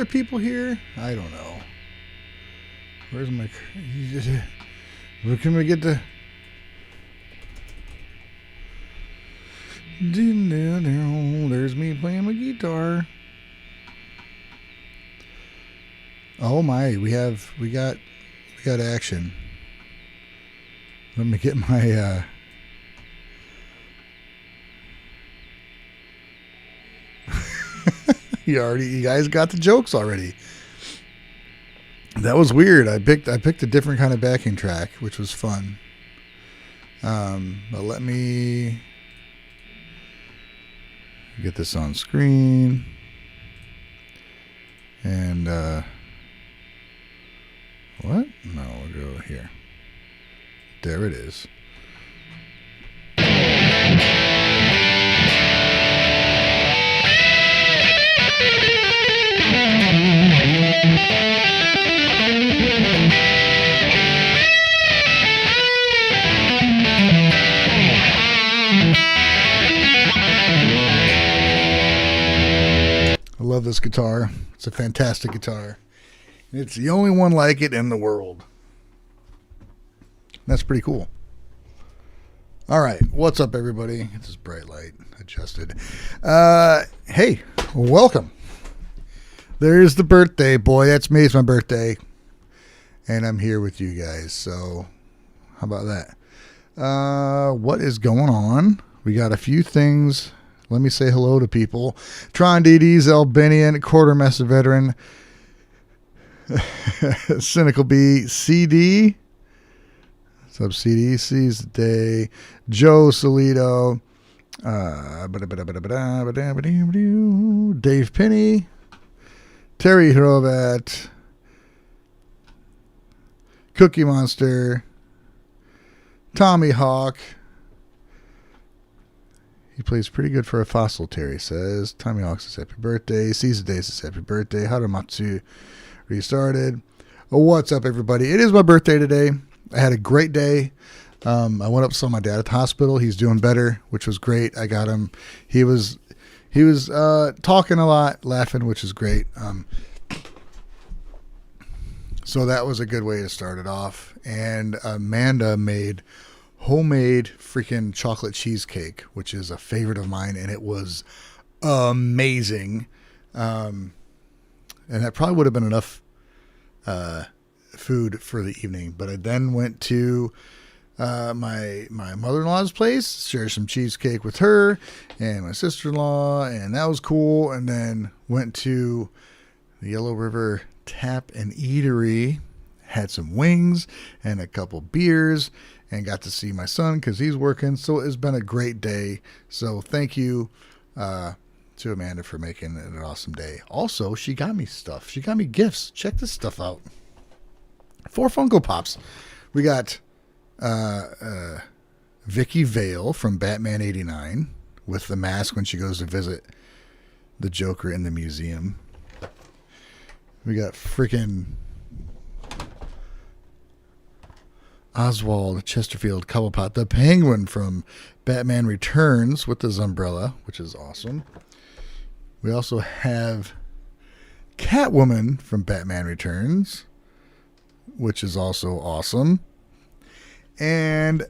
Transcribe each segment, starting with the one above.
other people here? I don't know. Where's my... Where can we get the... There's me playing my guitar. Oh my, we got action. Let me get my you guys got the jokes already. That was weird. I picked a different kind of backing track, which was fun. But let me get this on screen. And what? No, we'll go here. There it is. I love this guitar. It's a fantastic guitar. It's the only one like it in the world. That's pretty cool. All right. What's up, everybody? It's this bright light adjusted. Hey, welcome. There's the birthday boy. That's me. It's my birthday. And I'm here with you guys. So how about that? What is going on? We got a few things. Let me say hello to people. Tron DD, Zelbinian, Quartermaster Veteran, Cynical B, CD. What's up, CD? Sees the day. Joe Soliloquy, Dave Penny, Terry Hrovat, Cookie Monster, Tommy Hawk. He plays pretty good for a fossil, Terry says. Tommy Hawk says happy birthday. Sees the day says happy birthday. Haramatsu restarted. What's up, everybody? It is my birthday today. I had a great day. I went up, saw my dad at the hospital. He's doing better, which was great. I got him. He was talking a lot, laughing, which is great. So that was a good way to start it off. And Amanda made homemade freaking chocolate cheesecake, which is a favorite of mine, and it was amazing. And that probably would have been enough food for the evening. But I then went to my mother-in-law's place, shared some cheesecake with her and my sister-in-law, and that was cool. And then went to the Yellow River Tap and Eatery, had some wings and a couple beers, and got to see my son because he's working. So it's been a great day. So thank you to Amanda for making it an awesome day. Also, she got me stuff. She got me gifts. Check this stuff out. 4 Funko Pops. We got Vicky Vale from Batman 89 with the mask when she goes to visit the Joker in the museum. We got freaking Oswald Chesterfield Cobblepot, the Penguin from Batman Returns with his umbrella, which is awesome. We also have Catwoman from Batman Returns, which is also awesome. And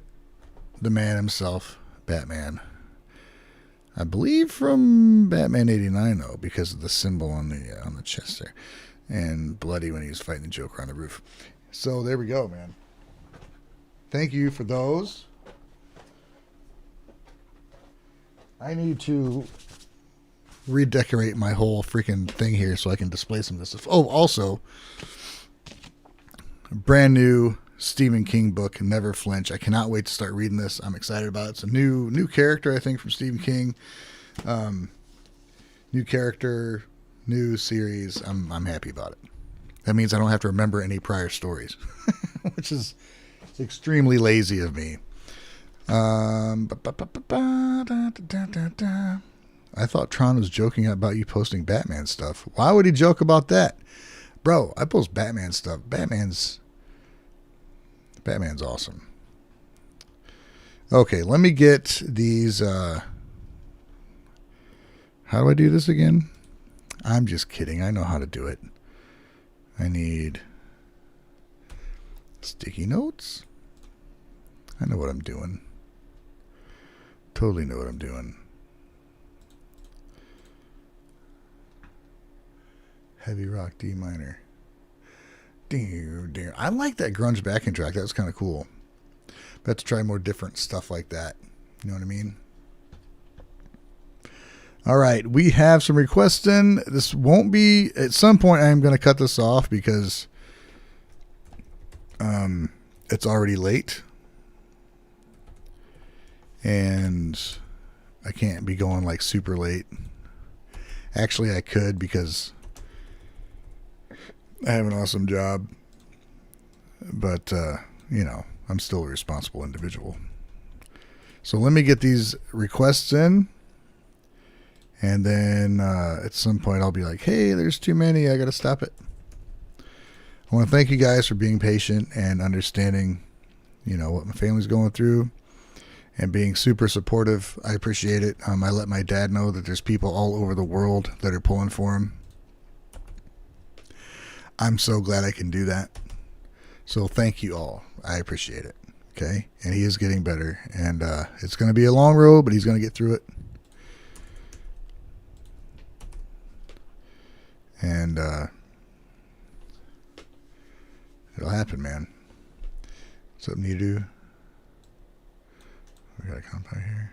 the man himself, Batman. I believe from Batman 89, though, because of the symbol on the chest there. And bloody when he was fighting the Joker on the roof. So there we go, man. Thank you for those. I need to redecorate my whole freaking thing here so I can display some of this stuff. Oh, also, a brand new Stephen King book, Never Flinch. I cannot wait to start reading this. I'm excited about it. It's a new character, I think, from Stephen King. New character, new series. I'm happy about it. That means I don't have to remember any prior stories, which is extremely lazy of me. I thought Tron was joking about you posting Batman stuff. Why would he joke about that? Bro, I post Batman stuff. Batman's awesome. Okay, let me get these. How do I do this again? I'm just kidding. I know how to do it. I need sticky notes. I know what I'm doing. Totally know what I'm doing. Heavy rock D minor. I like that grunge backing track. That was kind of cool. But I have to try more different stuff like that. You know what I mean? All right, we have some requests in. This won't be, at some point I'm going to cut this off because it's already late. And I can't be going like super late. Actually, I could because I have an awesome job. But, you know, I'm still a responsible individual. So let me get these requests in. And then at some point I'll be like, hey, there's too many. I got to stop it. I want to thank you guys for being patient and understanding, you know, what my family's going through and being super supportive. I appreciate it. I let my dad know that there's people all over the world that are pulling for him. I'm so glad I can do that. So thank you all. I appreciate it. Okay. And he is getting better. And it's going to be a long road, but he's going to get through it. And it'll happen, man. Something you do. We got a compound here.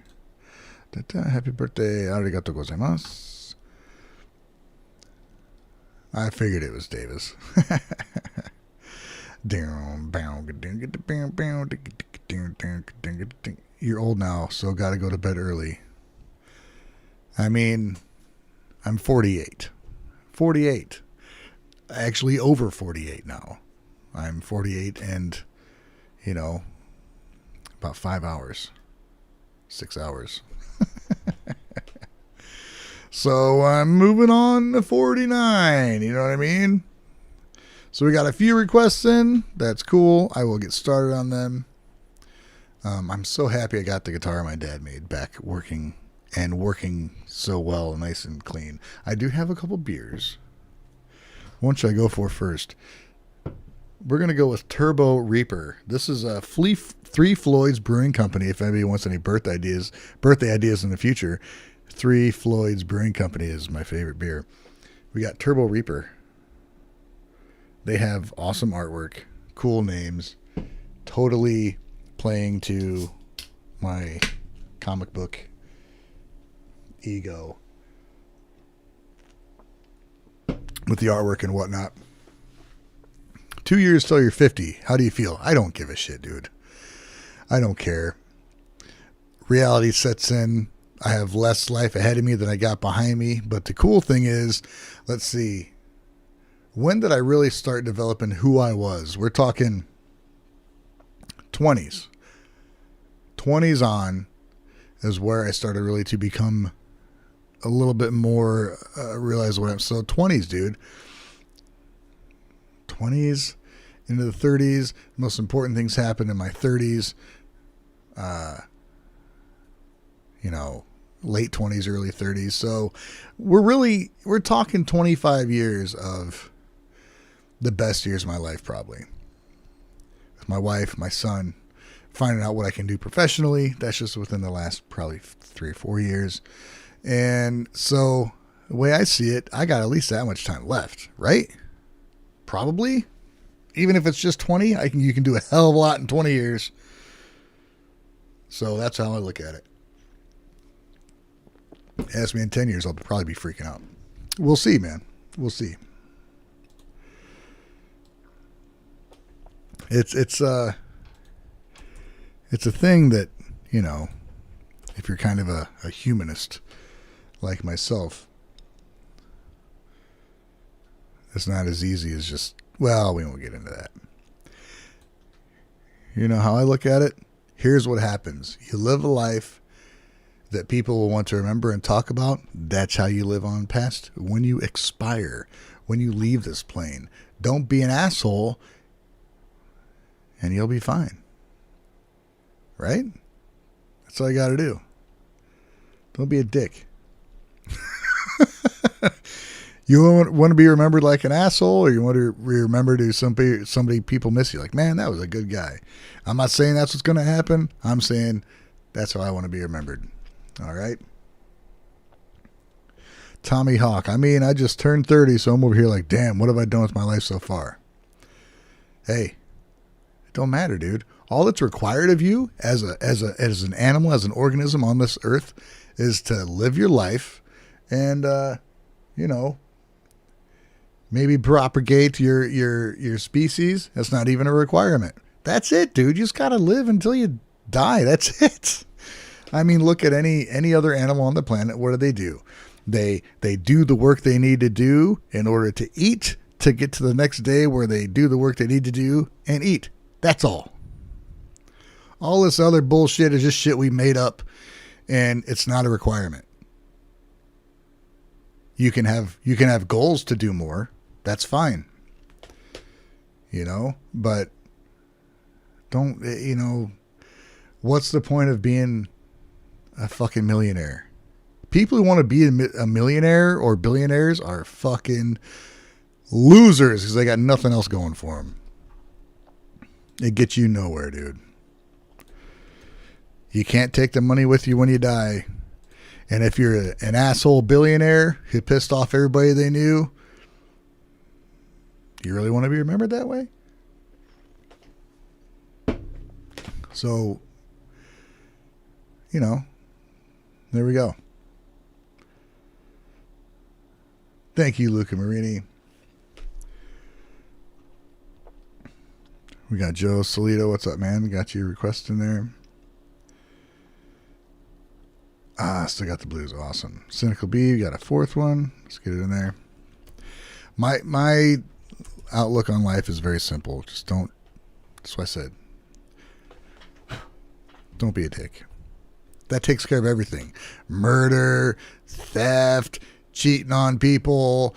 Happy birthday. Arigatou gozaimasu. I figured it was Davis. You're old now, so got to go to bed early. I mean, I'm 48. 48. Actually over 48 now. I'm 48 and, you know, about 5 hours. 6 hours. So I'm moving on to 49. You know what I mean? So we got a few requests in. That's cool. I will get started on them. I'm so happy I got the guitar my dad made back working so well, nice and clean. I do have a couple beers. What should I go for first? We're going to go with Turbo Reaper. This is a Three Floyds Brewing Company. If anybody wants any birthday ideas in the future, Three Floyds Brewing Company is my favorite beer. We got Turbo Reaper. They have awesome artwork, cool names, totally playing to my comic book ego with the artwork and whatnot. 2 years till you're 50. How do you feel? I don't give a shit, dude. I don't care. Reality sets in. I have less life ahead of me than I got behind me. But the cool thing is, let's see. When did I really start developing who I was? We're talking 20s. 20s on is where I started really to become a little bit more, realize what I'm, so 20s, dude. 20s into the 30s. Most important things happened in my 30s. You know, late 20s, early 30s. So we're talking 25 years of the best years of my life, probably. With my wife, my son, finding out what I can do professionally. That's just within the last probably 3 or 4 years. And so the way I see it, I got at least that much time left, right? Probably. Even if it's just 20, you can do a hell of a lot in 20 years. So that's how I look at it. Ask me in 10 years, I'll probably be freaking out. We'll see, man. We'll see. It's a thing that, you know, if you're kind of a humanist like myself, it's not as easy as just, well, we won't get into that. You know how I look at it? Here's what happens. You live a life that people will want to remember and talk about. That's how you live on past. When you expire, when you leave this plane, don't be an asshole and you'll be fine. Right? That's all you got to do. Don't be a dick. You want to be remembered like an asshole, or you want to be remembered to somebody people miss you? Like, man, that was a good guy. I'm not saying that's what's going to happen. I'm saying that's how I want to be remembered. All right. Tommy Hawk. I mean, I just turned 30, so I'm over here like, damn, what have I done with my life so far? Hey, it don't matter, dude. All that's required of you as an animal, as an organism on this earth, is to live your life and, maybe propagate your species. That's not even a requirement. That's it, dude. You just got to live until you die. That's it. I mean, look at any other animal on the planet. What do? They do the work they need to do in order to eat, to get to the next day where they do the work they need to do and eat. That's all. All this other bullshit is just shit we made up, and it's not a requirement. You can have goals to do more. That's fine. But don't, what's the point of being a fucking millionaire? People who want to be a millionaire or billionaires are fucking losers because they got nothing else going for them. It gets you nowhere, dude. You can't take the money with you when you die. And if you're an asshole billionaire who pissed off everybody they knew, you really want to be remembered that way? So, there we go. Thank you, Luca Marini. We got Joe Solito. What's up, man? Got your request in there. Still got the blues. Awesome. Cynical B, got a fourth one. Let's get it in there. My outlook on life is very simple. Just don't. That's what I said. Don't be a dick. That takes care of everything. Murder, theft, cheating on people,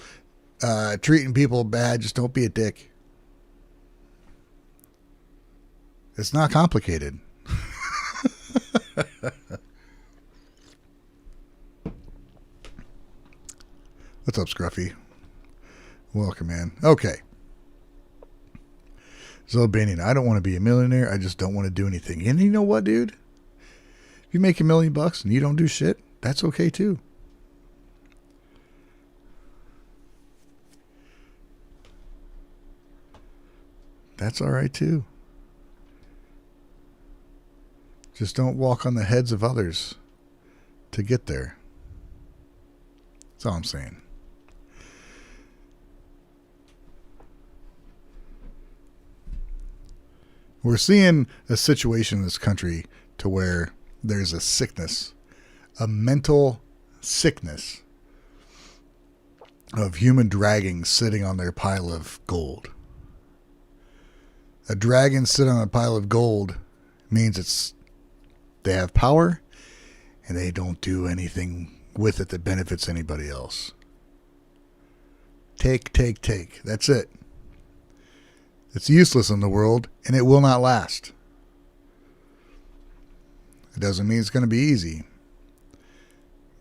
treating people bad. Just don't be a dick. It's not complicated. What's up, Scruffy? Welcome, man. Okay. Zelbinian, I don't want to be a millionaire. I just don't want to do anything. And you know what, dude? If you make $1 million and you don't do shit, that's okay too. That's all right too. Just don't walk on the heads of others to get there. That's all I'm saying. We're seeing a situation in this country to where there's a sickness, a mental sickness of human dragons sitting on their pile of gold. A dragon sitting on a pile of gold means they have power and they don't do anything with it that benefits anybody else. Take. That's it. It's useless in the world, and it will not last. It doesn't mean it's going to be easy.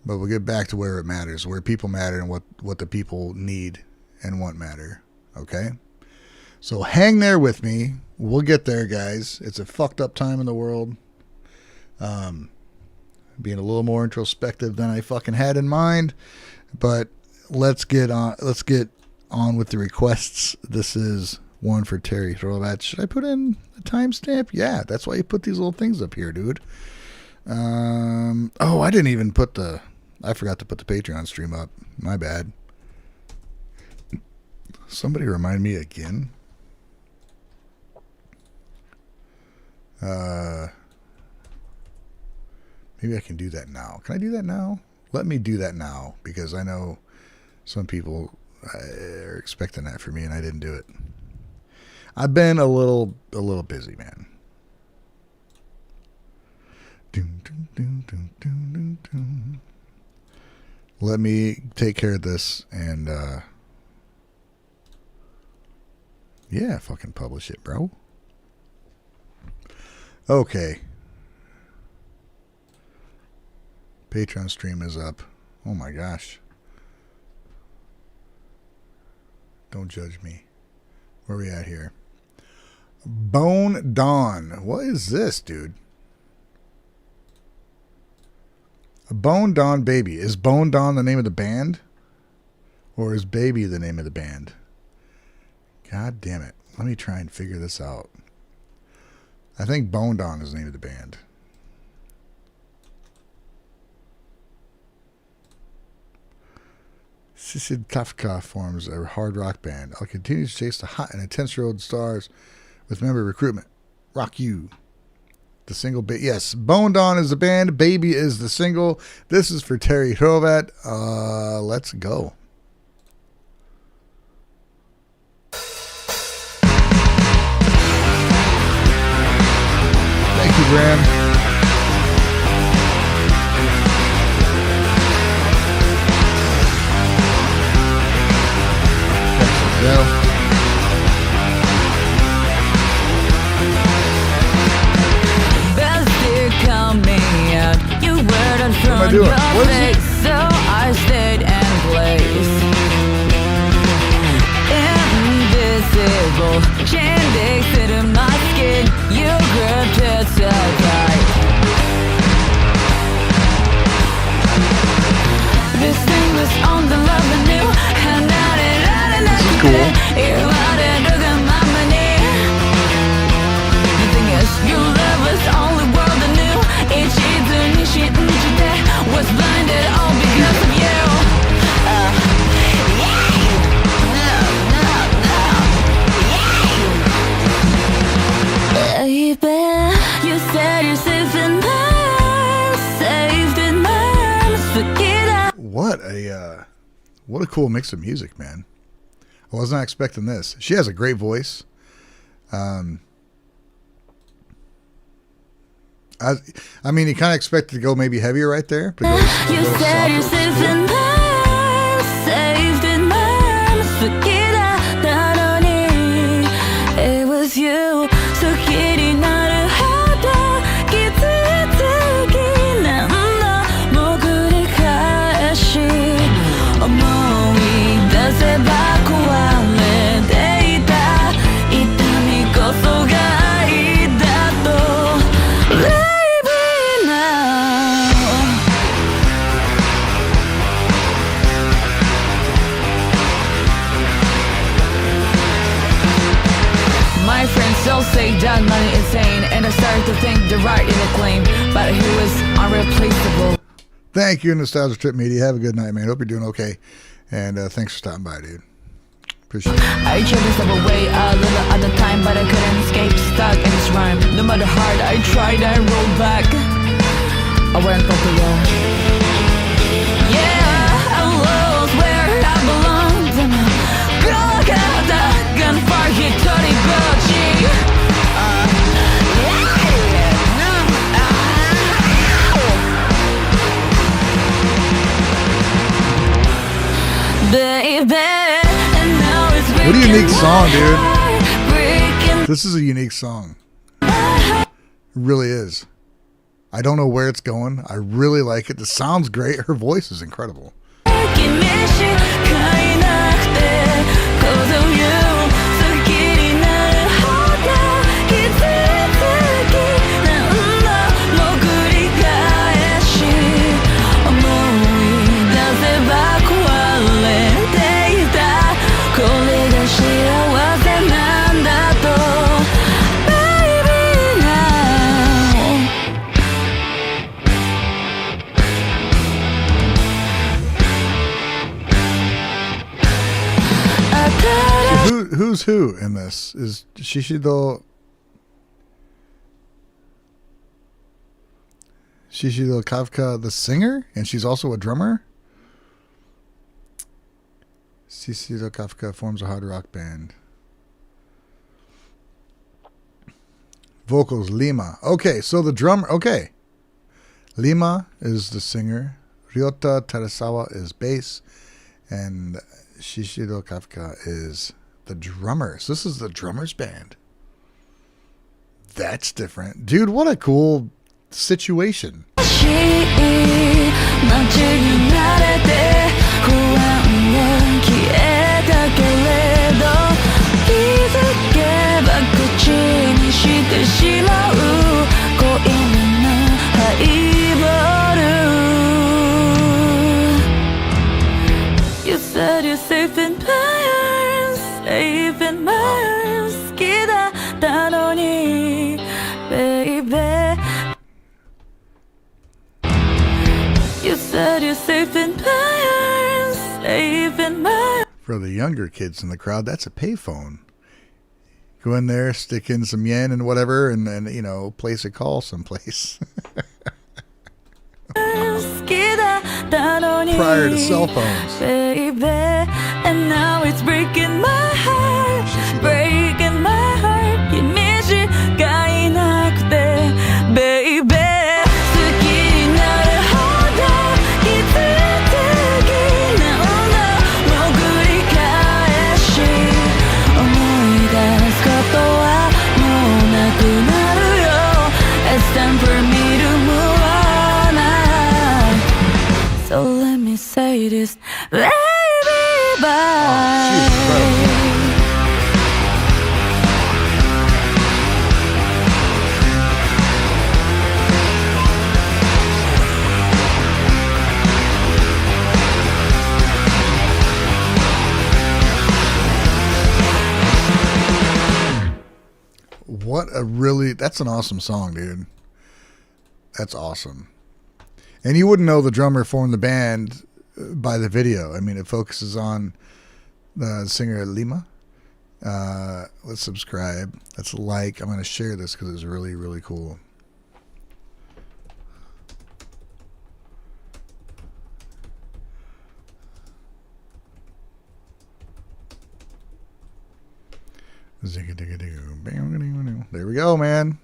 But we'll get back to where it matters, where people matter and what the people need and want matter. Okay? So hang there with me. We'll get there, guys. It's a fucked up time in the world. Being a little more introspective than I fucking had in mind. But let's get on with the requests. This is one for Terry Hrovat. Should I put in a timestamp? Yeah, that's why you put these little things up here, dude. I didn't even I forgot to put the Patreon stream up. My bad. Somebody remind me again. Maybe I can do that now. Can I do that now? Let me do that now, because I know some people are expecting that for me, and I didn't do it. I've been a little busy, man. Let me take care of this and fucking publish it, bro. Okay. Patreon stream is up. Oh my gosh. Don't judge me. Where are we at here? Bone Dawn. What is this, dude? A Bone Dawn Baby. Is Bone Dawn the name of the band? Or is Baby the name of the band? God damn it. Let me try and figure this out. I think Bone Dawn is the name of the band. Sisid Kafka forms a hard rock band. I'll continue to chase the hot and intense road stars with member recruitment. Rock You. The single, yes, Bone Dawn is the band. Baby is the single. This is for Terry Hrovat. Let's go. Thank you, Graham. Well. What am I doing? What is it? So I stayed and blazed. Invisible, chain to my skin. You gripped it so tight. This thing was on the love I knew. This is cool. The thing is, your love was only world I knew. Was blinded all because of you. Baby, you said you're safe in mine, saved in mine. What a cool mix of music, man. I was not expecting this. She has a great voice. I mean, you kind of expect it to go maybe heavier right there. But you said you're safe in mine, saved in mine. It was you. So kitty 나를 하다 기특하게 난 너 그리 가시 어머니 다시 받고 왔네 데이터 이땀이 고소가 있다 또 My friends all say that money is insane, and I started to think they're right in the claim, but he was unreplaceable. Thank you, Nostalgia Trip Media. Have a good night, man. Hope you're doing okay, and thanks for stopping by, dude. Appreciate it. I tried to step away a little at the time, but I couldn't escape, stuck in this rhyme. No matter how hard I tried, I rolled back. I went popular. Yeah, I lost where I belonged. Look at that gunfire, Hitorigoto. Baby, and now it's what a unique song, dude. This is a unique song. It really is. I don't know where it's going. I really like it. The sound's great. Her voice is incredible. Who's who in this? Is Shishido Kafka the singer? And she's also a drummer? Shishido Kafka forms a hard rock band. Vocals, Lima. Okay, so the drummer, okay. Lima is the singer. Ryota Terasawa is bass. And Shishido Kafka is the drummer. So this is the drummer's band. That's different. Dude, what a cool situation. you're safe in my arms, safe in my. For the younger kids in the crowd, that's a payphone. Go in there, stick in some yen and whatever, and then, you know, place a call someplace. Prior to cell phones. Baby, and now it's breaking my heart, breaking my heart. 君しかいなくて Baby 好きになるほどいつ的なんだもう繰り返し思い出すことはもうなくなるよ It's time for me to move on So let me say this Baby bye What a really, that's an awesome song, dude. That's awesome. And you wouldn't know the drummer formed the band by the video. I mean, it focuses on the singer Lima. Let's subscribe. Let's like. I'm going to share this because it's really, really cool. There we go, man.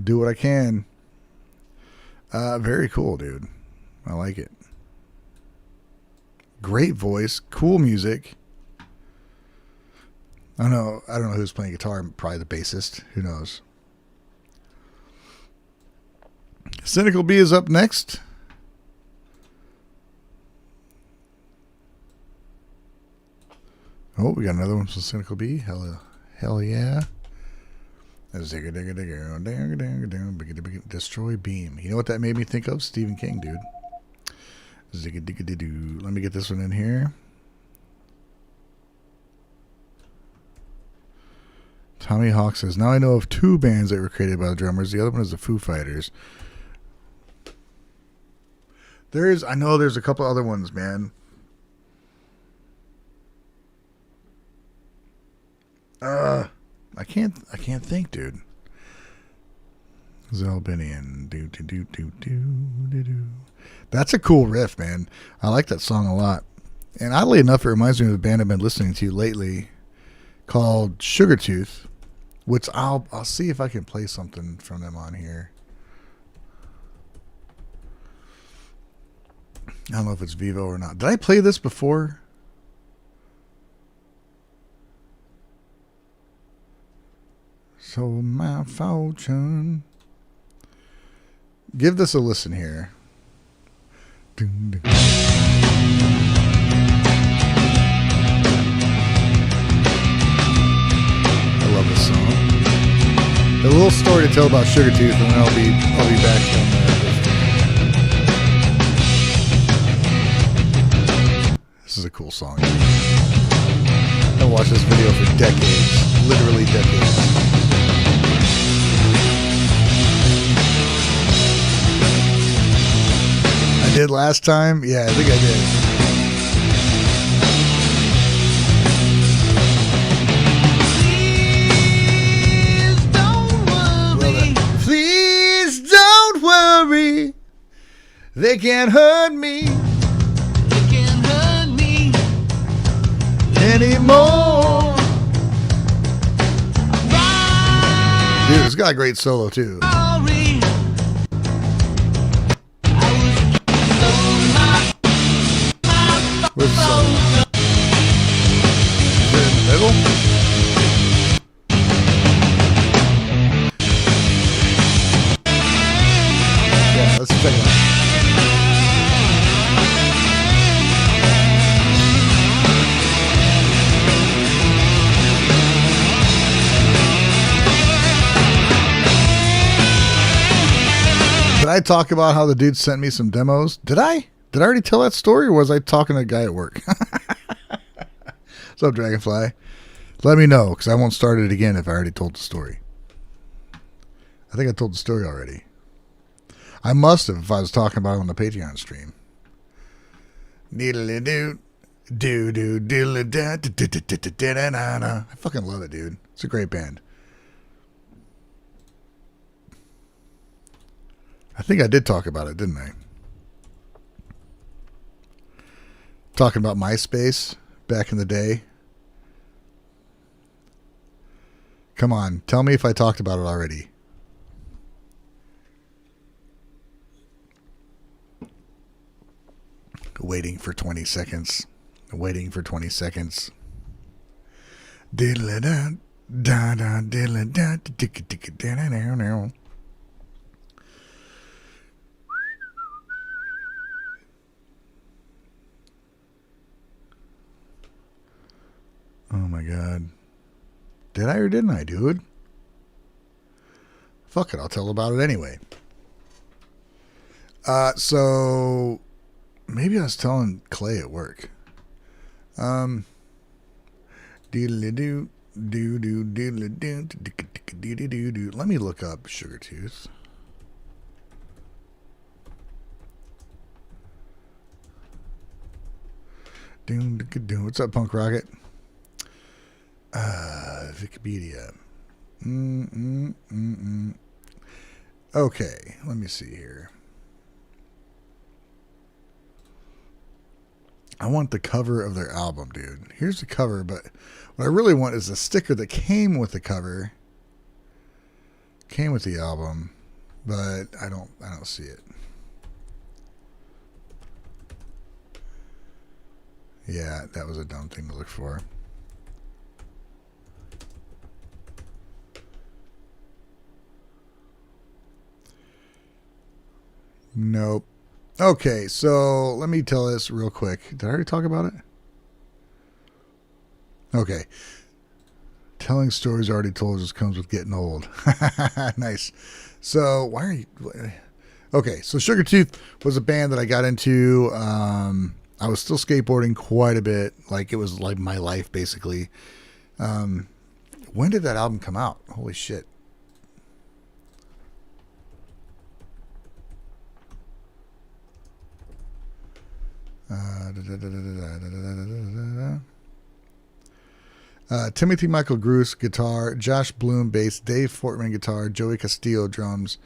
Do what I can. Very cool, dude. I like it. Great voice, cool music. I don't know who's playing guitar. Probably the bassist. Who knows? Cynical B is up next. Oh, we got another one from Cynical B. Hell yeah. Destroy beam. You know what that made me think of? Stephen King, dude. Let me get this one in here. Tommy Hawk says, now I know of two bands that were created by the drummers. The other one is the Foo Fighters. I know there's a couple other ones, man. I can't think, dude. Zelbinian. That's a cool riff, man. I like that song a lot. And oddly enough, it reminds me of a band I've been listening to lately called Sugartooth, which I'll see if I can play something from them on here. I don't know if it's Vivo or not. Did I play this before? So my fortune. Give this a listen here. I love this song. A little story to tell about Sugartooth, and then I'll be back on that. This is a cool song. I've watched this video for decades, literally decades. I did last time? Yeah, I think I did. Please don't worry. They can't hurt me. They can't hurt me anymore. Dude, it's got a great solo too. Where's the solo? Is it in the middle? Yeah, let's check it out. Did I talk about how the dude sent me some demos? Did I? Did I already tell that story, or was I talking to a guy at work? What's up, Dragonfly? Let me know, because I won't start it again if I already told the story. I think I told the story already. I must have if I was talking about it on the Patreon stream. Diddly doo. Do do diddly da da da da da da da da da. I fucking love it, dude. It's a great band. I think I did talk about it, didn't I? Talking about MySpace back in the day. Come on, tell me if I talked about it already. Waiting for 20 seconds. Waiting for 20 seconds. Diddle da da da diddle da dick dick da da da. Oh my god. Did I or didn't I, dude? Fuck it, I'll tell about it anyway. So maybe I was telling Clay at work. Doodly doo doo doo doodly doo doo doo doo. Let me look up Sugartooth. What's up, Punk Rocket? Wikipedia. Okay, let me see here. I want the cover of their album, dude. Here's the cover, but what I really want is the sticker that came with the cover. Came with the album, but I don't see it. Yeah, that was a dumb thing to look for. Nope. Okay, so let me tell this real quick. Did I already talk about it? Okay. Telling stories already told just comes with getting old. Nice. So, why are you... Okay, so Sugartooth was a band that I got into. I was still skateboarding quite a bit. Like, it was like my life, basically. When did that album come out? Holy shit. Timothy Michael Gruss guitar, Josh Bloom bass, Dave Fortman guitar, Joey Castillo drums,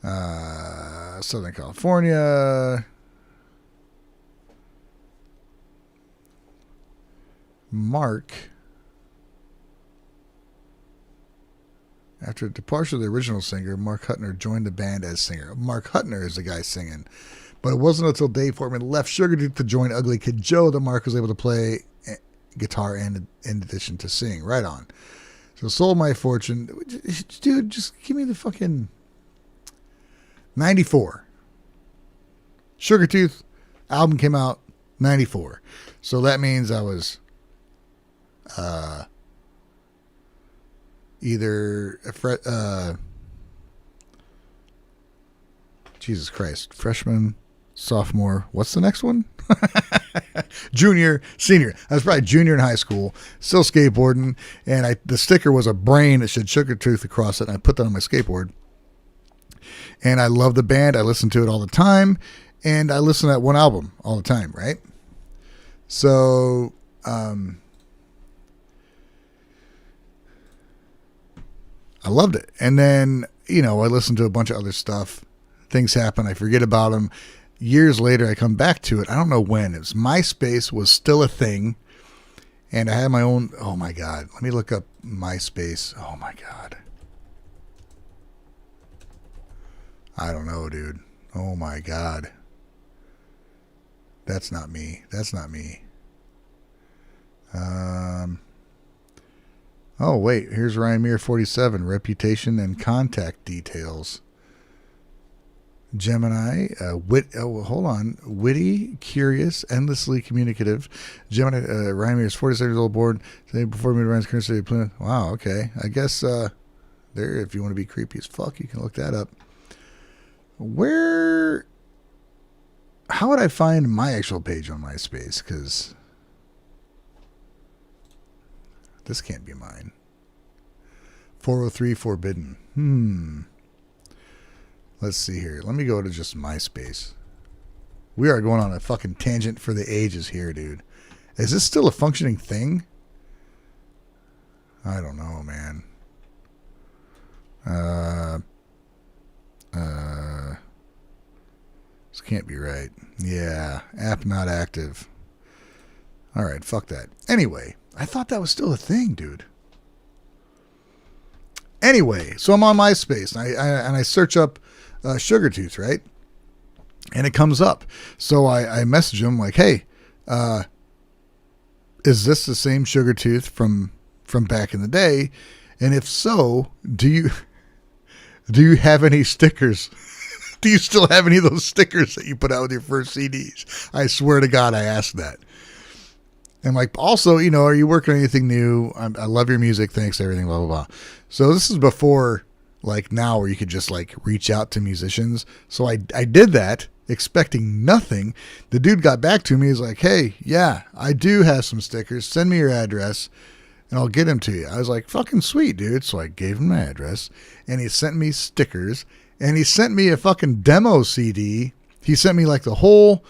Southern California. Mark, after the departure of the original singer, Mark Huttner joined the band as singer. Mark Huttner is the guy singing. But it wasn't until Dave Fortman left Sugartooth to join Ugly Kid Joe that Mark was able to play guitar and in addition to sing. Right on. So sold my fortune. Dude, just give me the fucking 94. Sugartooth album came out 94. So that means I was either Jesus Christ, freshman, sophomore. What's the next one? Junior, senior. I was probably junior in high school, still skateboarding, and the sticker was a brain that said Sugartooth across it, and I put that on my skateboard. And I love the band. I listen to it all the time, and I listen to that one album all the time, right? So, I loved it. And then, I listened to a bunch of other stuff. Things happen. I forget about them. Years later, I come back to it. I don't know when. It was MySpace was still a thing. And I had my own. Oh, my God. Let me look up MySpace. Oh, my God. I don't know, dude. Oh, my God. That's not me. That's not me. Oh, wait. Here's Ryan Mear 47. Reputation and contact details. Gemini, hold on. Witty, curious, endlessly communicative. Gemini, Ryan Mear is 47 years old, born before me to Ryan's current city of Plymouth. Wow, okay. I guess there, if you want to be creepy as fuck, you can look that up. How would I find my actual page on MySpace? Because this can't be mine. 403 forbidden. Let's see here. Let me go to just MySpace. We are going on a fucking tangent for the ages here, dude. Is this still a functioning thing? I don't know, man. This can't be right. Yeah, app not active. All right, fuck that. Anyway, I thought that was still a thing, dude. Anyway, so I'm on MySpace and I search up Sugar Tooth, right? And it comes up. So I message him like, hey, is this the same Sugar Tooth from back in the day? And if so, do you have any stickers? Do you still have any of those stickers that you put out with your first CDs? I swear to God, I asked that. And like, also, you know, are you working on anything new? I love your music. Thanks, everything, blah, blah, blah. So this is before like now where you could just like reach out to musicians. So I did that expecting nothing. The dude got back to me. He's like, hey, yeah, I do have some stickers. Send me your address and I'll get them to you. I was like, fucking sweet, dude. So I gave him my address and he sent me stickers and he sent me a fucking demo CD. He sent me like the whole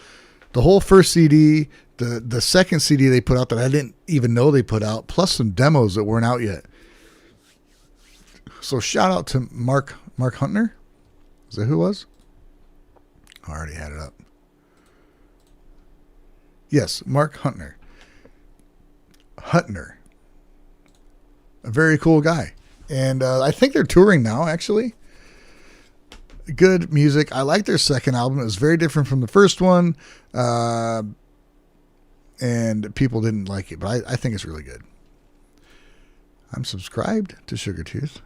first CD, the second CD they put out that I didn't even know they put out, plus some demos that weren't out yet. So shout out to Mark Huntner. Is that who it was? I already had it up. Yes, Mark Huntner. A very cool guy. And I think they're touring now, actually. Good music. I like their second album. It was very different from the first one. And people didn't like it, but I think it's really good. I'm subscribed to Sugar Tooth.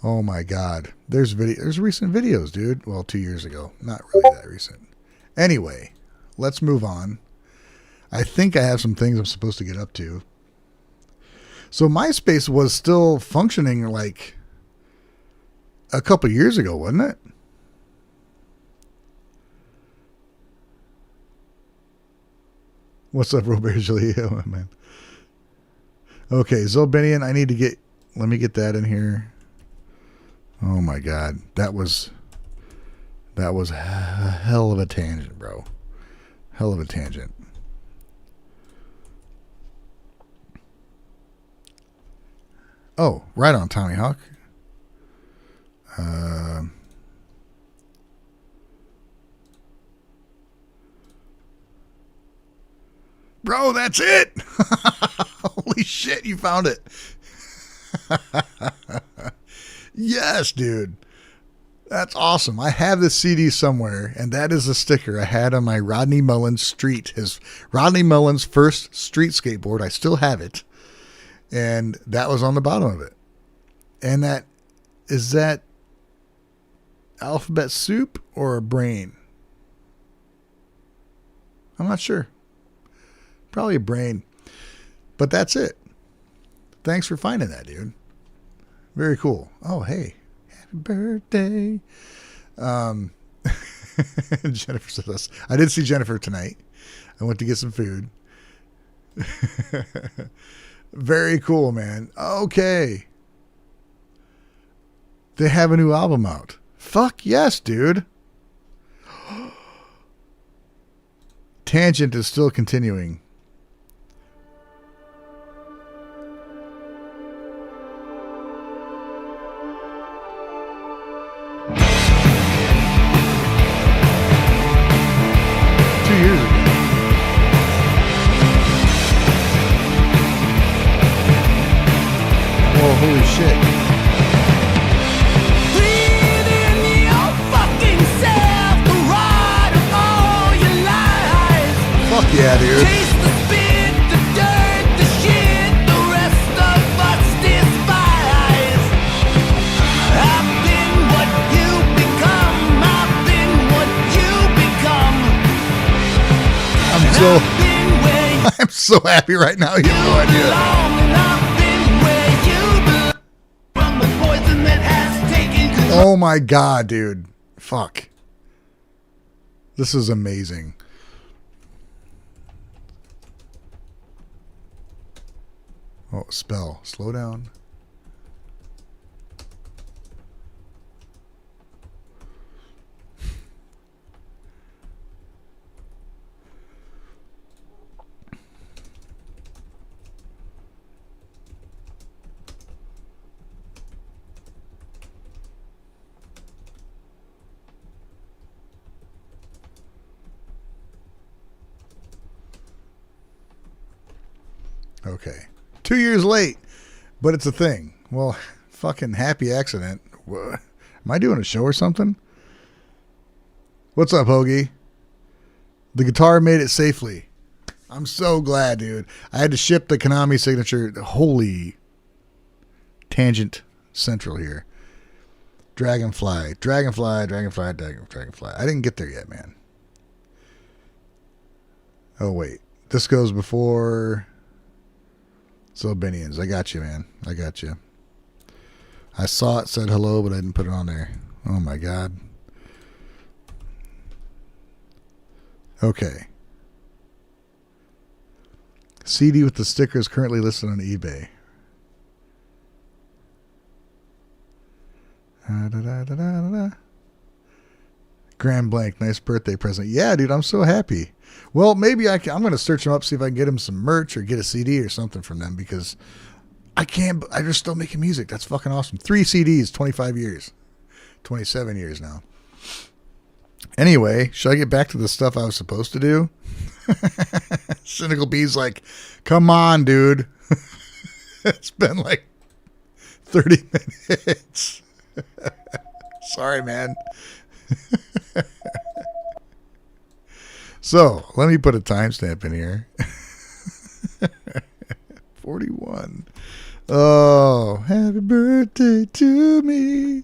Oh my God. There's recent videos, dude. Well, 2 years ago. Not really that recent. Anyway, let's move on. I think I have some things I'm supposed to get up to. So MySpace was still functioning like a couple years ago, wasn't it? What's up, Robert Jolie? Oh, man. Okay, Zelbinian, let me get that in here. Oh my God. That was a hell of a tangent, bro. Hell of a tangent. Oh, right on, Tommy Hawk. Bro, that's it. Holy shit, you found it. Yes, dude. That's awesome. I have this CD somewhere, and that is a sticker I had on my Rodney Mullen's Rodney Mullen's first street skateboard. I still have it. And that was on the bottom of it. And is that alphabet soup or a brain? I'm not sure. Probably a brain. But that's it. Thanks for finding that, dude. Very cool. Oh, hey. Happy birthday. Jennifer said this. I did see Jennifer tonight. I went to get some food. Very cool, man. Okay. They have a new album out. Fuck yes, dude. Tangent is still continuing. Holy shit. Breathe in your fucking self, the ride of all your lives. Fuck yeah, dude. Taste the spit, the dirt, the shit, the rest of us despise. I've been what you become, I've been what you become. I'm so happy right now, you have no idea. Oh my God, dude. Fuck. This is amazing. Oh, spell. Slow down. Okay. 2 years late, but it's a thing. Well, fucking happy accident. What? Am I doing a show or something? What's up, Hoagie? The guitar made it safely. I'm so glad, dude. I had to ship the Konami signature. Holy tangent central here. Dragonfly. I didn't get there yet, man. Oh, wait. This goes before Zelbinians. I got you, man. I got you. I saw it, said hello, but I didn't put it on there. Oh, my God. Okay. CD with the stickers currently listed on eBay. Grand Blank, nice birthday present. Yeah, dude, I'm so happy. Well, maybe I'm going to search them up, see if I can get them some merch or get a CD or something from them, because they're still making music. That's fucking awesome. 3 CDs, 25 years. 27 years now. Anyway, should I get back to the stuff I was supposed to do? Cynical B's like, come on, dude. It's been like 30 minutes. Sorry, man. So, let me put a timestamp in here. 41. Oh, happy birthday to me.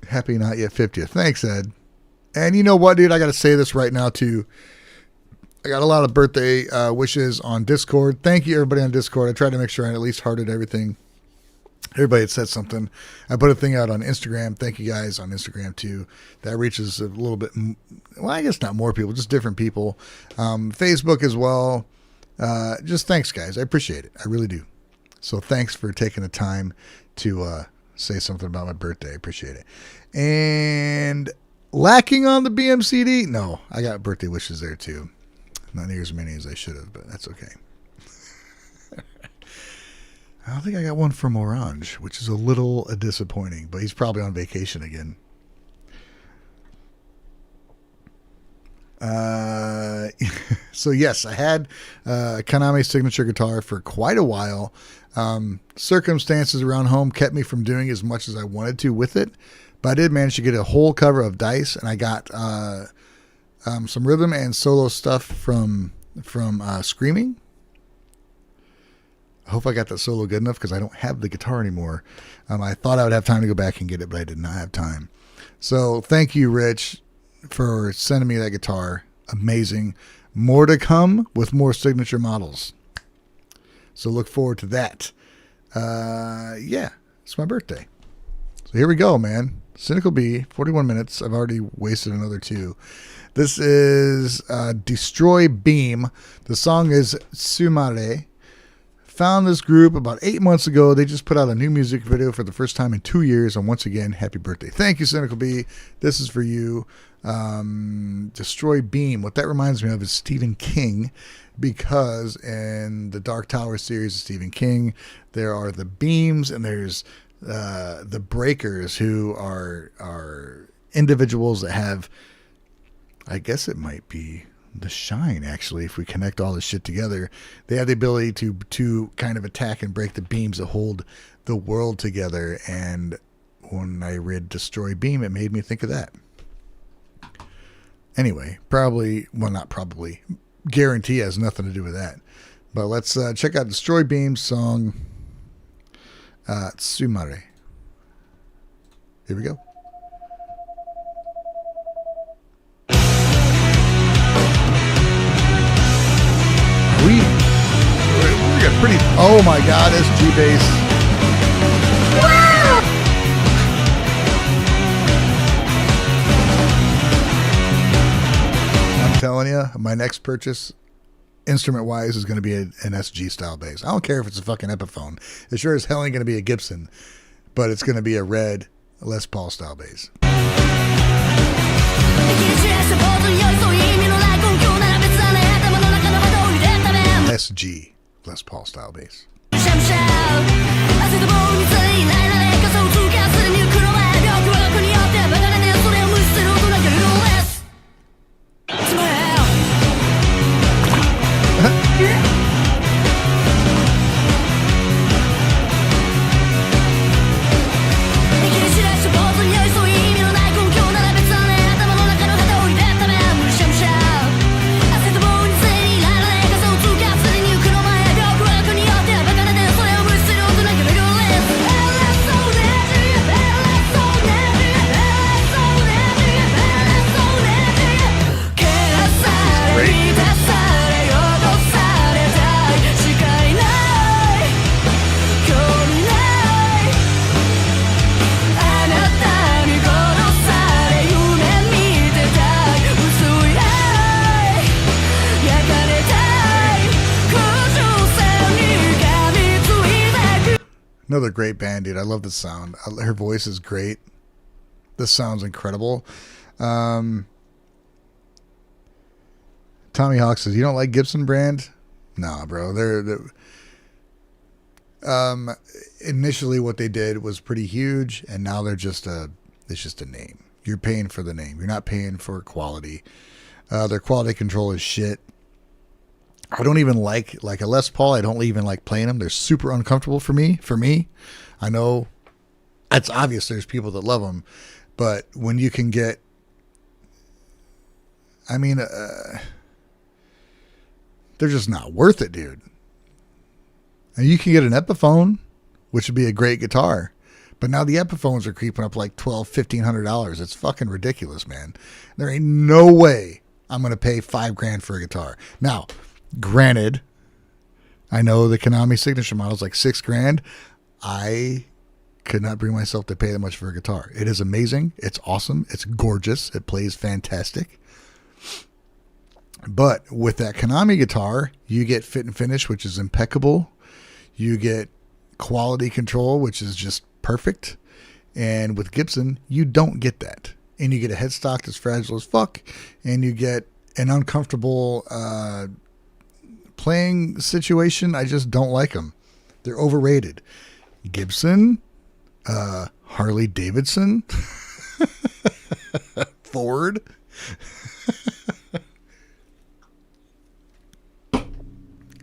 Happy not yet 50th. Thanks, Ed. And you know what, dude? I got to say this right now, too. I got a lot of birthday wishes on Discord. Thank you, everybody on Discord. I tried to make sure I at least hearted everything. Everybody had said something. I put a thing out on Instagram. Thank you guys on Instagram, too. That reaches a little bit, well, I guess not more people, just different people. Facebook as well. Just thanks, guys. I appreciate it. I really do. So thanks for taking the time to say something about my birthday. I appreciate it. And lacking on the BMCD? No, I got birthday wishes there, too. Not near as many as I should have, but that's okay. I don't think I got one from Orange, which is a little disappointing, but he's probably on vacation again. So yes, I had Konami signature guitar for quite a while. Circumstances around home kept me from doing as much as I wanted to with it, but I did manage to get a whole cover of dice, and I got some rhythm and solo stuff from Screaming. I hope I got that solo good enough because I don't have the guitar anymore. I thought I would have time to go back and get it, but I did not have time. So thank you, Rich, for sending me that guitar. Amazing. More to come with more signature models. So look forward to that. Yeah, it's my birthday. So here we go, man. Cynical B, 41 minutes. I've already wasted another 2. This is Destroy Beam. The song is Tsumare. Found this group about 8 months ago. They just put out a new music video for the first time in 2 years. And once again, happy birthday. Thank you, Cynical B. This is for you. Destroy Beam. What that reminds me of is Stephen King, because in the Dark Tower series of Stephen King, there are the beams and there's the breakers, who are individuals that have, I guess it might be the Shine, actually, if we connect all this shit together. They have the ability to kind of attack and break the beams that hold the world together. And when I read Destroy Beam, it made me think of that. Anyway, not probably, guarantee has nothing to do with that. But let's check out Destroy Beam's song, Tsumare. Here we go. We got pretty. Oh my God, SG bass. Wow! I'm telling you, my next purchase, instrument wise, is going to be an SG style bass. I don't care if it's a fucking Epiphone. It sure as hell ain't going to be a Gibson, but it's going to be a red Les Paul style bass. SG Les Paul style bass. Another great band, dude. I love the sound. Her voice is great. This sounds incredible. Tommy Hawk says, you don't like Gibson brand? Nah, bro. They're initially what they did was pretty huge, and now they're just it's just a name. You're paying for the name. You're not paying for quality. Their quality control is shit. I don't even like a Les Paul. I don't even like playing them. They're super uncomfortable for me. I know it's obvious there's people that love them, but when you can get, I mean, they're just not worth it, dude. And you can get an Epiphone, which would be a great guitar. But now the Epiphones are creeping up like $1,200, $1,500. It's fucking ridiculous, man. There ain't no way I'm going to pay $5,000 for a guitar. Now, granted, I know the Konami signature model is like $6,000. I could not bring myself to pay that much for a guitar. It is amazing. It's awesome. It's gorgeous. It plays fantastic. But with that Konami guitar, you get fit and finish, which is impeccable. You get quality control, which is just perfect. And with Gibson, you don't get that. And you get a headstock that's fragile as fuck. And you get an uncomfortable playing situation. I just don't like them. They're overrated. Gibson, Harley Davidson, Ford.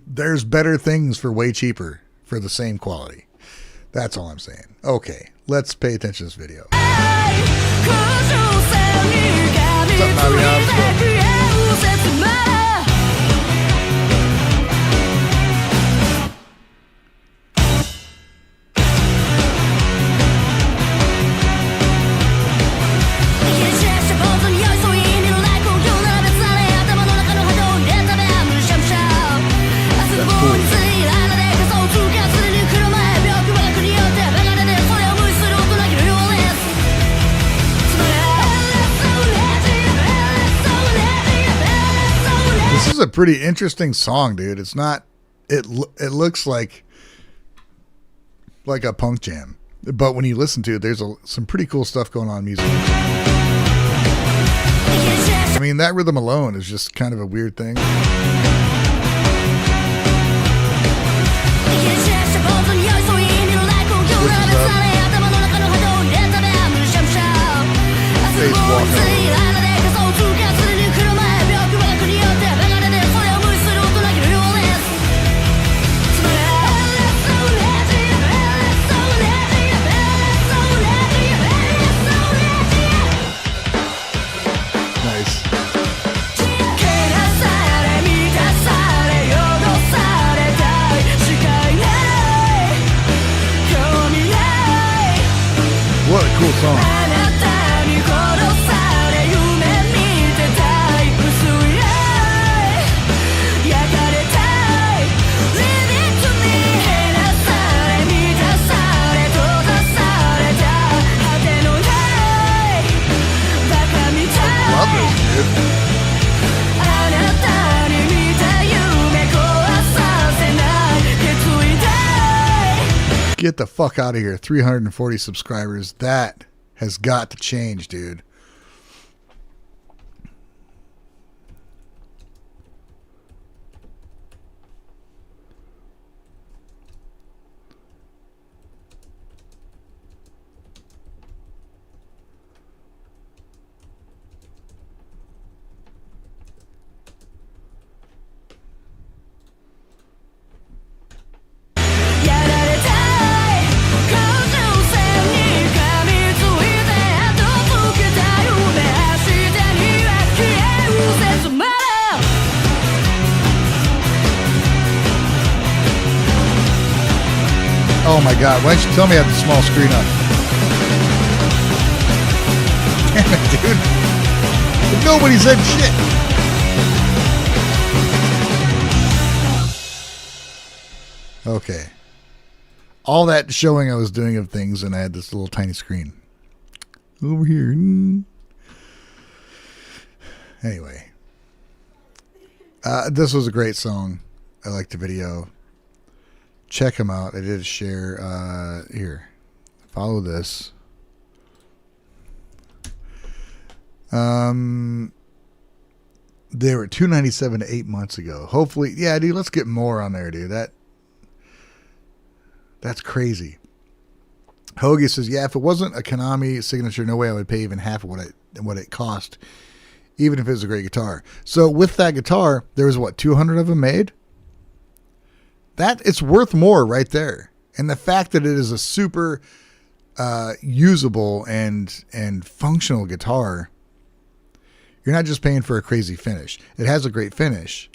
There's better things for way cheaper for the same quality. That's all I'm saying. Okay, let's pay attention to this video. What's up, Mario? This is a pretty interesting song, dude. It's not. It looks like a punk jam, but when you listen to it, there's some pretty cool stuff going on musically. I mean, that rhythm alone is just kind of a weird thing. Face walking over. What a cool song. Love this, dude. Get the fuck out of here. 340 subscribers. That has got to change, dude. Oh my god, why don't you tell me I have the small screen up? Damn it, dude. But nobody said shit. Okay. All that showing I was doing of things, and I had this little tiny screen. Over here. Anyway. This was a great song. I liked the video. check them out. I did share here. Follow this. They were $297 8 months ago. Hopefully, yeah, dude. Let's get more on there, dude. That's crazy. Hoagie says, yeah, if it wasn't a Konami signature, no way I would pay even half of what it cost, even if it was a great guitar. So with that guitar, there was 200 of them made. That it's worth more right there. And the fact that it is a super usable and functional guitar, you're not just paying for a crazy finish. It has a great finish,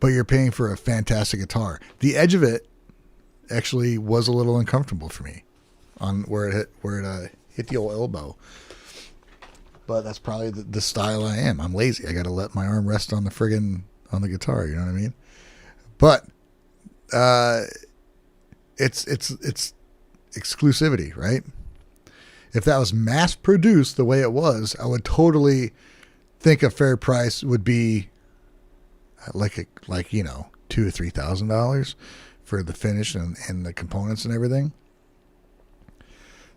but you're paying for a fantastic guitar. The edge of it actually was a little uncomfortable for me on where it hit the old elbow. But that's probably the style I am. I'm lazy. I got to let my arm rest on the guitar. You know what I mean? But it's exclusivity, right? If that was mass produced the way it was, I would totally think a fair price would be like $2,000 or $3,000 for the finish and the components and everything.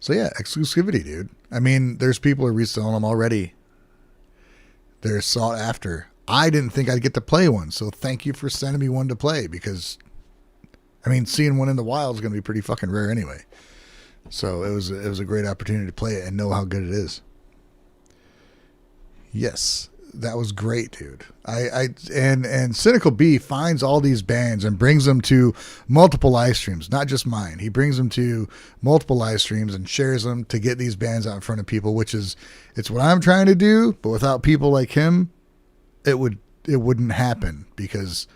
So yeah, exclusivity, dude. I mean, there's people who are reselling them already. They're sought after. I didn't think I'd get to play one, so thank you for sending me one to play, because I mean, seeing one in the wild is going to be pretty fucking rare anyway. So it was a great opportunity to play it and know how good it is. Yes, that was great, dude. And Cynical B finds all these bands and brings them to multiple live streams, not just mine. He brings them to multiple live streams and shares them to get these bands out in front of people, it's what I'm trying to do, but without people like him, it wouldn't happen, because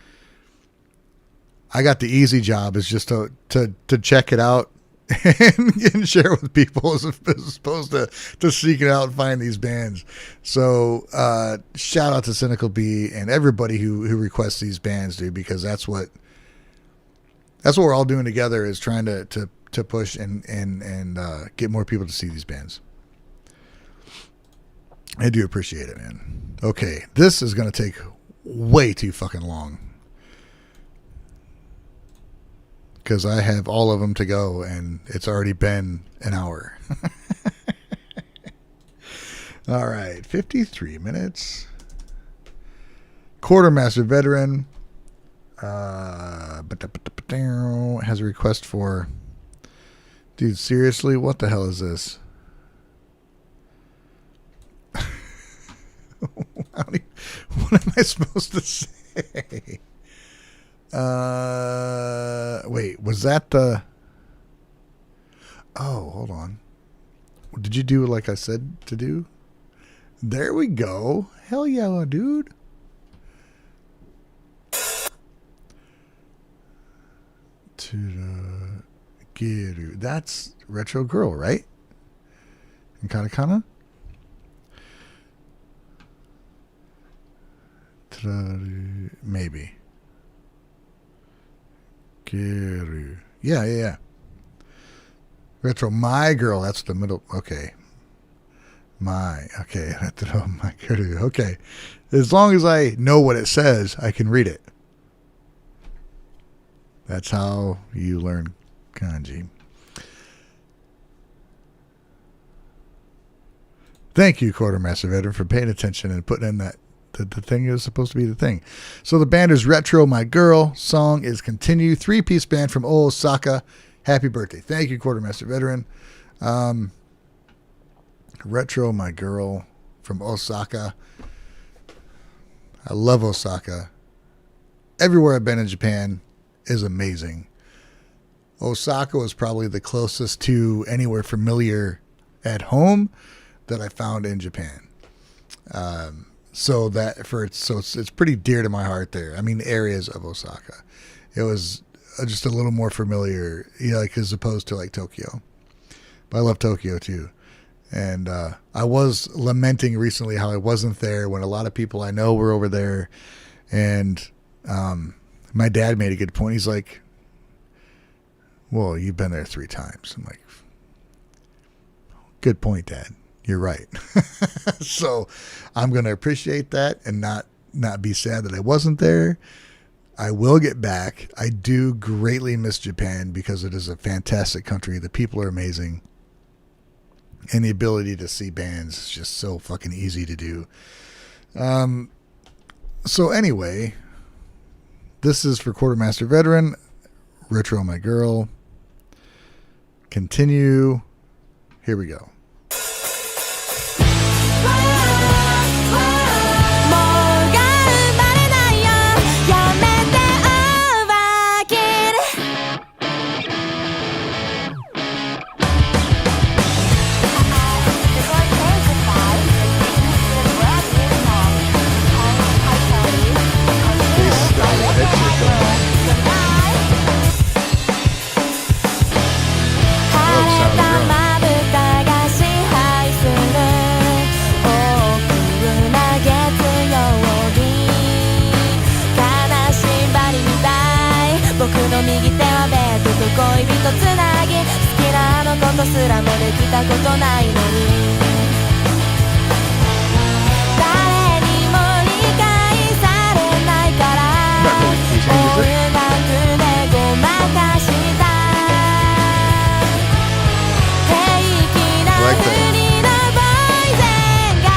I got the easy job is just to check it out and share with people as opposed to seek it out and find these bands. So shout out to Cynical B and everybody who requests these bands, dude, because that's what we're all doing together, is trying to push and get more people to see these bands. I do appreciate it, man. Okay, this is going to take way too fucking long, because I have all of them to go, and it's already been an hour. All right, 53 minutes. Quartermaster Veteran has a request for... Dude, seriously? What the hell is this? What am I supposed to say? Wait, was that the... Oh, hold on. Did you do like I said to do? There we go. Hell yeah, dude. Giru. That's Retro Girl, right? In katakana? Maybe. Giru. Yeah. Retro My Girl. That's the middle. Okay. Retro My Girl. Okay. As long as I know what it says, I can read it. That's how you learn kanji. Thank you, Quartermaster Veteran, for paying attention and putting in that the thing is supposed to be the thing. So the band is Retro My Girl. Song is Continue. 3-piece band from Osaka. Happy birthday. Thank you, Quartermaster Veteran. Retro My Girl from Osaka. I love Osaka. Everywhere I've been in Japan is amazing. Osaka was probably the closest to anywhere familiar at home that I found in Japan. So it's pretty dear to my heart there. I mean, areas of Osaka. It was just a little more familiar, like as opposed to like Tokyo. But I love Tokyo too. And I was lamenting recently how I wasn't there when a lot of people I know were over there. And my dad made a good point. He's like, well, you've been there 3 times. I'm like, good point, Dad. You're right. So I'm going to appreciate that and not be sad that I wasn't there. I will get back. I do greatly miss Japan because it is a fantastic country. The people are amazing. And the ability to see bands is just so fucking easy to do. So anyway, this is for Quartermaster Veteran. Retro My Girl. Continue. Here we go. 恋人つなぎ好きなあの子とすらもできたことないのに誰にも理解されないから音楽でごまかした平気なふりのボイゼンが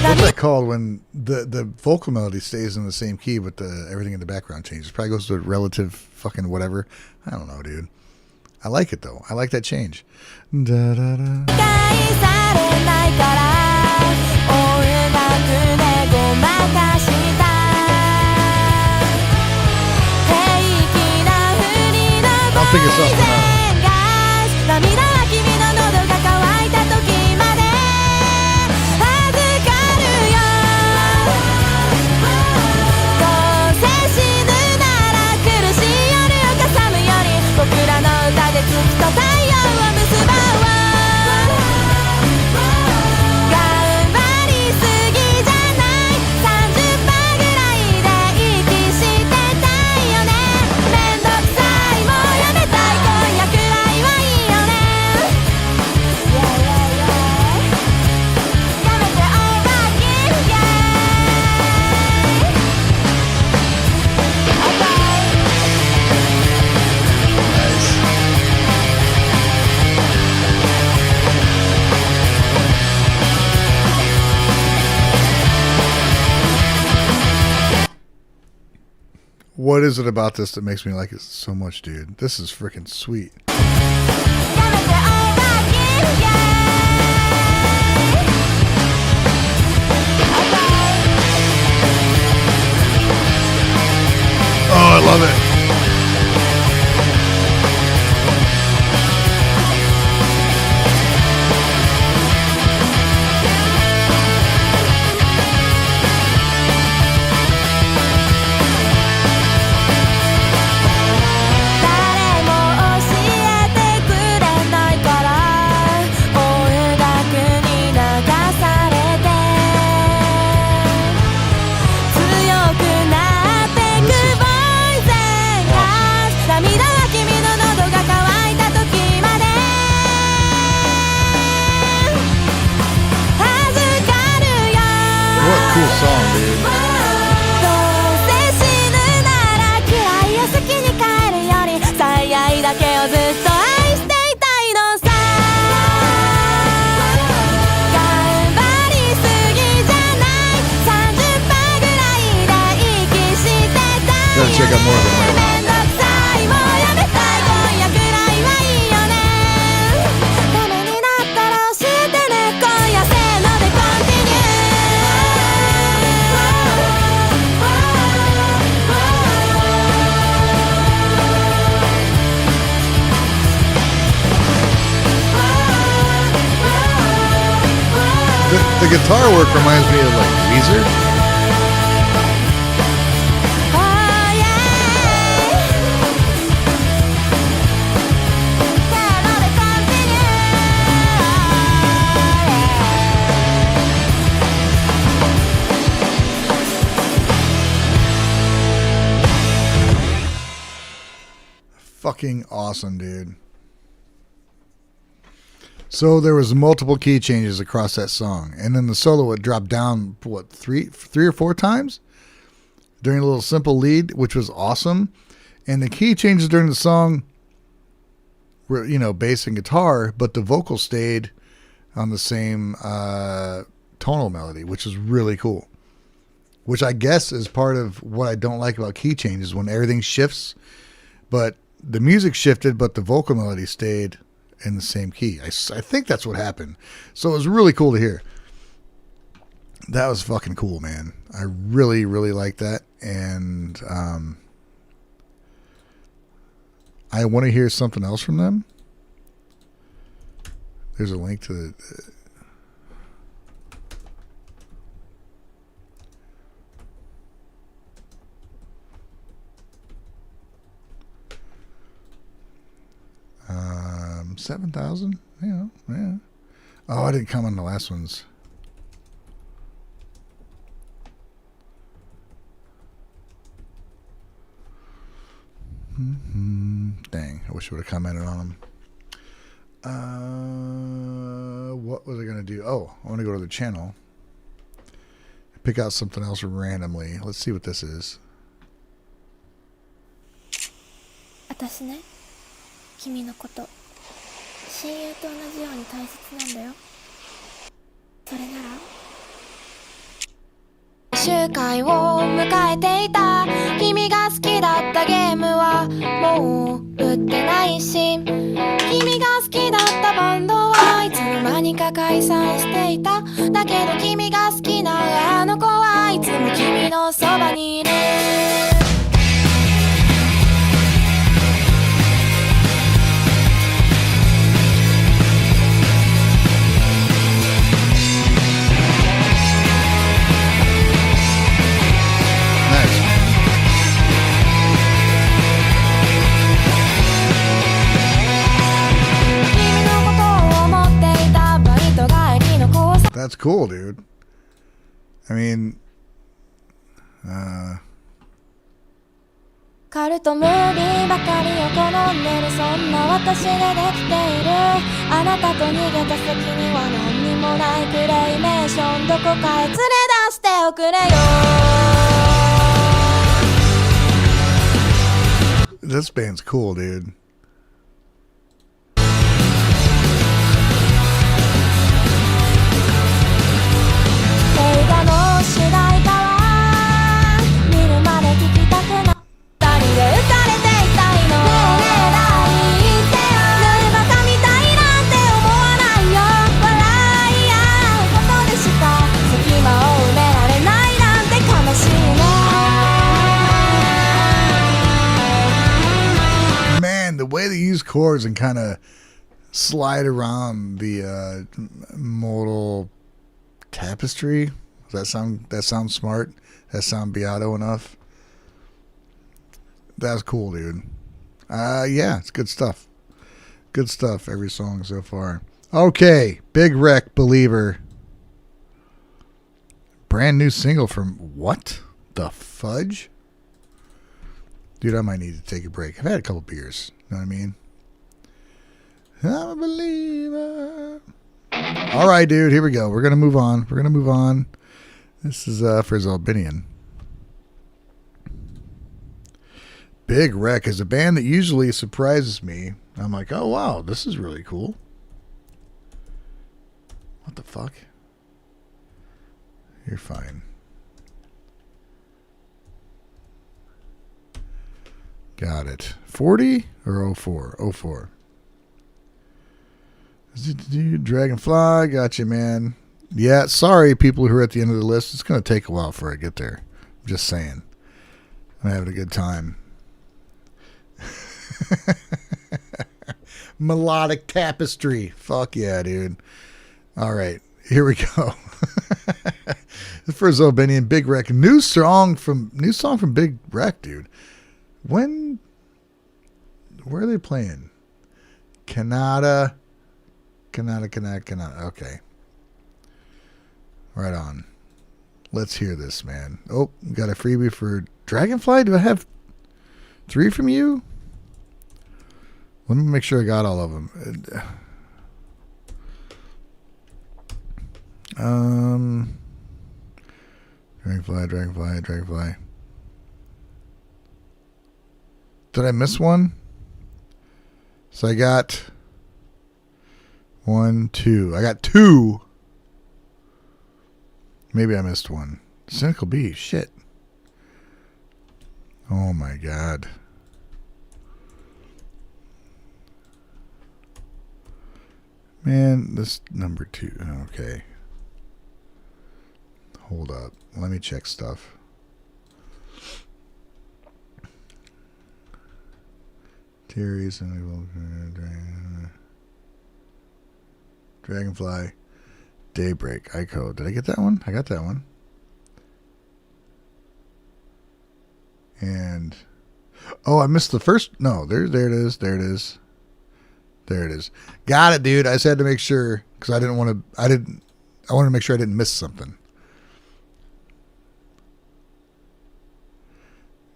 What's that called when the vocal melody stays in the same key but everything in the background changes? Probably goes to relative fucking whatever. I don't know, dude. I like it though. I like that change. Da, da, da. I don't think it's up enough. 僕らの歌で月と太陽を結ばう頑張りすぎじゃない30%ぐらいで息してたいよねめんどくさいもうやめたい今夜くらいはいいよね Yeah, yeah, yeah やめてオーバーキル Yeah What is it about this that makes me like it so much, dude? This is freaking sweet. Oh, I love it. Cool song, dude. どうせ死ぬなら嫌いを好きに変えるより最愛だけをずっと愛していたいのさ頑張りすぎじゃない30%ぐらいで息してたいよねめんどくさいもうやめたい今夜くらいはいいよねダメになったら教えてね今夜せーのでコンティニューThe guitar work reminds me of like Weezer. Oh yeah Gotta continue Fucking awesome, dude. So there was multiple key changes across that song, and then the solo would drop down what three or four times. during a little simple lead, which was awesome. And the key changes during the song were, you know, bass and guitar, but the vocal stayed on the same tonal melody, which is really cool. Which I guess is part of what I don't like about key changes, when everything shifts, but the music shifted, but the vocal melody stayed in the same key. I think that's what happened. So it was really cool to hear. That was fucking cool, man. I really, really like that. And I want to hear something else from them. There's a link to the... 7,000? Yeah. Oh, I didn't come on the last ones. Dang, I wish I would have commented on them. What was I going to do? Oh, I want to go to the channel. Pick out something else randomly. Let's see what this is. 私ね、君のこと親友と同じように大切なんだよ。それなら集会を迎えていた。君が好きだったゲームはもう売ってないし、君が好きだったバンドはいつの間にか解散していた。だけど君が好きなあの子はいつも君のそばにいる。That's cool, dude. I mean, カルトムービーばかりを好んでるそんな私でできている。あなたと逃げた先には何にもないクレイメーション。どこかへ連れ出しておくれよ。This band's cool, dude. The way they use chords and kind of slide around the modal tapestry. Does that sound smart? That sound Beato enough? That's cool, dude. Yeah, it's good stuff. Good stuff, every song so far. Okay, Big Wreck Believer. Brand new single from what the fudge? Dude, I might need to take a break. I've had a couple beers. You know what I mean? I'm a believer. All right, dude. Here we go. We're going to move on. This is for Zelbinian. Big Wreck is a band that usually surprises me. I'm like, oh, wow, this is really cool. What the fuck? You're fine. Got it. 40 or 04? 04. Dragonfly. Got you, man. Yeah, sorry, people who are at the end of the list. It's going to take a while before I get there. I'm just saying. I'm having a good time. Melodic Tapestry. Fuck yeah, dude. All right. Here we go. For Zelbinian, Big Wreck. New song from Big Wreck, dude. Where are they playing? Kanata. Okay. Right on. Let's hear this, man. Oh, got a freebie for Dragonfly. Do I have 3 from you? Let me make sure I got all of them. Dragonfly. Did I miss one? So I got 1, 2. I got 2. Maybe I missed one. Cynical B. Shit. Oh my God. Man, this number 2. Okay. Hold up. Let me check stuff. Terry's and Dragonfly. Daybreak. Ico. Did I get that one? I got that one. And oh, I missed the first. No, there it is. There it is. There it is. Got it, dude. I just had to make sure because I wanted to make sure I didn't miss something.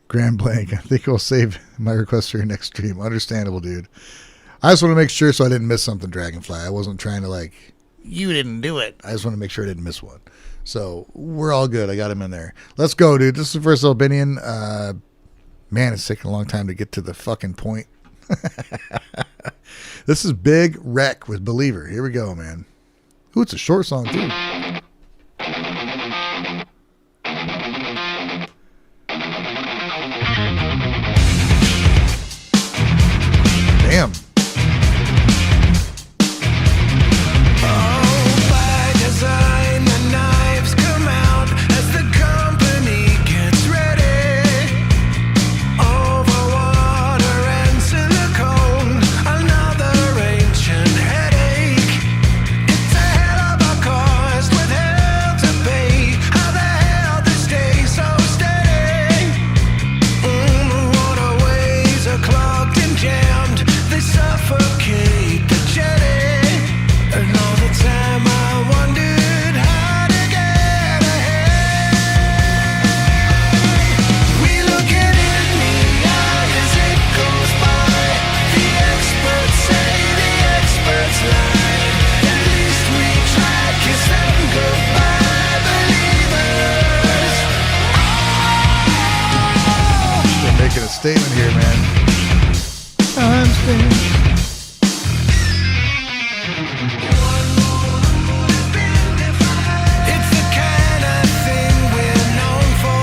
Grand blank. I think I'll save my request for your next stream. Understandable, dude. I just want to make sure so I didn't miss something, Dragonfly. I wasn't trying to like, you didn't do it. I just want to make sure I didn't miss one. So we're all good. I got him in there. Let's go, dude. This is the first Zelbinian. Man, it's taking a long time to get to the fucking point. This is Big Wreck with Believer. Here we go, man. Ooh, it's a short song, too. Damn. Statement here, man. I'm staying. It's the kind of thing we're known for.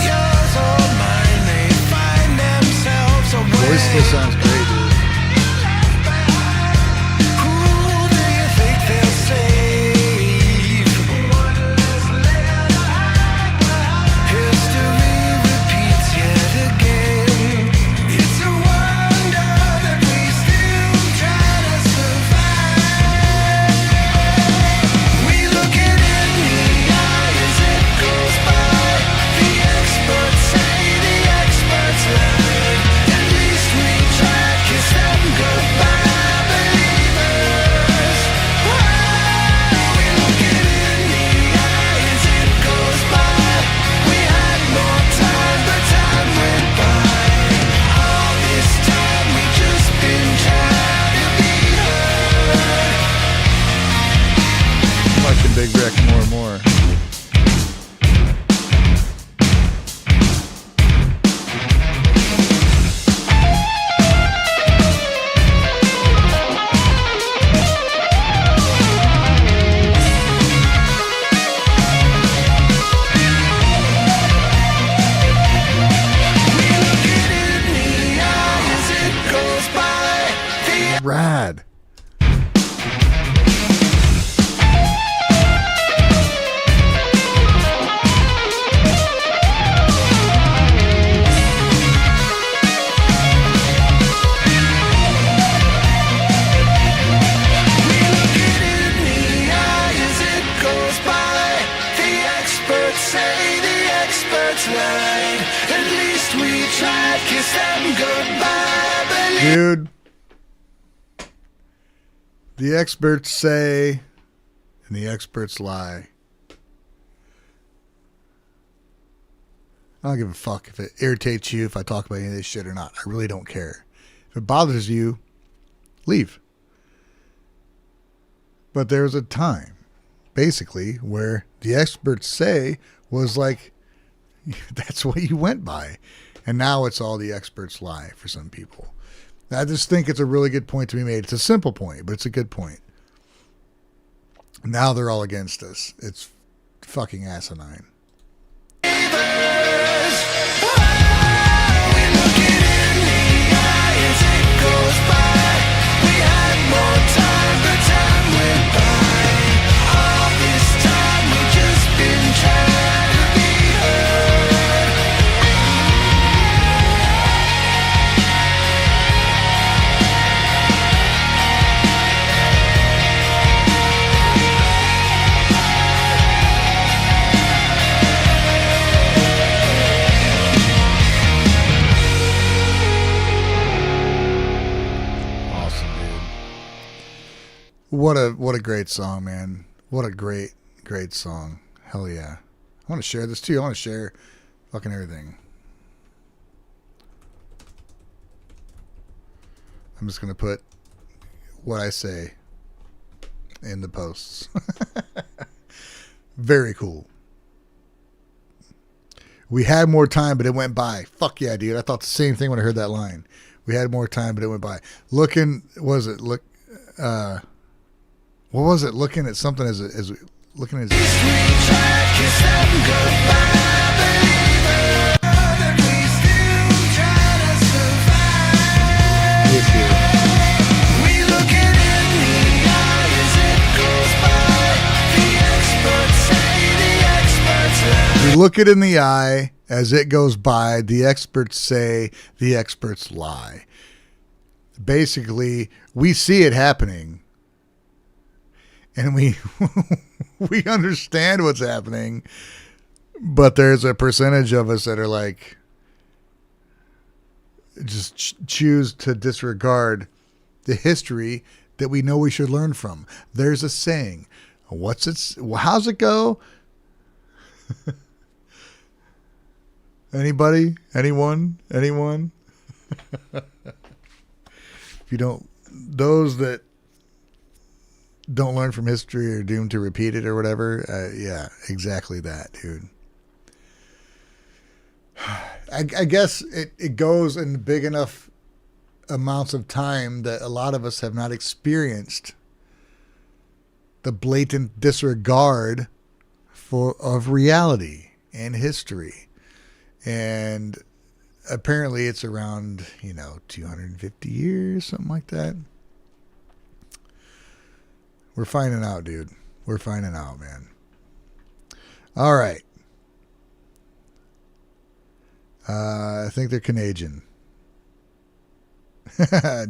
Yours or mine, they find themselves away. Voice still sounds great, dude. Who do you think they'll say? Big Wreck more and more. Rad. Dude, the experts say and the experts lie. I don't give a fuck if it irritates you if I talk about any of this shit or not. I really don't care. If it bothers you, leave. But there was a time, basically, where the experts say was like That's what you went by. And now it's all the experts lie for some people. I just think it's a really good point to be made. It's a simple point, but it's a good point. Now they're all against us. It's fucking asinine. What a great song, man. What a great song. Hell yeah. I want to share this too. I want to share fucking everything. I'm just going to put what I say in the posts. Very cool. We had more time, but it went by. Fuck yeah, dude. I thought the same thing when I heard that line. We had more time, but it went by. What was it? Looking at something as looking at we look it in the eye as it goes by. The experts say, the experts lie. Basically, we see it happening. And we understand what's happening, but there's a percentage of us that are like, just choose to disregard the history that we know we should learn from. There's a saying. How's it go? Anybody? Anyone? If you don't, those that don't learn from history are doomed to repeat it or whatever. Yeah, exactly that, dude. I guess it goes in big enough amounts of time that a lot of us have not experienced the blatant disregard of reality and history. And apparently it's around, 250 years, something like that. We're finding out, dude. We're finding out, man. All right. I think they're Canadian.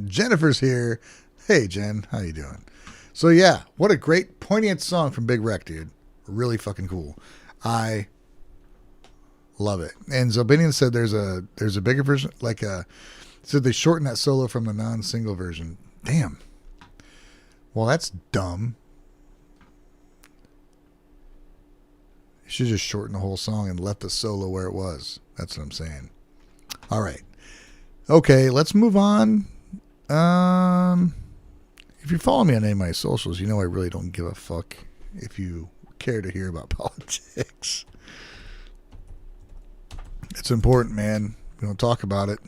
Jennifer's here. Hey, Jen. How you doing? So, yeah. What a great, poignant song from Big Wreck, dude. Really fucking cool. I love it. And Zelbinian said there's a bigger version. Said they shortened that solo from the non-single version. Damn. Well, that's dumb. You should just shorten the whole song and left the solo where it was. That's what I'm saying. All right. Okay, let's move on. If you follow me on any of my socials, you know I really don't give a fuck if you care to hear about politics. It's important, man. We don't talk about it.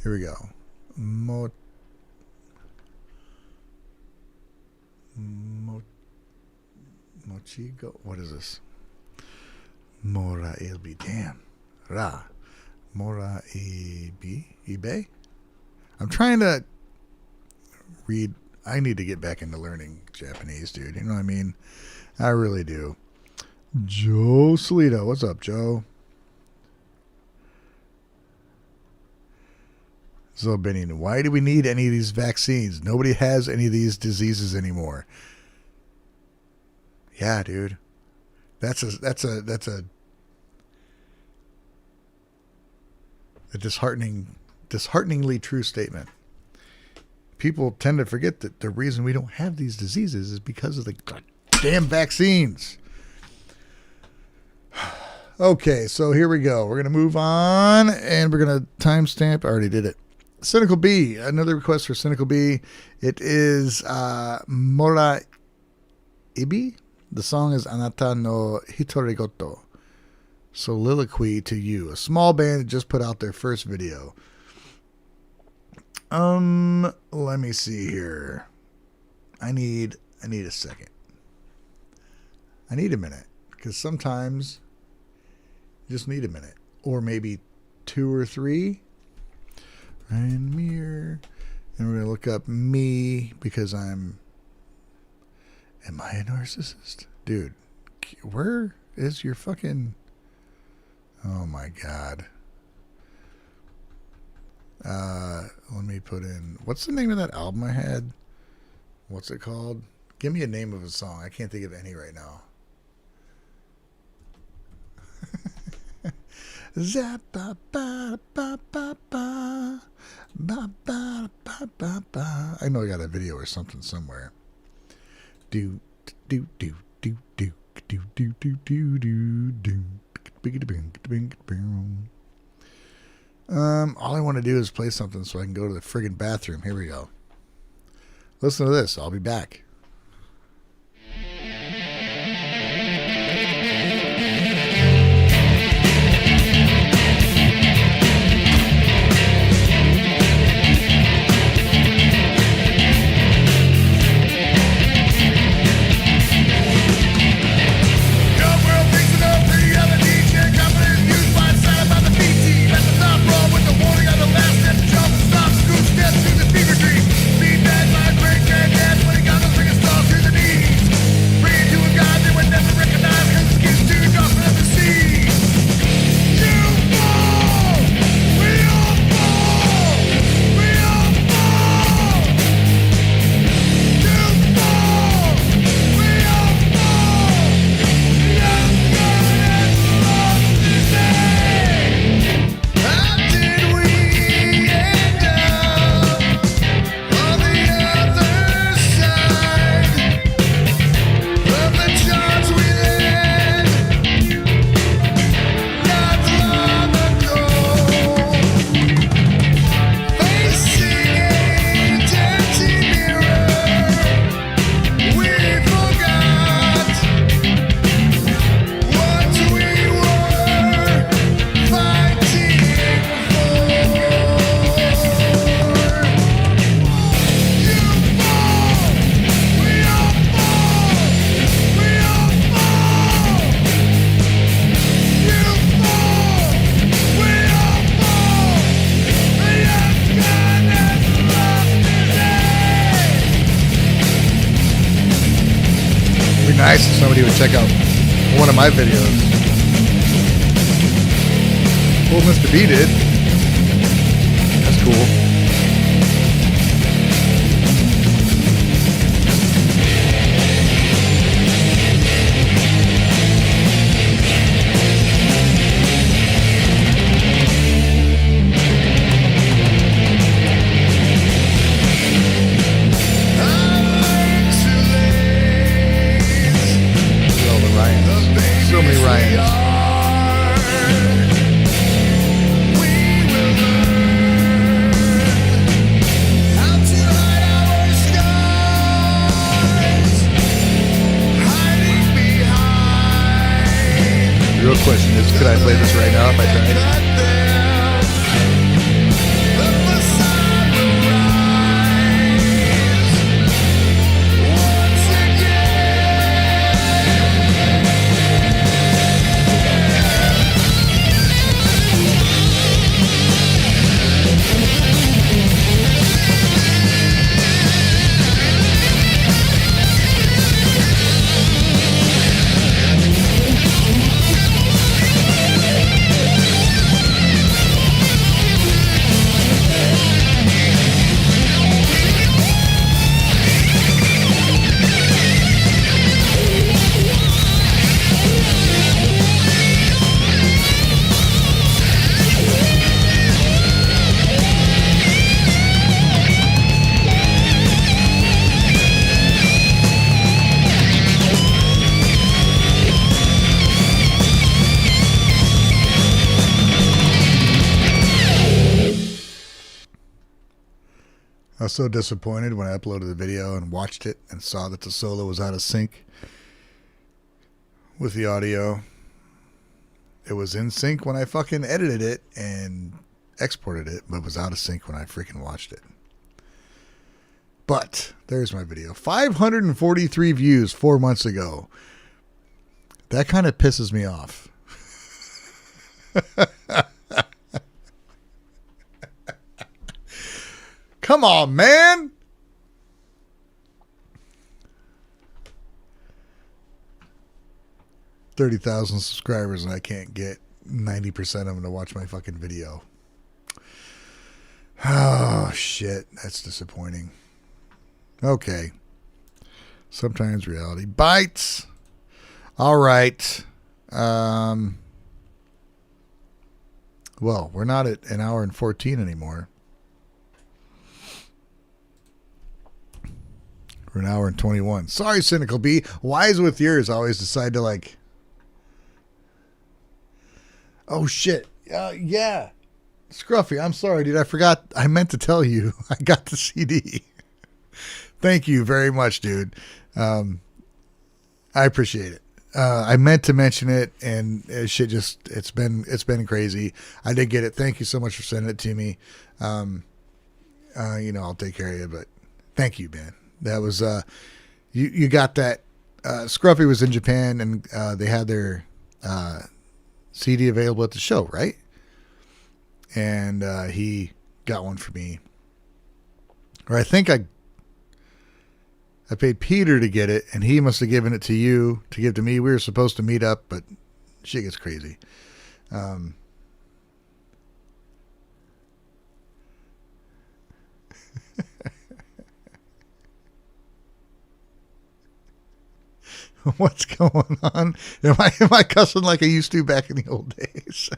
Here we go. Mochigo. What is this? Mora Ibi. Damn. Mora Ibi. I'm trying to read. I need to get back into learning Japanese, dude. You know what I mean? I really do. Joe Sellitto. What's up, Joe? Zelbinian, why do we need any of these vaccines? Nobody has any of these diseases anymore. Yeah, dude. That's a dishearteningly true statement. People tend to forget that the reason we don't have these diseases is because of the goddamn vaccines. Okay, so here we go. We're going to move on, and we're going to timestamp. I already did it. Cynical B. Another request for Cynical B. It is Mora Ibi. The song is Anata no Hitorigoto. Soliloquy to You. A small band that just put out their first video. Let me see here. I need a second. I need a minute. Because sometimes you just need a minute. Or maybe 2 or 3. And Mear. And we're going to look up me because am I a narcissist? Dude, where is your fucking... Oh my God. Let me put in... What's the name of that album I had? What's it called? Give me a name of a song. I can't think of any right now. Zappa ba ba ba ba ba ba ba ba ba. I know I got a video or something somewhere. Do do do do do do do do do do do. All I want to do is play something so I can go to the friggin' bathroom. Here we go. Listen to this. I'll be back. Nice if somebody would check out one of my videos. Well, Mr. B did. That's cool. So many Ryans. The real question is, could I play this right now if I tried? was so disappointed when I uploaded the video and watched it and saw that the solo was out of sync with the audio. It was in sync when I fucking edited it and exported it, but it was out of sync when I freaking watched it. But there's my video. 543 views 4 months ago. That kind of pisses me off. Come on, man. $30,000 subscribers and I can't get 90% of them to watch my fucking video. Oh, shit. That's disappointing. Okay. Sometimes reality bites. All right. Well, we're not at an hour and 14 anymore. We're an hour and 21. Sorry, Cynical B. Why is it with yours? I always decide to like... Oh, shit. Yeah. Scruffy, I'm sorry, dude. I forgot. I meant to tell you. I got the CD. Thank you very much, dude. I appreciate it. I meant to mention it, and shit just, it's been crazy. I did get it. Thank you so much for sending it to me. I'll take care of you, but thank you, man. That was, you got that. Scruffy was in Japan, and they had their CD available at the show, right? And he got one for me. Or I think I paid Peter to get it, and he must have given it to you to give to me. We were supposed to meet up, but shit gets crazy. What's going on? Am I cussing like I used to back in the old days?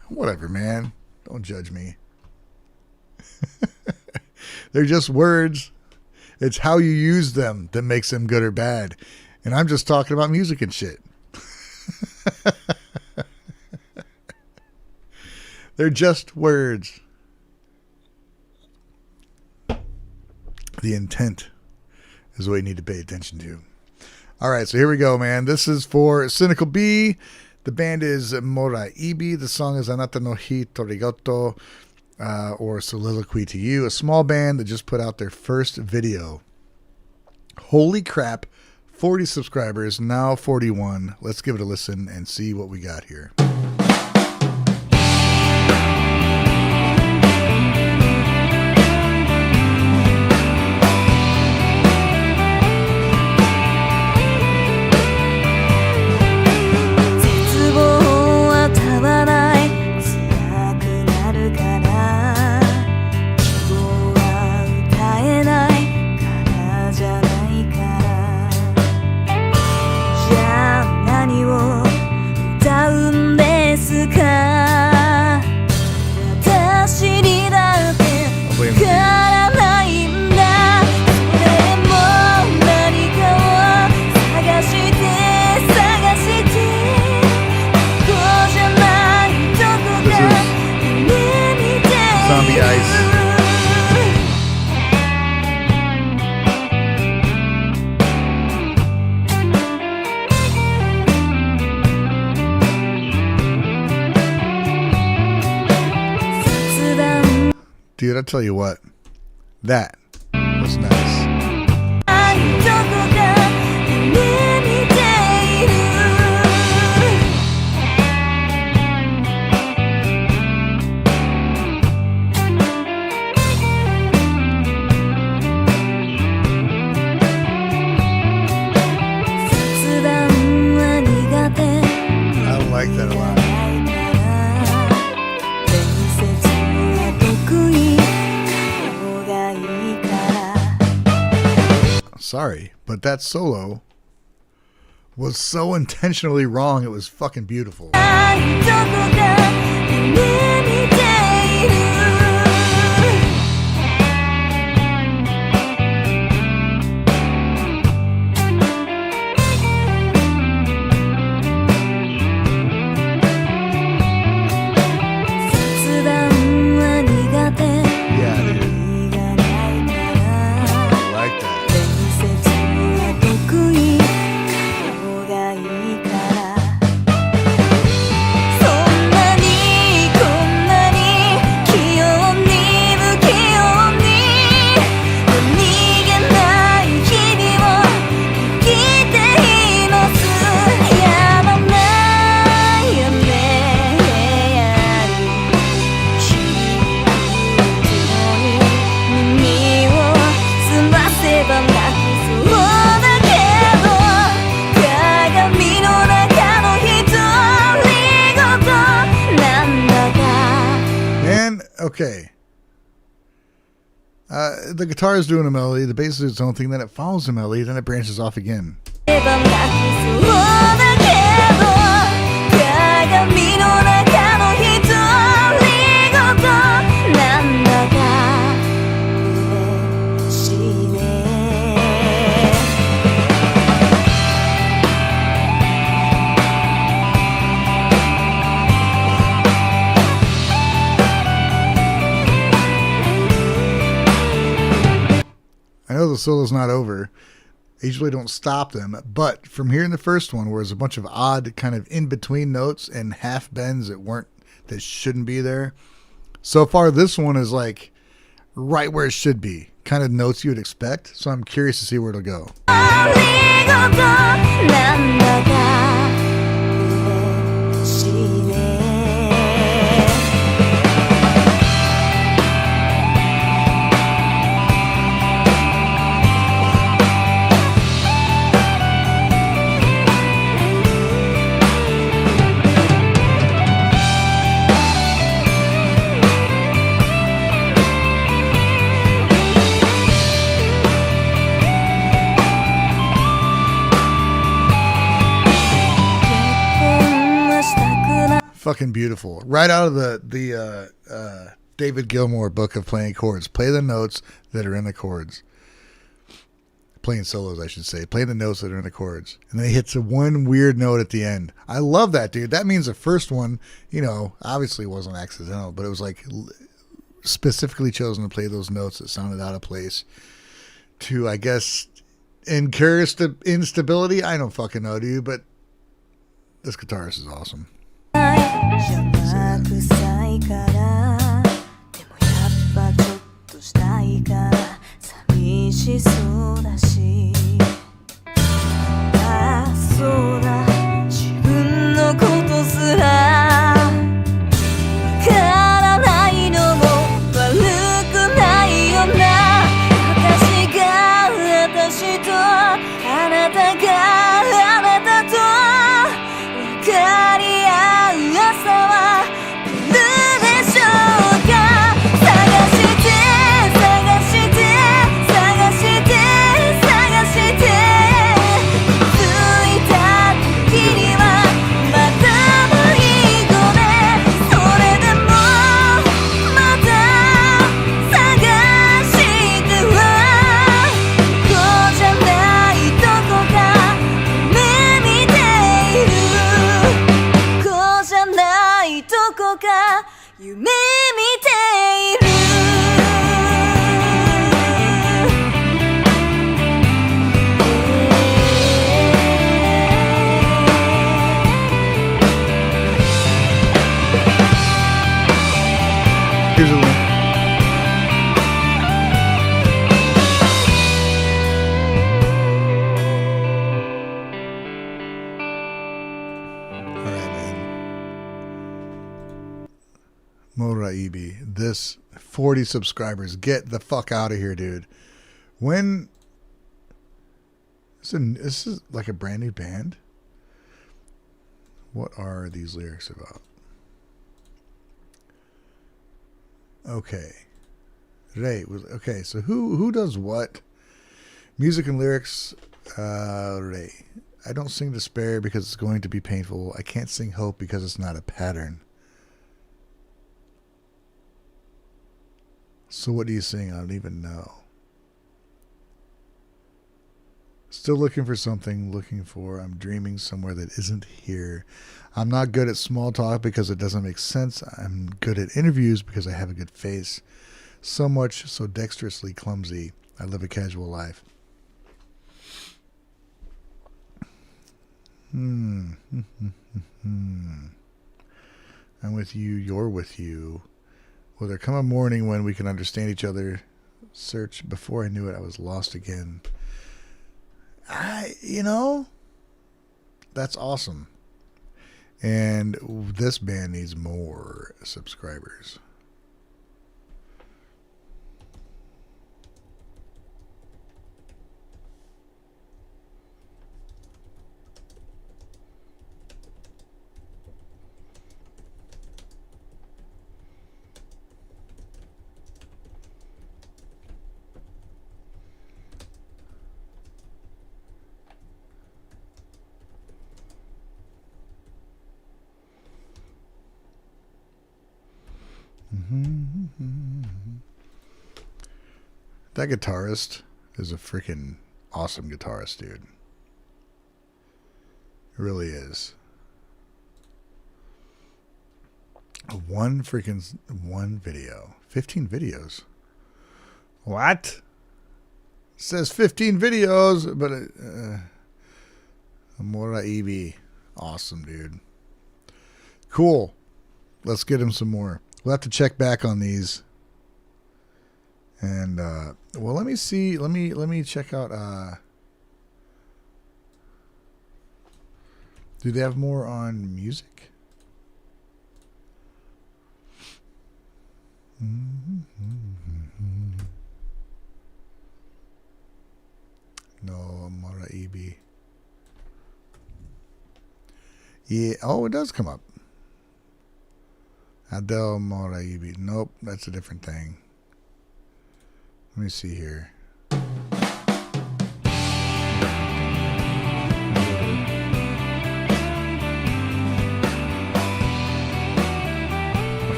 Whatever, man. Don't judge me. They're just words. It's how you use them that makes them good or bad. And I'm just talking about music and shit. They're just words. The intent is what you need to pay attention to. All right, so here we go, man. This is for Cynical B. The band is Mora Ibi. The song is Anata no Hitorigoto, or Soliloquy to You, a small band that just put out their first video. Holy crap, 40 subscribers, now 41. Let's give it a listen and see what we got here. Dude, I'll tell you what, that was nice. I like that a lot. Sorry, but that solo was so intentionally wrong. It was fucking beautiful. Yeah, dude. Okay. The guitar is doing a melody, the bass is its own thing, then it follows the melody, then it branches off again. そうだけど鏡の中の独り言なんだか嬉しいね I know the solo's not over. I usually don't stop them, but from hearing the first one, where there's a bunch of odd kind of in-between notes and half bends that shouldn't be there. So far, this one is like right where it should be, kind of notes you would expect. So I'm curious to see where it'll go. なんだか嬉しいね Fucking beautiful. Right out of the David Gilmour book of playing chords. Play the notes that are in the chords. Playing solos, I should say. Play the notes that are in the chords. And then he hits a one weird note at the end. I love that, dude. That means the first one, obviously wasn't accidental, but it was like specifically chosen to play those notes that sounded out of place to, I guess, encourage the instability. I don't fucking know, dude, but this guitarist is awesome. 邪魔くさいからでもやっぱちょっとしたいから寂しそうだしああそうだ自分のことすらわからないのも悪くないよな私が私とあなたがあなたと分かり朝は来るでしょうか探して探して探して探して着いた時にはまた迷子でそれでもまた探してはここじゃないどこか夢見ているここじゃないどこか夢見ている Here's a link. Mora Ibi, this 40 subscribers. Get the fuck out of here, dude. When this is like a brand new band. What are these lyrics about? Okay. Okay, so who does what? Music and lyrics. Ray. I don't sing despair because it's going to be painful. I can't sing hope because it's not a pattern. So what do you sing? I don't even know. Still looking for something, I'm dreaming somewhere that isn't here. I'm not good at small talk because it doesn't make sense. I'm good at interviews because I have a good face. So much, so dexterously clumsy. I live a casual life. I'm with you, you're with you. Will there come a morning when we can understand each other? Search. Before I knew it, I was lost again. That's awesome. And this band needs more subscribers. That guitarist is a freaking awesome guitarist, dude. It really is. One video. 15 videos. What? It says 15 videos, but Mora Ibi. Awesome, dude. Cool. Let's get him some more. We'll have to check back on these. And well, let me see. Let me check out do they have more on music? No, Mora Ibi. Yeah, oh, it does come up. Adele Mora Ibi. Nope, that's a different thing. Let me see here. Why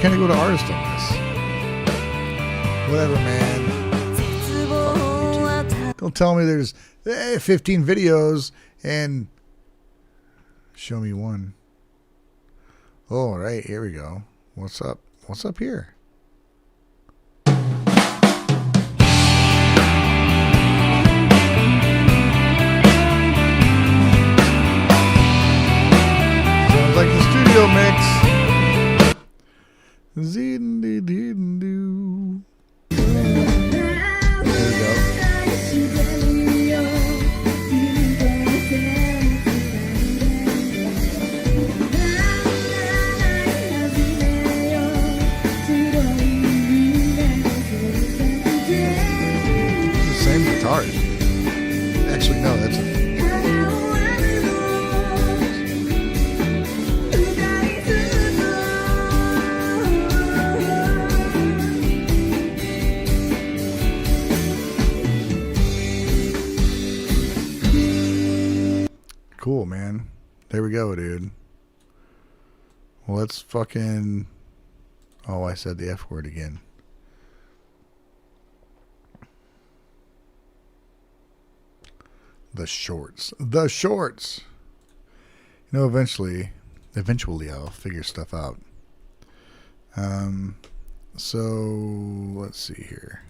can't I go to artist on this? Whatever, man. Don't tell me there's 15 videos and show me one. Oh, all right, here we go. What's up? What's up here? Sounds like the studio mix. Zee-dee-dee-doo. There we go. Guitars. Actually, no, that's a... Cool, man. There we go, dude. Well, let's fucking... Oh, I said the F word again. The shorts. The shorts. You know, eventually I'll figure stuff out. So let's see here.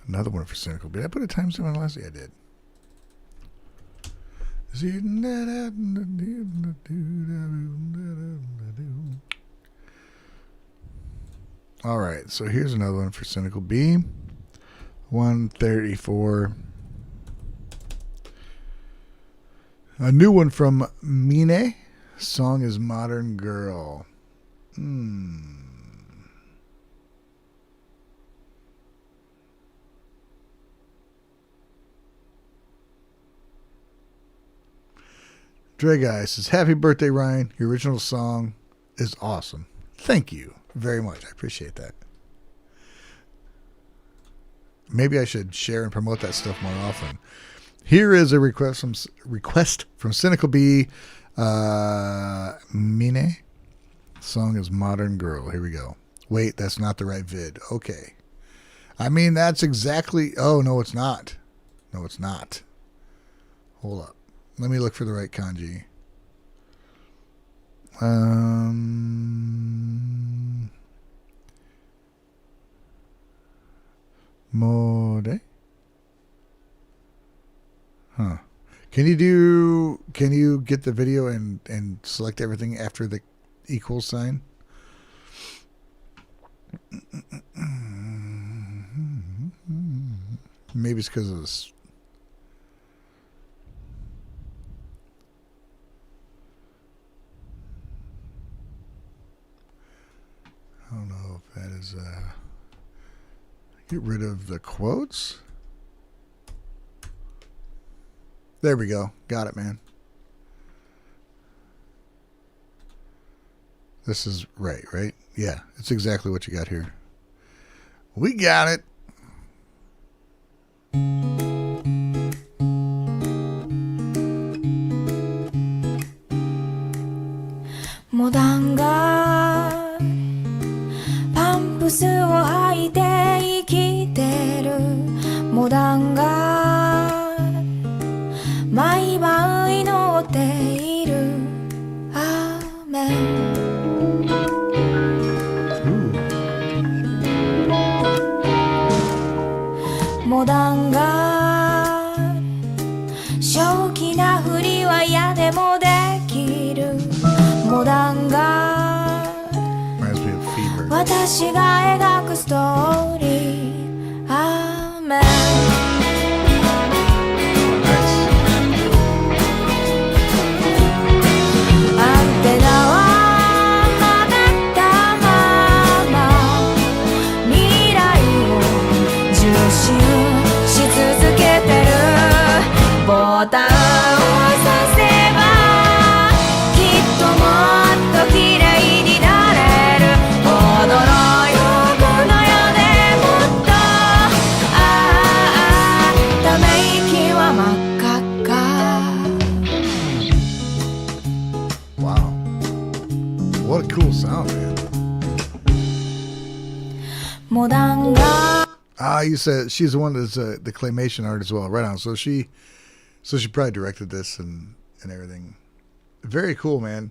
Another one for Cynical B. Did I put a timestamp on the last? Yeah, I did. All right, so here's another one for Cynical B. 134. A new one from Mine. Song is Modern Girl. Dre Guy says, happy birthday, Ryan. Your original song is awesome. Thank you very much. I appreciate that. Maybe I should share and promote that stuff more often. Here is a request from Cynical B. Mine. Song is Modern Girl. Here we go. Wait, that's not the right vid. Okay. I mean, that's exactly... Oh, no, it's not. No, it's not. Hold up. Let me look for the right kanji. Mode. Huh. Can you get the video and select everything after the equal sign? Maybe it's because of this. I don't know if that is get rid of the quotes. There we go. Got it, man. This is right? Yeah, it's exactly what you got here. We got it. 모단가 スを吐いて生きてるモダンが毎晩祈っているアーメンモダンが正気なふりは嫌でもできるモダンが私が描くストーリーアーメンアンテナは曲がったまま未来を重心し続けてるボタンを押せばきっともっと綺麗になれる驚いこの世でもっとため息は真っ赤っか Wow. What a cool sound, man. モダンがYou said she's the one that's the claymation art as well. Right on. So she probably directed this and everything. Very cool, man.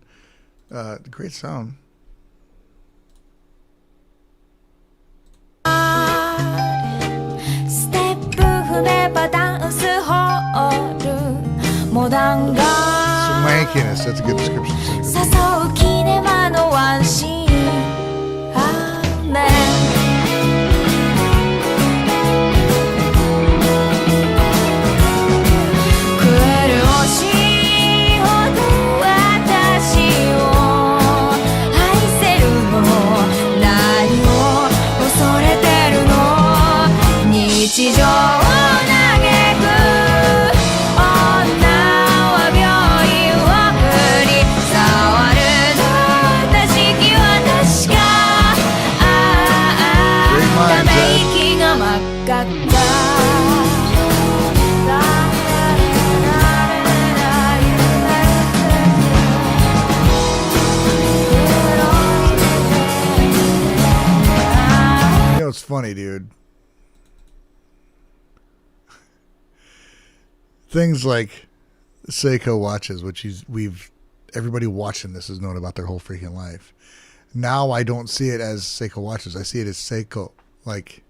Great sound. ステップ踏めばダンスホールモダンが Swankiness. That's a good description. 誘うキネマのワンシーンアーメン食える惜しいほど私を愛せるの何を恐れてるの日常を嘆く女は病院を送り触るの確きは確かため息が真っ赤っかYou know, it's funny, dude. Things like Seiko watches, which everybody watching this has known about their whole freaking life. Now I don't see it as Seiko watches. I see it as Seiko, like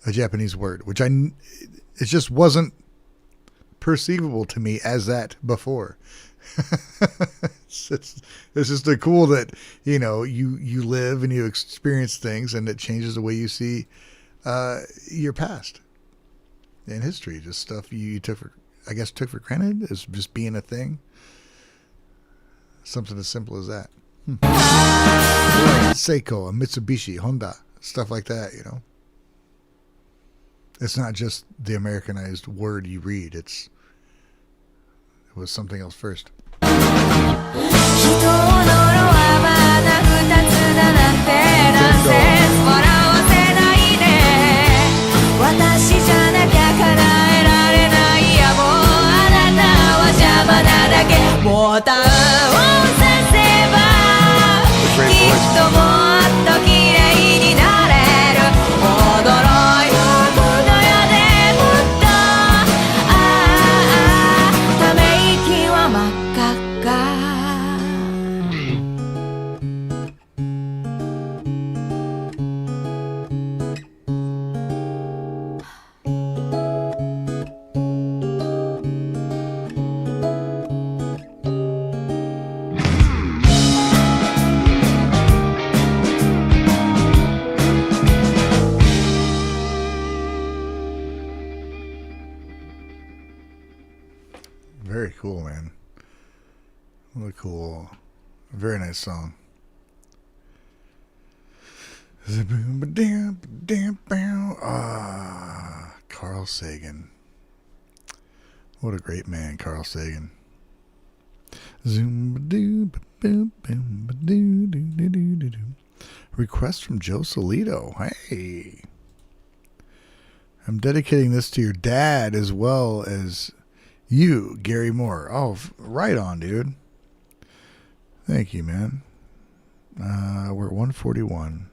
a Japanese word, which it just wasn't perceivable to me as that before. it's just cool that, you know, you live and you experience things and it changes the way you see your past and history. Just stuff you took for granted as just being a thing. Something as simple as that. Like Seiko, a Mitsubishi, Honda, stuff like that, you know. It's not just the Americanized word you read. It was something else first. 人を呪わばな二つだなんてナンセンス笑わせないで私じゃなきゃ叶えられないやもうあなたは邪魔なだけボタンを押せばきっともっと綺麗になれる驚いこの世でもっとため息は真っ赤っかVery cool, man. Really cool. Very nice song. Carl Sagan. What a great man, Carl Sagan. Request from Joe Solito. Hey. I'm dedicating this to your dad as well as you, Gary Moore. Oh, right on, dude. Thank you, man. We're at 141.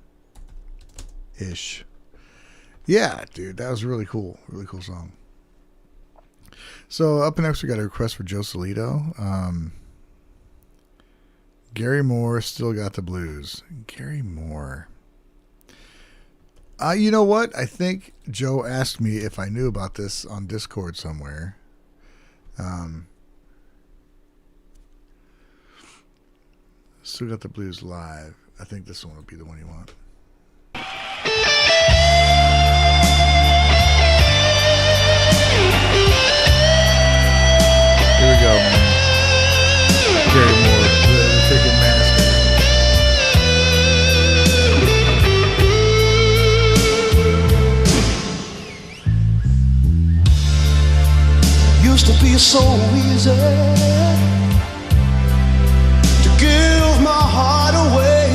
ish. Yeah, dude, that was really cool. Really cool song. So up next, we got a request for Joe Sellitto. Gary Moore, Still Got the Blues. Gary Moore. You know what? I think Joe asked me if I knew about this on Discord somewhere. Still Got the Blues live. I think this one would be the one you want. Here we go, man. Gary Moore, the freaking master. Used to be so easy to give my heart away,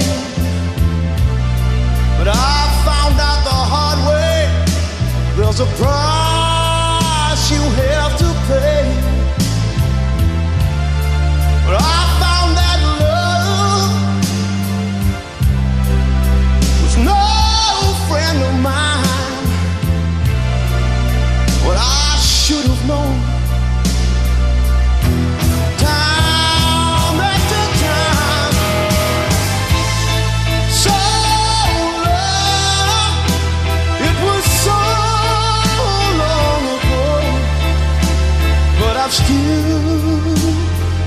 but I found out the hard way. There's a price you have to pay. But I found that love was no friend of mine. What I should have known. Time after time, so long. It was so long ago, but I've still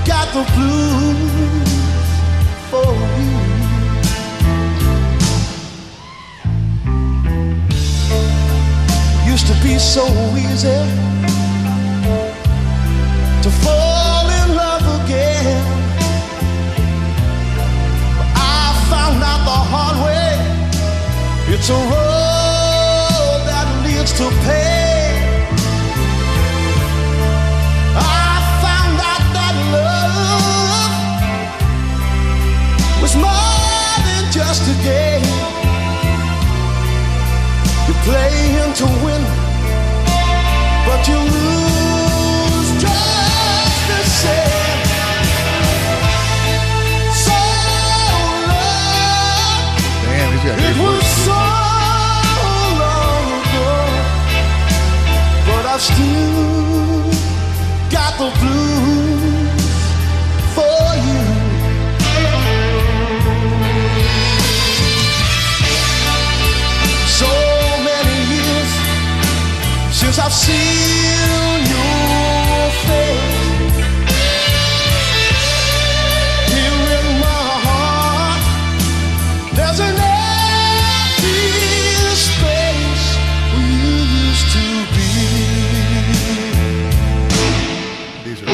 got the blues for you. Used to be so easy to fall in love again, but I found out the hard way. It's a road that leads to pain. More than just a game. You play to win, but you lose just the same. So long. Damn, he's got it was so long ago, but I've still got the blues for you. Since I've seen your face here in my heart, there's an empty space where you used to be. These are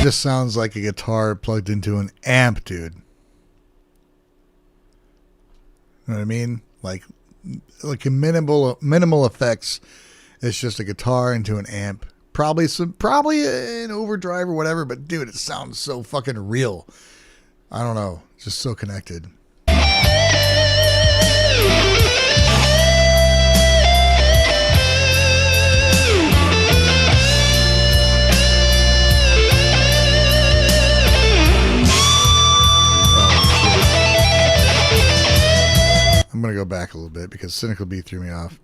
just sounds like a guitar plugged into an amp, dude. You know what I mean? Like a minimal effects. It's just a guitar into an amp. Probably an overdrive or whatever, but dude, it sounds so fucking real. I don't know. Just so connected. I'm going to go back a little bit because Cynical B threw me off.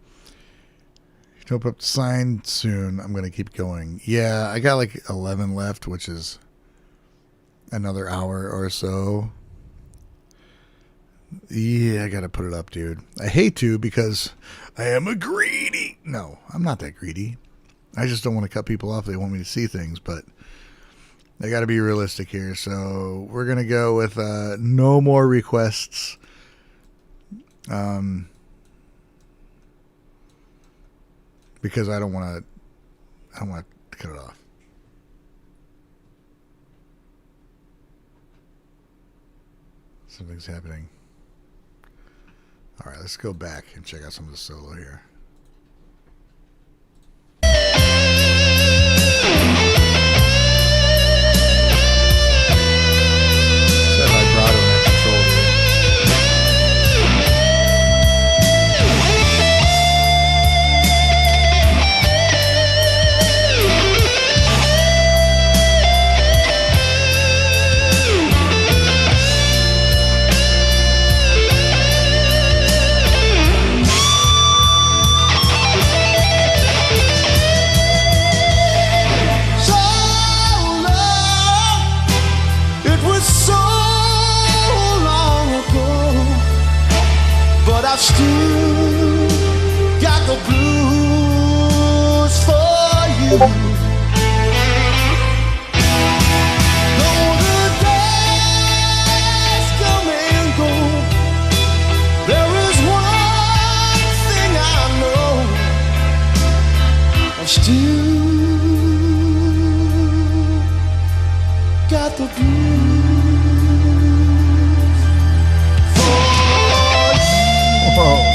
Hope up signed soon. I'm going to keep going. Yeah, I got like 11 left, which is another hour or so. Yeah, I got to put it up, dude. I hate to because I am a greedy. No, I'm not that greedy. I just don't want to cut people off. They want me to see things, but I got to be realistic here. So we're going to go with no more requests. Because I don't want to cut it off. Something's happening. All right, let's go back and check out some of the solo here. Though the days come and go, there is one thing I know. I still got the blues for you. Whoa.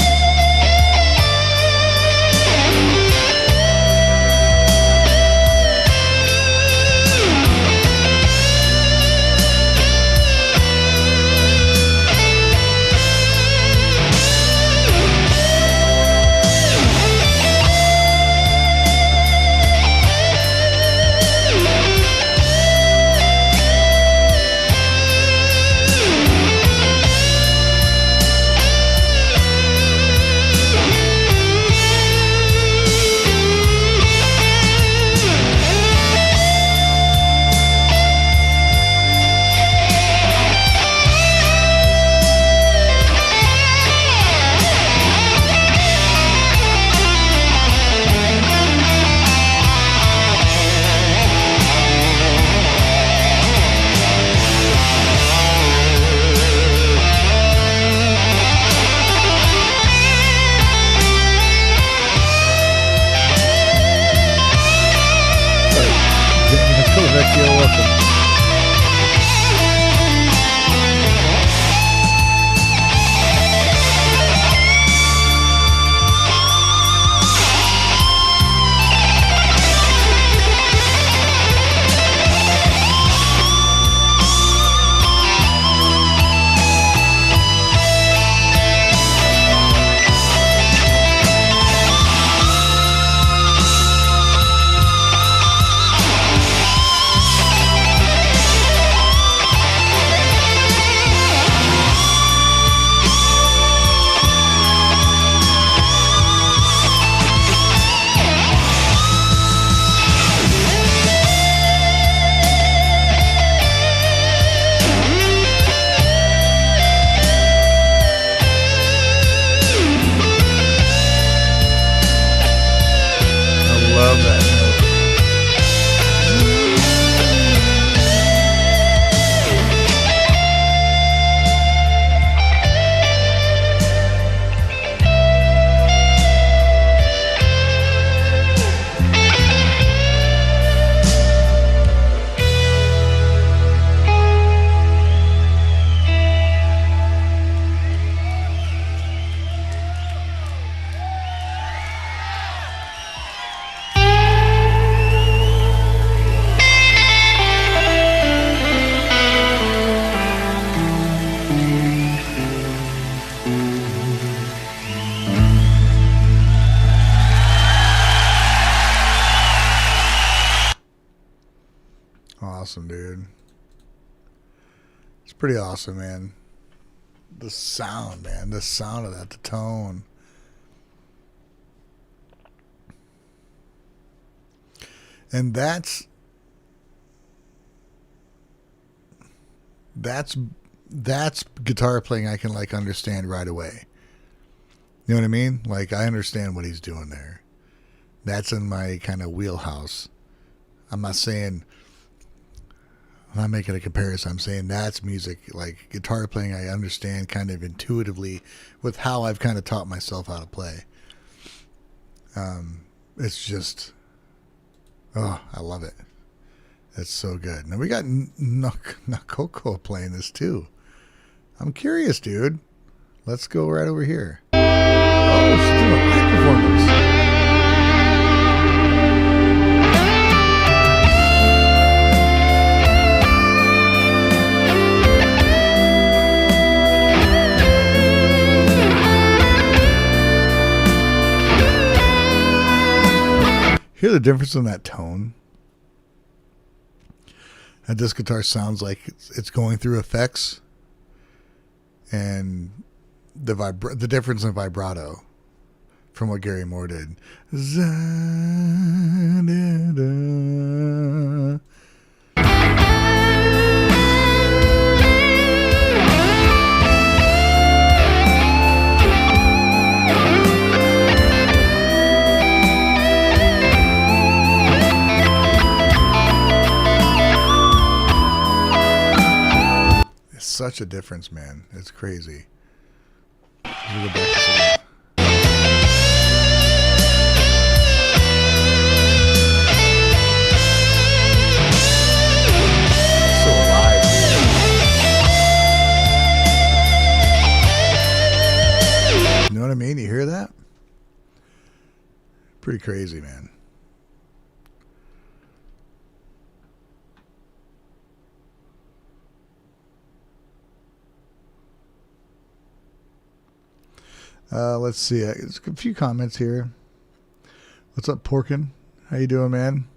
Awesome, dude. It's pretty awesome, man. The sound, man. The sound of that, the tone. And that's guitar playing I can like understand right away. You know what I mean? Like I understand what he's doing there. That's in my kind of wheelhouse. I'm not making a comparison. I'm saying that's music, like guitar playing I understand kind of intuitively with how I've kind of taught myself how to play. It's just, oh, I love it. It's so good. Now we got Nakoko playing this too. I'm curious, dude. Let's go right over here. Oh, she's doing a live performance. Hear the difference in that tone? And this guitar sounds like it's going through effects, and the difference in vibrato from what Gary Moore did. such a difference, man. It's crazy. Let me go back to some- So alive, dude. You know what I mean? You hear that? Pretty crazy, man. Let's see. There's a few comments here. What's up, Porkin? How you doing, man?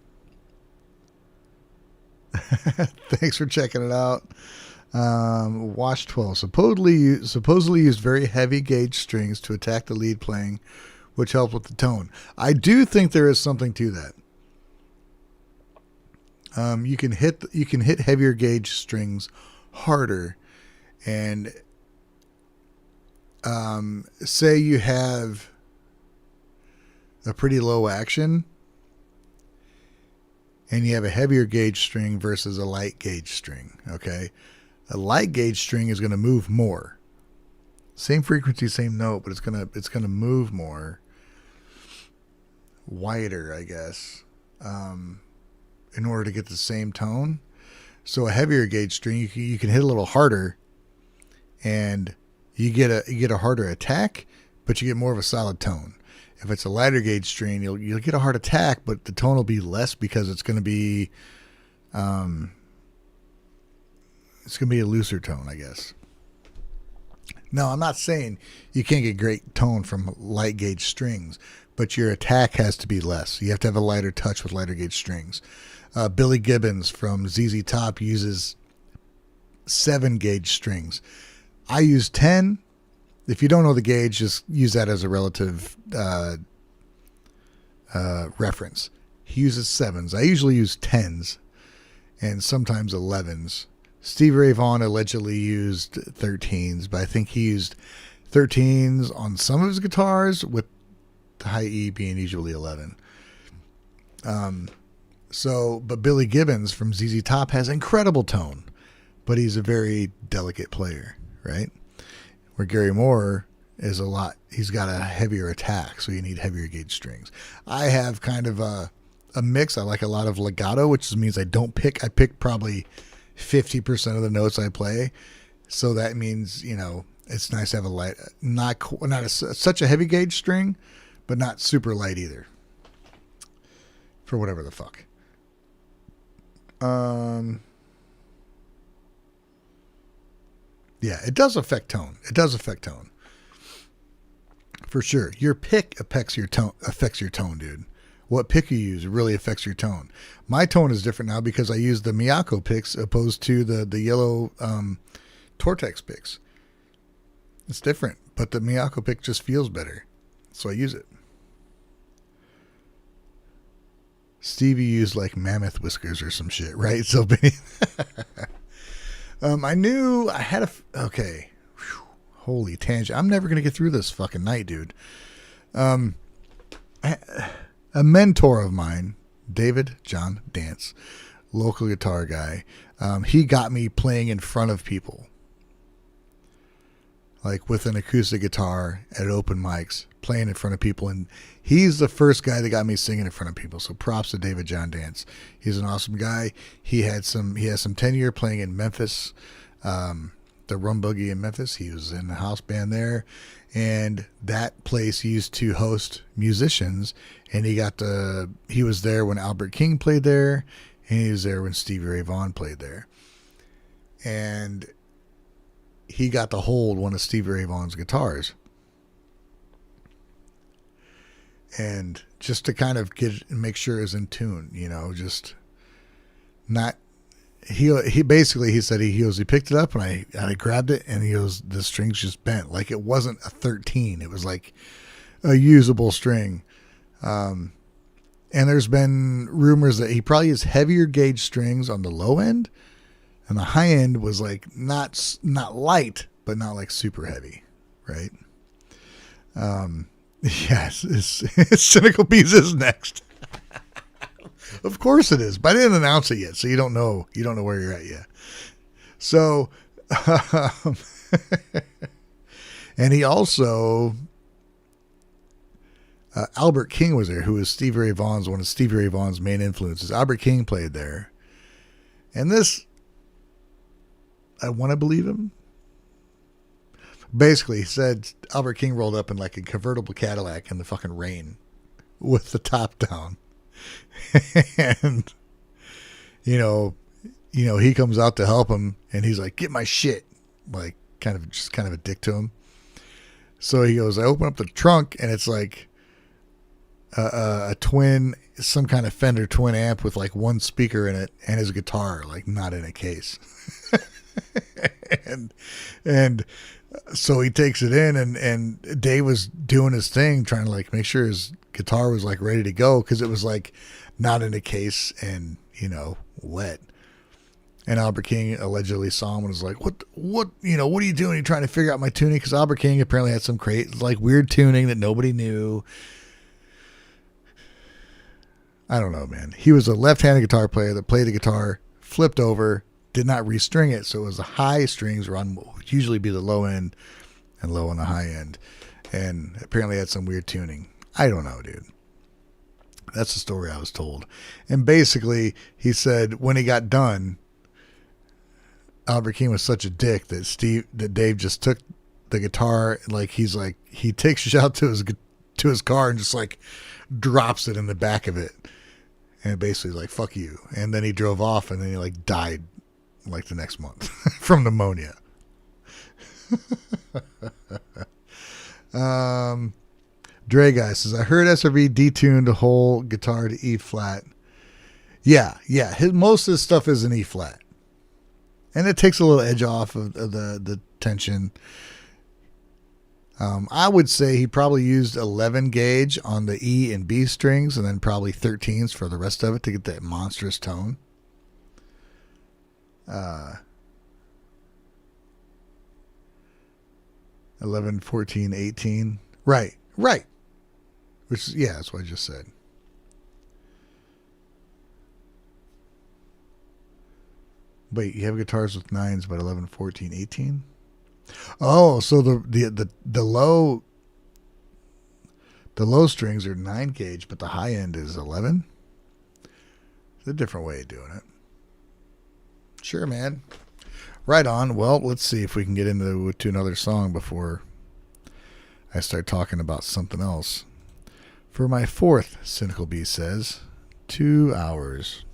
Thanks for checking it out. Wash 12 supposedly used very heavy gauge strings to attack the lead playing, which helped with the tone. I do think there is something to that. You can hit heavier gauge strings harder, and say you have a pretty low action and you have a heavier gauge string versus a light gauge string. Okay. A light gauge string is going to move more, same frequency, same note, but it's going to move more wider, I guess, in order to get the same tone. So a heavier gauge string, you can hit a little harder and you get a harder attack, but you get more of a solid tone. If it's a lighter gauge string, you'll get a hard attack, but the tone will be less because it's going to be a looser tone, I guess. No, I'm not saying you can't get great tone from light gauge strings, but your attack has to be less. You have to have a lighter touch with lighter gauge strings. Billy Gibbons from ZZ Top uses 7 gauge strings. I use 10. If you don't know the gauge, just use that as a relative reference. He uses 7s. I usually use 10s and sometimes 11s. Stevie Ray Vaughan allegedly used 13s, but I think he used 13s on some of his guitars, with the high E being usually 11. But Billy Gibbons from ZZ Top has incredible tone, but he's a very delicate player. Right? Where Gary Moore is he's got a heavier attack, so you need heavier gauge strings. I have kind of a mix. I like a lot of legato, which means I pick probably 50% of the notes I play. So that means, it's nice to have a light, such a heavy gauge string, but not super light either. For whatever the fuck. Yeah, it does affect tone. For sure. Your pick affects your tone, dude. What pick you use really affects your tone. My tone is different now because I use the Miyako picks opposed to the yellow Tortex picks. It's different, but the Miyako pick just feels better. So I use it. Stevie used like mammoth whiskers or some shit, right? So I knew I had okay. Whew. Holy tangent. I'm never going to get through this fucking night, dude. A mentor of mine, David John Dance, local guitar guy, he got me playing in front of people. Like with an acoustic guitar at open mics, playing in front of people. And he's the first guy that got me singing in front of people. So props to David John Dance. He's an awesome guy. He has some tenure playing in Memphis, the Rum Boogie in Memphis. He was in the house band there. And that place used to host musicians. And he was there when Albert King played there. And he was there when Stevie Ray Vaughan played there. And he got to hold one of Stevie Ray Vaughan's guitars. And just to kind of make sure it's in tune, just not, he said he picked it up and I grabbed it and the strings just bent. Like it wasn't a 13. It was like a usable string. And there's been rumors that he probably has heavier gauge strings on the low end. And the high end was like not light, but not like super heavy, right? Yes, it's Cynical Bees is next. Of course it is, but I didn't announce it yet, so you don't know where you're at yet. So And he also, Albert King was there, who was Stevie Ray Vaughan's, one of Stevie Ray Vaughan's main influences. Albert King played there. And this, I want to believe him. Basically, he said Albert King rolled up in like a convertible Cadillac in the fucking rain with the top down. And, you know, he comes out to help him and he's like, get my shit. Like, kind of a dick to him. So he goes, I open up the trunk and it's like a twin, some kind of Fender twin amp with like one speaker in it and his guitar, like not in a case. and so he takes it in and Dave was doing his thing, trying to like make sure his guitar was like ready to go. Cause it was like not in a case and, you know, wet. And Albert King allegedly saw him and was like, what are you doing? You're trying to figure out my tuning? Because Albert King apparently had some like weird tuning that nobody knew. I don't know, man. He was a left-handed guitar player that played the guitar, flipped over, did not restring it. So it was the high strings were on what would usually be the low end and low on the high end. And apparently had some weird tuning. I don't know, dude. That's the story I was told. And basically, he said when he got done, Albert King was such a dick that Dave just took the guitar, like he takes it out to his car and just like drops it in the back of it, and basically like fuck you. And then he drove off, and then he like died like the next month from pneumonia. Dre Guy says, I heard SRV detuned the whole guitar to E flat. Yeah. Most of his stuff is in E flat. And it takes a little edge off of the tension. I would say he probably used 11 gauge on the E and B strings and then probably 13s for the rest of it to get that monstrous tone. 11, 14, 18. Right. Which, yeah, that's what I just said. Wait, you have guitars with 9s, but 11, 14, 18? Oh, so the low strings are 9 gauge, but the high end is 11? It's a different way of doing it. Sure, man. Right on. Well, let's see if we can get into another song before I start talking about something else. For my fourth, Cynical B says, 2 hours.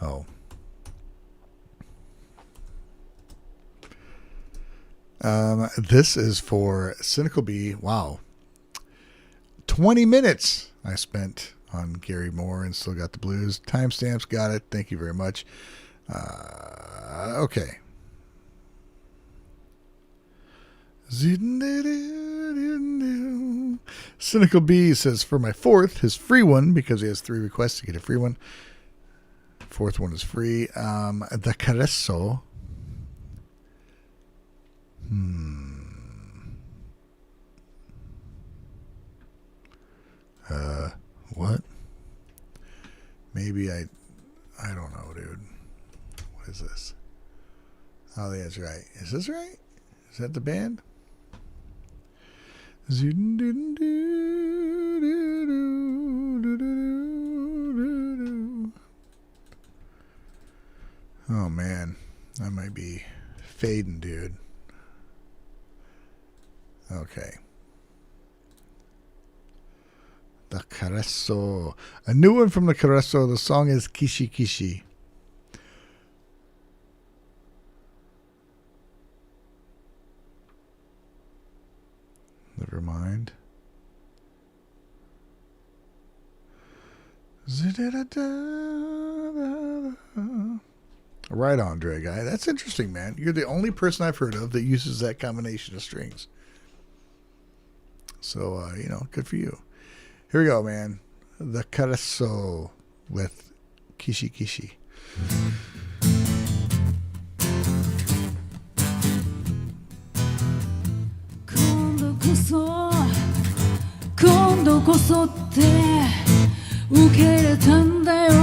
Oh. This is for Cynical B. Wow. 20 minutes I spent on Gary Moore and Still Got the Blues. Timestamps, got it. Thank you very much. Okay. Cynical B says, for my fourth, his free one, because he has 3 requests to get a free one. Fourth one is free. The Caresso. What? Maybe I don't know, dude. What is this? Oh, that's right. Is this right? Is that the band? Oh, man. I might be fading, dude. Okay. The Caresso. A new one from the Caresso. The song is Kishi Kishi. Never mind. Right on, Dre Guy. That's interesting, man. You're the only person I've heard of that uses that combination of strings. So, good for you. Here we go, man. The Caresso with Kishi Kishi. Kondo kosoって受け入れたんだよ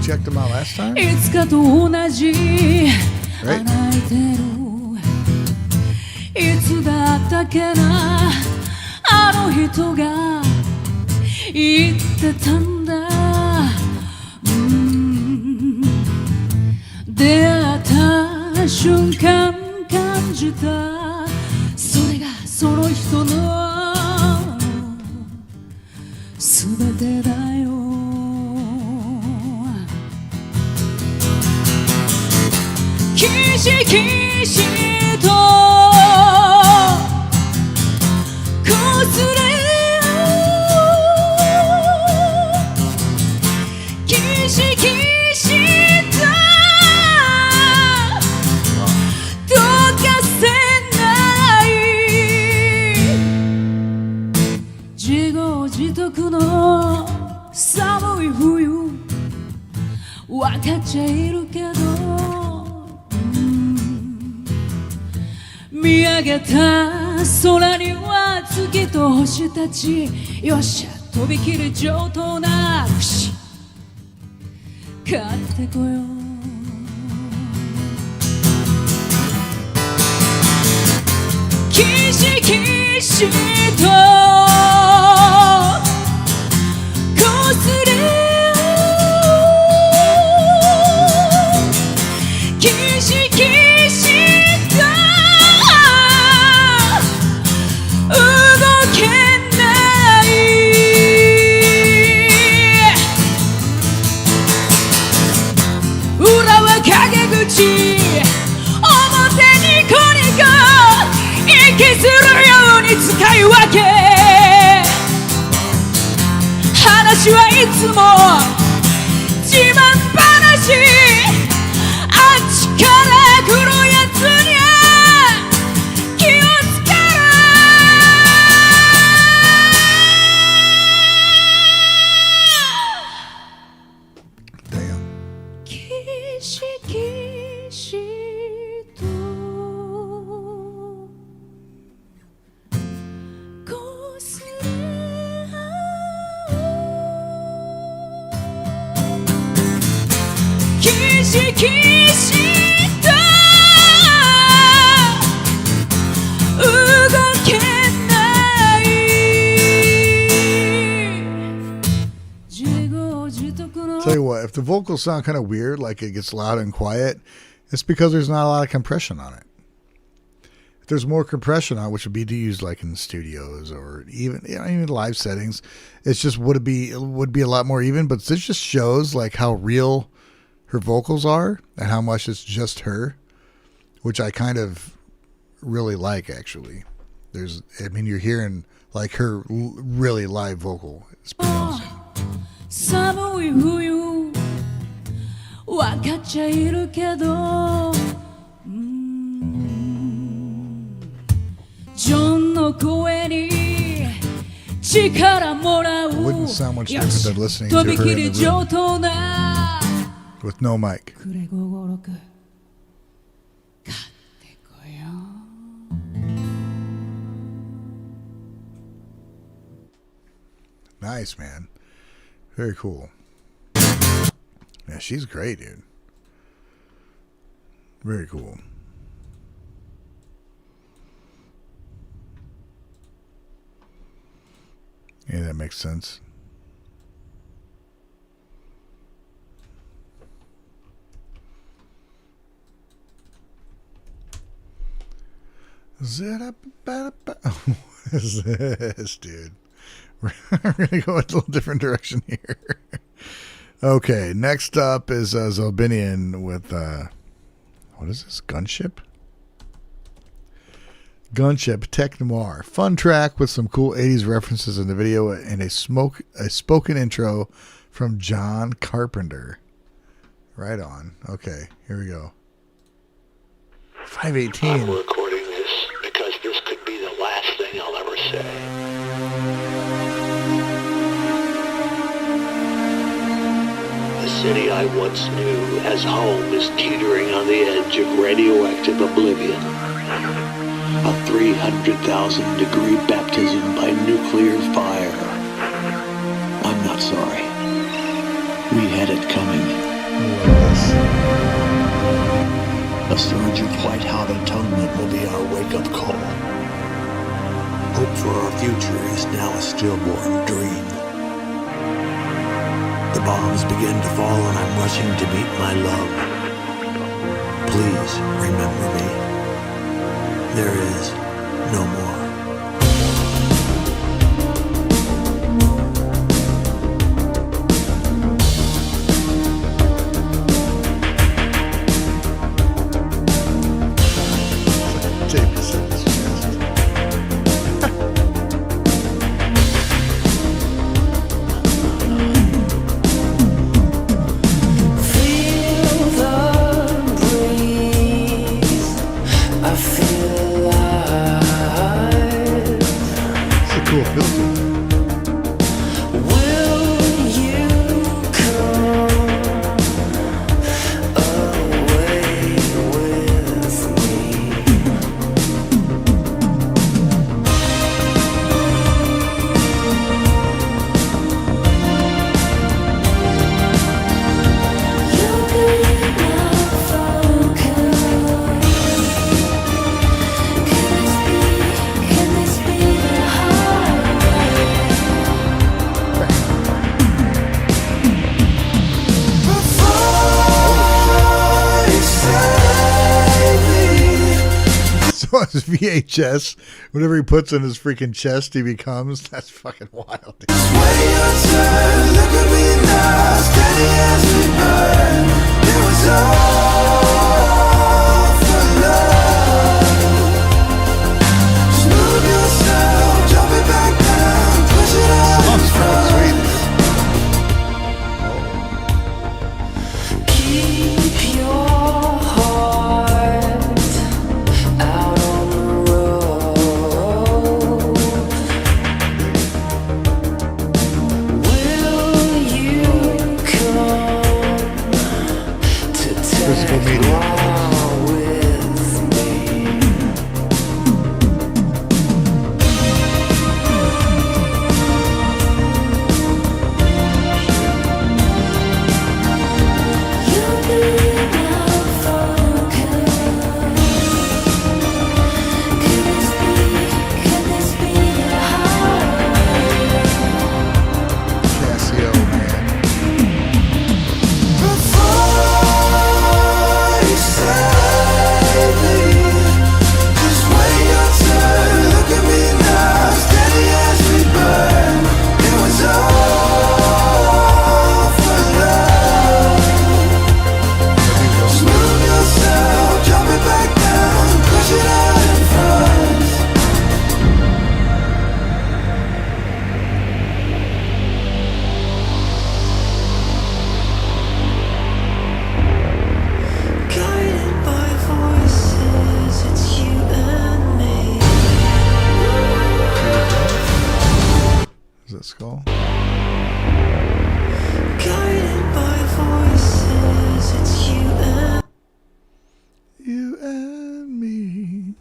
checked them out last time? いつかと同じ Right? 泣いてるいつだったっけなあの人が言ってたんだ出会った瞬間感じたそれがその人の全てだよキシキシとこすれキシキシと溶かせない自業自得の寒い冬わかっちゃいるけど見上げた空には月と星たちよっしゃとびきり上等な串買ってこようキシキシとこすれキシキシ表にコニコ息するように使い分け話はいつも自慢話あっちから来るやつにゃ気をつけろ Damn. キシキシとこすれ合うキシキシと動けない自業自得の Tell you what, if the vocals sound kind of weird, like it gets loud and quiet, it's because there's not a lot of compression on it. If there's more compression on it, which would be used like in studios or even live settings, it's just it would be a lot more even. But this just shows like how real her vocals are and how much it's just her, which I kind of really like actually. You're hearing like her really live vocal. It's pretty awesome. 寒い冬わかっちゃいるけどジョンの声に力もらう Wouldn't sound much よ different し than listening と to び her き in り the 上 room 等な with no mic. くれ556買ってこよう Nice, man. Very cool. Yeah, she's great, dude. Very cool. Yeah, that makes sense. What is this, dude? We're going to go a little different direction here. Okay, next up is Zelbinian with, what is this, Gunship? Gunship Tech Noir. Fun track with some cool 80s references in the video and a spoken intro from John Carpenter. Right on. Okay, here we go. 518. I'm recording this because this could be the last thing I'll ever say. The city I once knew as home is teetering on the edge of radioactive oblivion. A 300,000-degree baptism by nuclear fire. I'm not sorry. We had it coming. A surge of white-hot atonement will be our wake-up call. Hope for our future is now a stillborn dream. The bombs begin to fall and I'm rushing to meet my love. Please remember me. There is no more. His VHS, whatever he puts in his freaking chest, he becomes. That's fucking wild. Dude. Physical media. Skull. Guided by voices, it's you and me.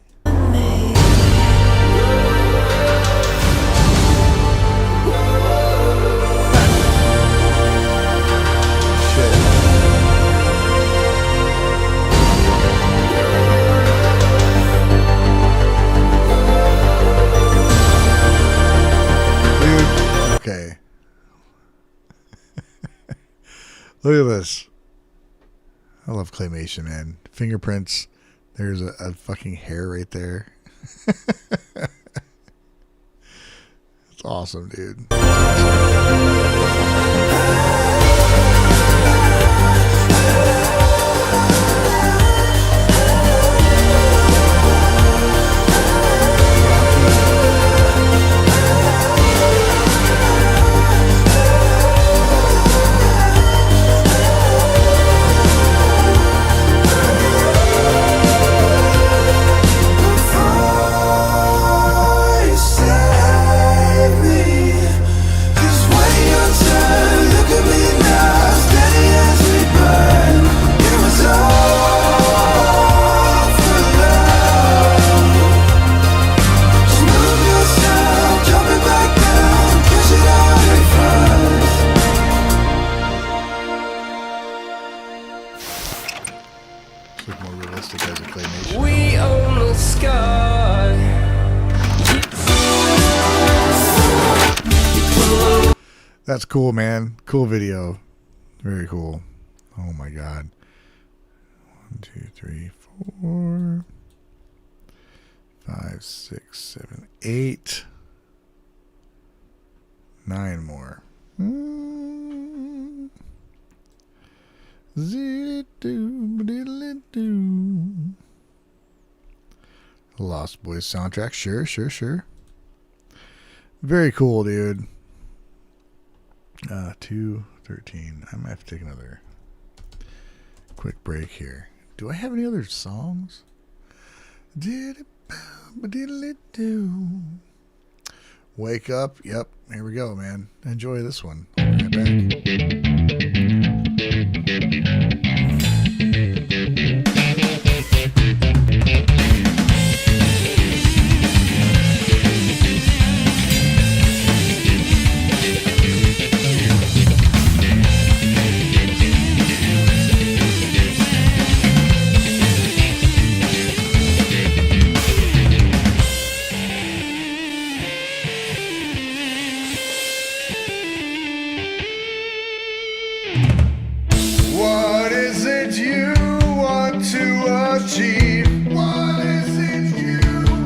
Okay. Look at this. I love claymation, man. Fingerprints. There's a fucking hair right there. It's awesome, dude. Save me, 'cause when look more realistic as a claymation. We own the sky. That's cool, man. Cool video. Very cool. Oh my god. 1, 2, 3, 4, 5, 6, 7, 8, 9 more. Lost Boys soundtrack. Sure. Very cool, dude. 2:13. I might have to take another quick break here. Do I have any other songs? Wake Up. Yep. Here we go, man. Enjoy this one. I'll be right back. What is it you want to achieve? What is it you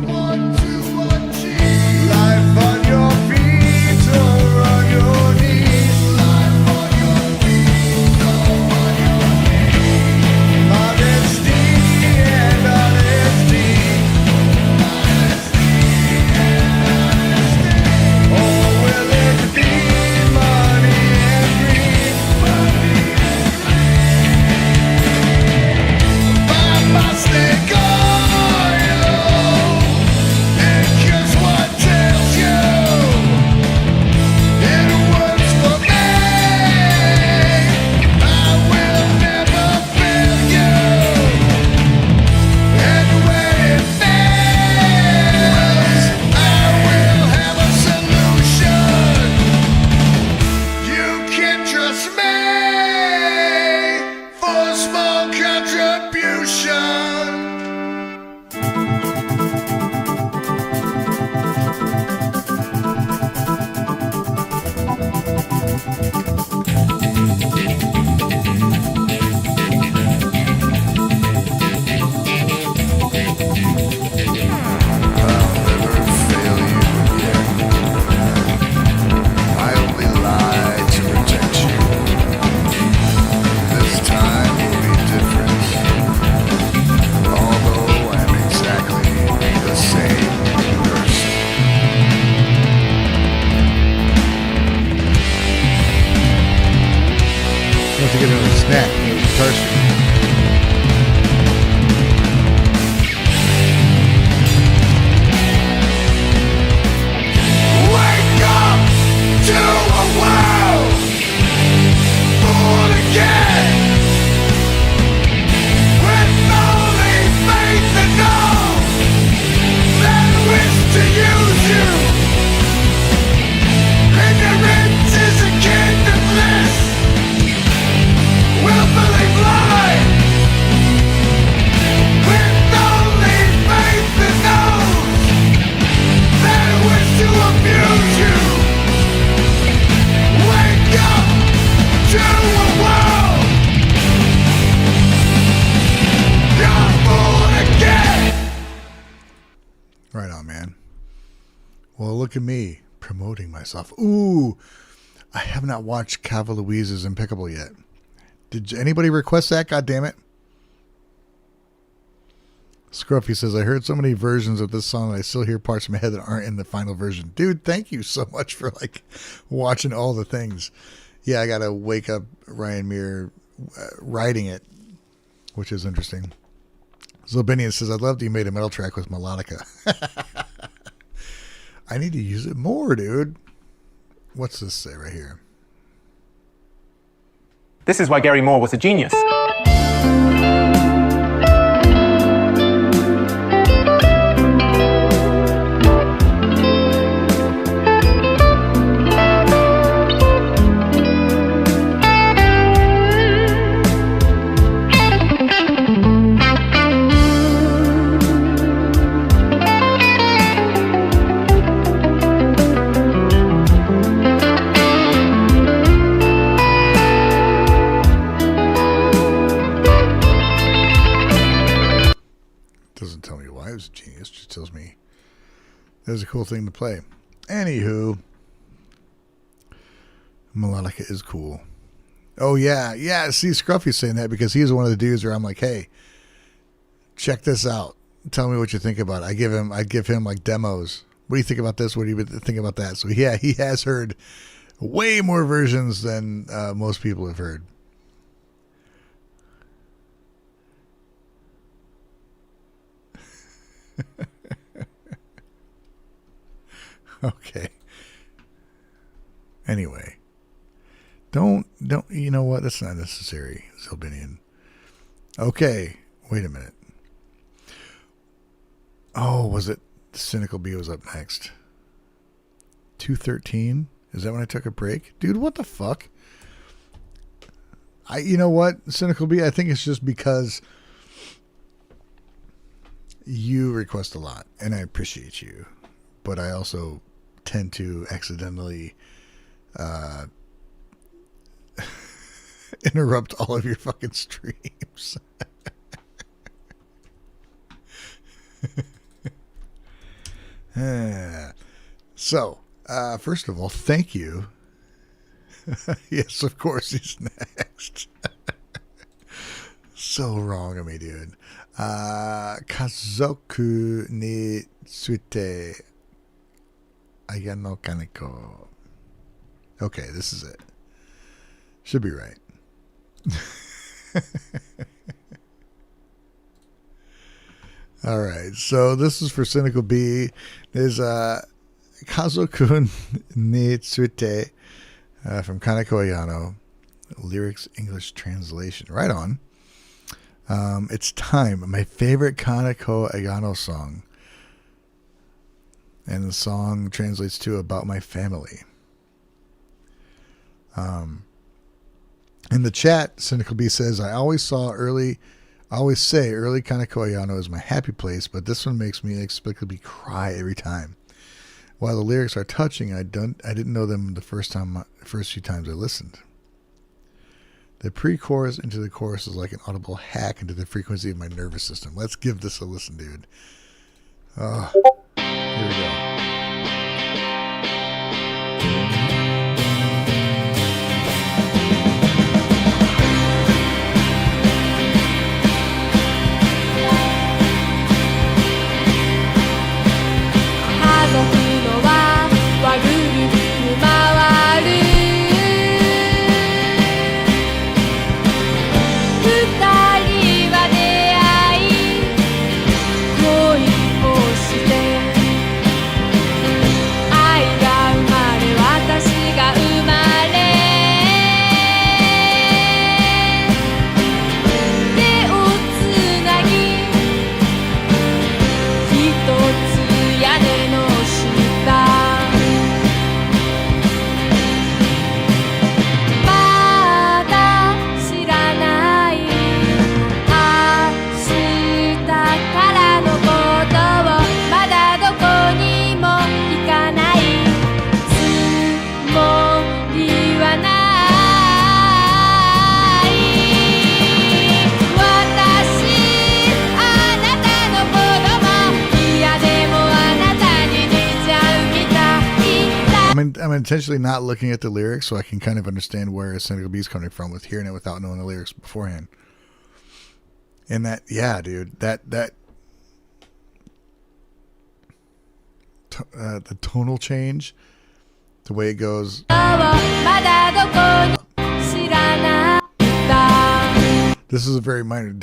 want to achieve? Life on your feet or on your knees? Life on your feet or on your knees? Honesty and honesty. Or will it be money and greed? Mistake Look at me promoting myself. Ooh, I have not watched Cava Louise's Impeccable yet. Did anybody request that? God damn it. Scruffy says, I heard so many versions of this song that I still hear parts in my head that aren't in the final version. Dude, thank you so much for like watching all the things. Yeah, I got to wake up Ryan Mear writing it, which is interesting. Zelbinian says, I love that you made a metal track with melodica. I need to use it more, dude. What's this say right here? This is why Gary Moore was a genius. Doesn't tell me why it was a genius. Just tells me it was a cool thing to play. Anywho, melodica is cool. Oh yeah. See, Scruffy's saying that because he's one of the dudes where I'm like, hey, check this out. Tell me what you think about it. I'd give him like demos. What do you think about this? What do you think about that? So yeah, he has heard way more versions than most people have heard. Okay. Anyway, don't. You know what? That's not necessary, Zelbinian. Okay, wait a minute. Oh, was it Cynical B was up next? 2:13. Is that when I took a break, dude? What the fuck? You know what, Cynical B? I think it's just because you request a lot, and I appreciate you, but I also tend to accidentally interrupt all of your fucking streams. So, first of all, thank you. Yes, of course, he's next. So wrong of me, dude. Kazoku ni Tsuite Ayano Kaneko. Okay, this is it. Should be right. All right, so this is for Cynical B. There's Kazoku ni Tsuite from Kaneko Ayano. Lyrics English translation. Right on. It's time. My favorite Kaneko Ayano song. And the song translates to About My Family. In the chat, Cynical B says, I always say early Kaneko Ayano is my happy place, but this one makes me inexplicably cry every time. While the lyrics are touching, I didn't know them the first few times I listened. The pre-chorus into the chorus is like an audible hack into the frequency of my nervous system. Let's give this a listen, dude. Here we go. 'm intentionally not looking at the lyrics so I can kind of understand where Cynical B is coming from with hearing it without knowing the lyrics beforehand. And that, yeah, dude, the tonal change, the way it goes. This is a very minor.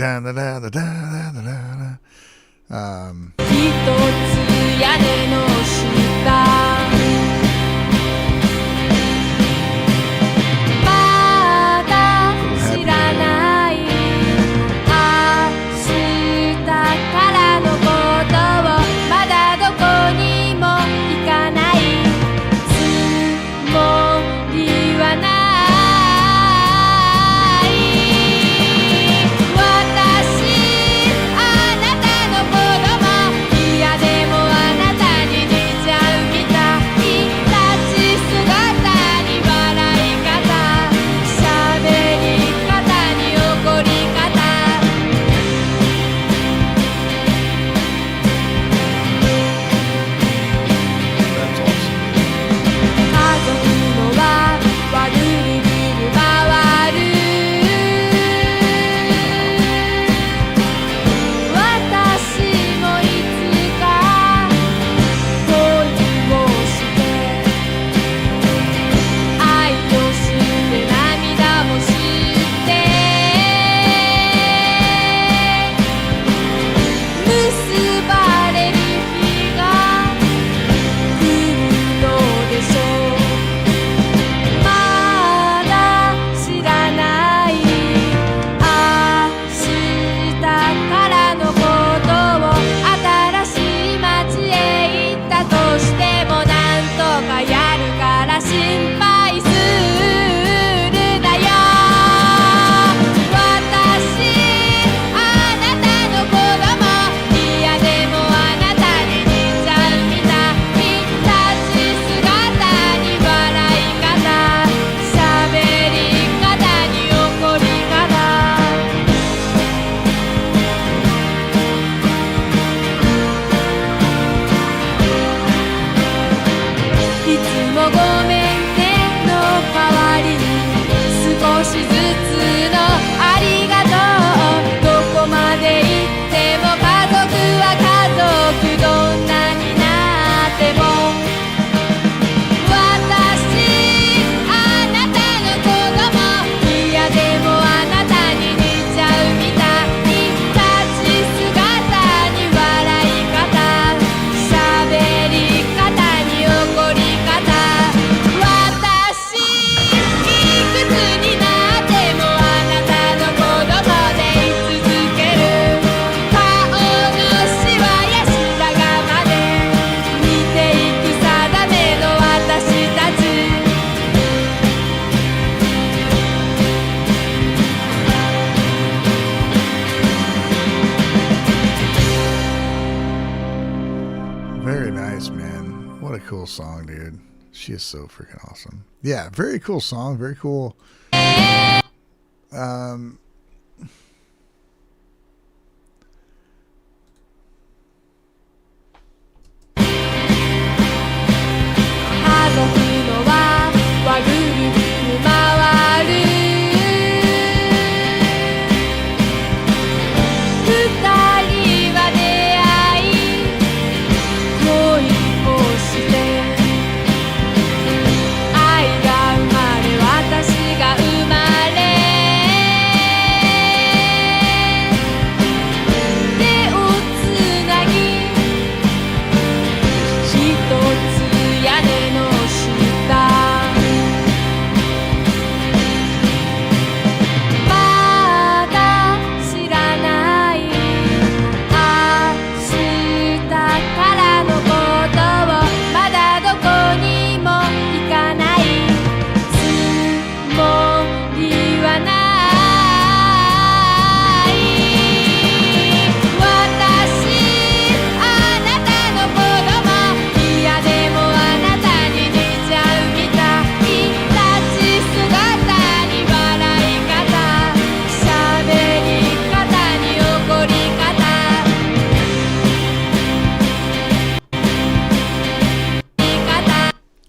cool song, dude. She is so freaking awesome. Yeah, very cool song. Very cool.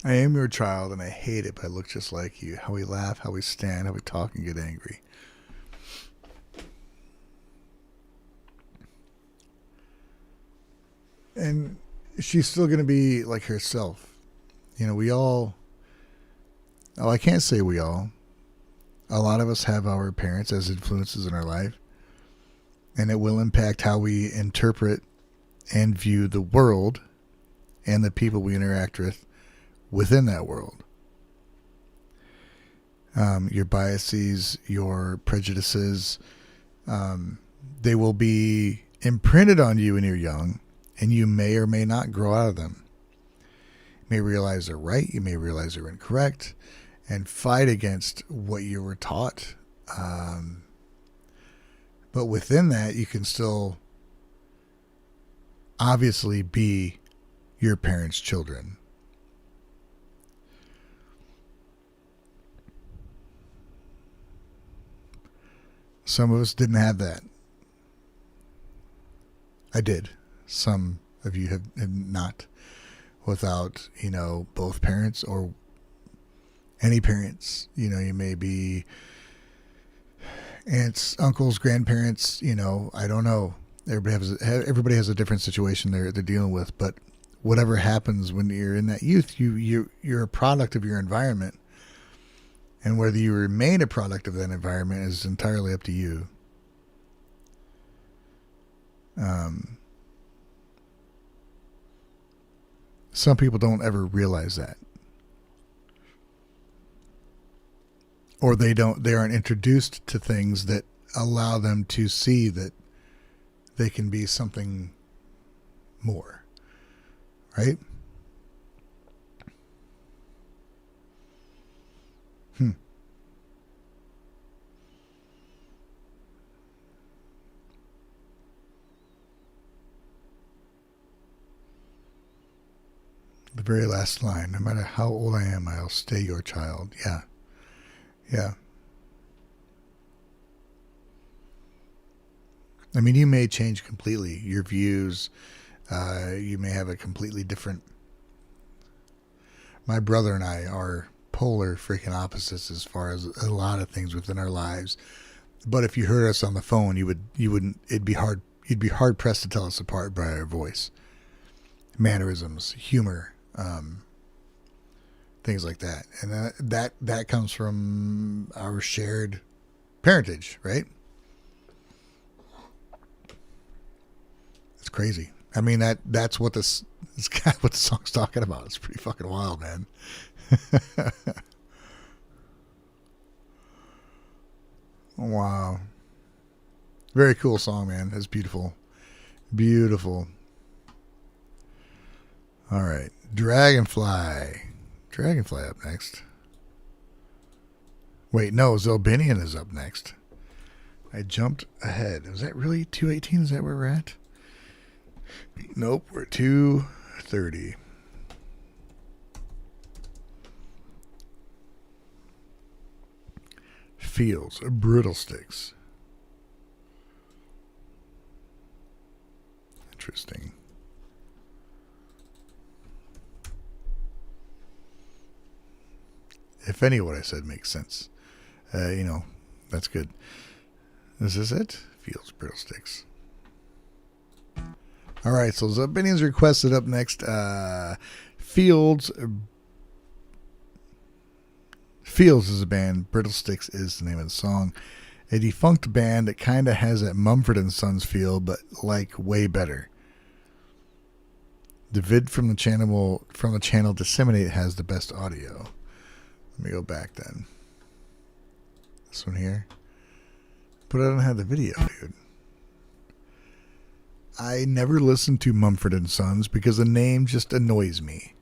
I am your child and I hate it, but I look just like you. How we laugh, how we stand, how we talk and get angry. And she's still going to be like herself. You know, we all, oh, I can't say we all. A lot of us have our parents as influences in our life. And it will impact how we interpret and view the world and the people we interact with within that world. Your biases, your prejudices, they will be imprinted on you when you're young, and you may or may not grow out of them. You may realize they're right, you may realize they're incorrect, and fight against what you were taught. But within that, you can still obviously be your parents' children. Some of us didn't have that. I did. Some of you have not. Without, you know, both parents or any parents. You know, you may be aunts, uncles, grandparents, you know, I don't know. Everybody has a different situation they're dealing with, but whatever happens when you're in that youth, you're a product of your environment. And whether you remain a product of that environment is entirely up to you. Some people don't ever realize that. Or they aren't introduced to things that allow them to see that they can be something more. Right? The very last line, no matter how old I am, I'll stay your child. Yeah. Yeah. I mean, you may change completely your views. You may have a completely different. My brother and I are polar freaking opposites as far as a lot of things within our lives. But if you heard us on the phone, you'd be hard pressed to tell us apart by our voice, mannerisms, humor, things like that. And that comes from our shared parentage, right? It's crazy. I mean, that's what this is kind of what the song's talking about. It's pretty fucking wild, man. Wow. Very cool song, man. It's beautiful. Beautiful. All right. Dragonfly. Dragonfly up next. Wait, no. Zelbinian is up next. I jumped ahead. Was that really 218? Is that where we're at? Nope. We're at 230. Fields, Brittlesticks. Interesting. If any of what I said makes sense, that's good. Is this it? Fields, Brittlesticks. All right, so Zelbinian's requested up next. Fields is a band. Brittlesticks is the name of the song. A defunct band that kind of has that Mumford Sons feel, but like way better. The vid from the channel Disseminate has the best audio. Let me go back then. This one here. But I don't have the video, dude. I never listened to Mumford Sons because the name just annoys me.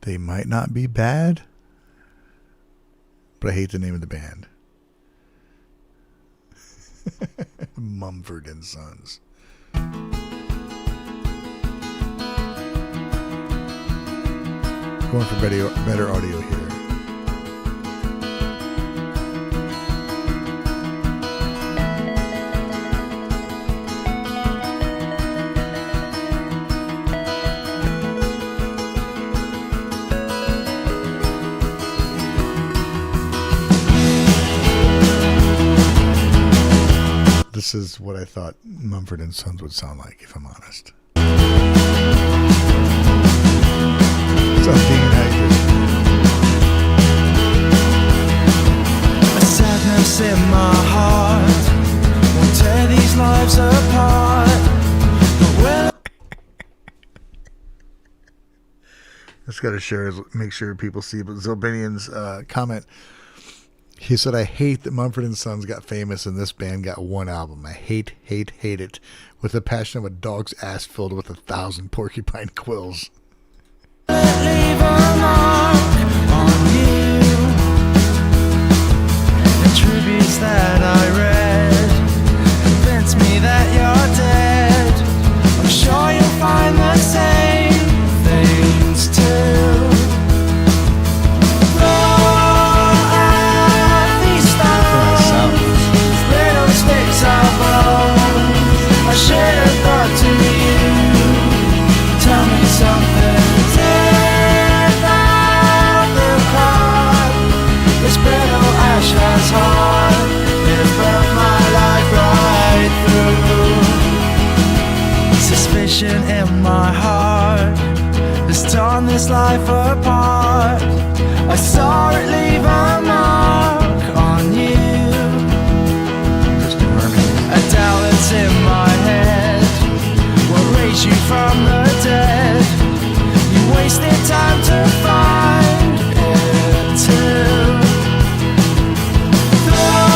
They might not be bad, but I hate the name of the band. Mumford Sons. Going for better audio here. This is what I thought Mumford & Sons would sound like, if I'm honest. What's up, Dean? How you doing? A sadness in my heart won't tear these lives apart. But when Just got to make sure people see. But Zelbinian's comment, he said, I hate that Mumford & Sons got famous and this band got one album. I hate it with the passion of a dog's ass filled with 1,000 porcupine quills. leave a mark on you, the tributes that I read convince me that you're dead. I'm sure you'll find the same things too. I should have thought to you. Tell me something about the car. This brittle ash has heart. It burned my life right through. Suspicion in my heart has torn this life apart. I saw it leave a mark on you. A doubt that's in my head will raise you from the dead. You wasted time to find it too. Throw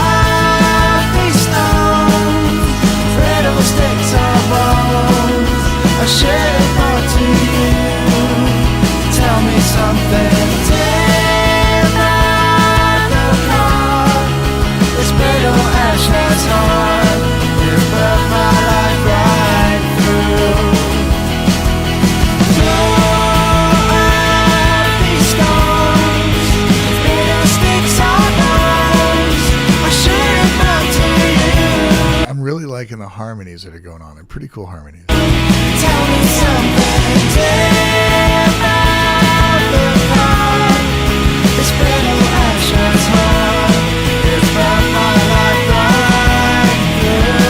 out these stones, brittle sticks or bones. I should have thought to you. Tell me something about the car. This brittle ash has heart. It burned my life right through. Throw out these stones, brittle sticks or bones. I should have thought to you. I'm really liking the harmonies that are going on. They're pretty cool harmonies. Tell me something about the car. This brittle ash has heart. It burned my life right through.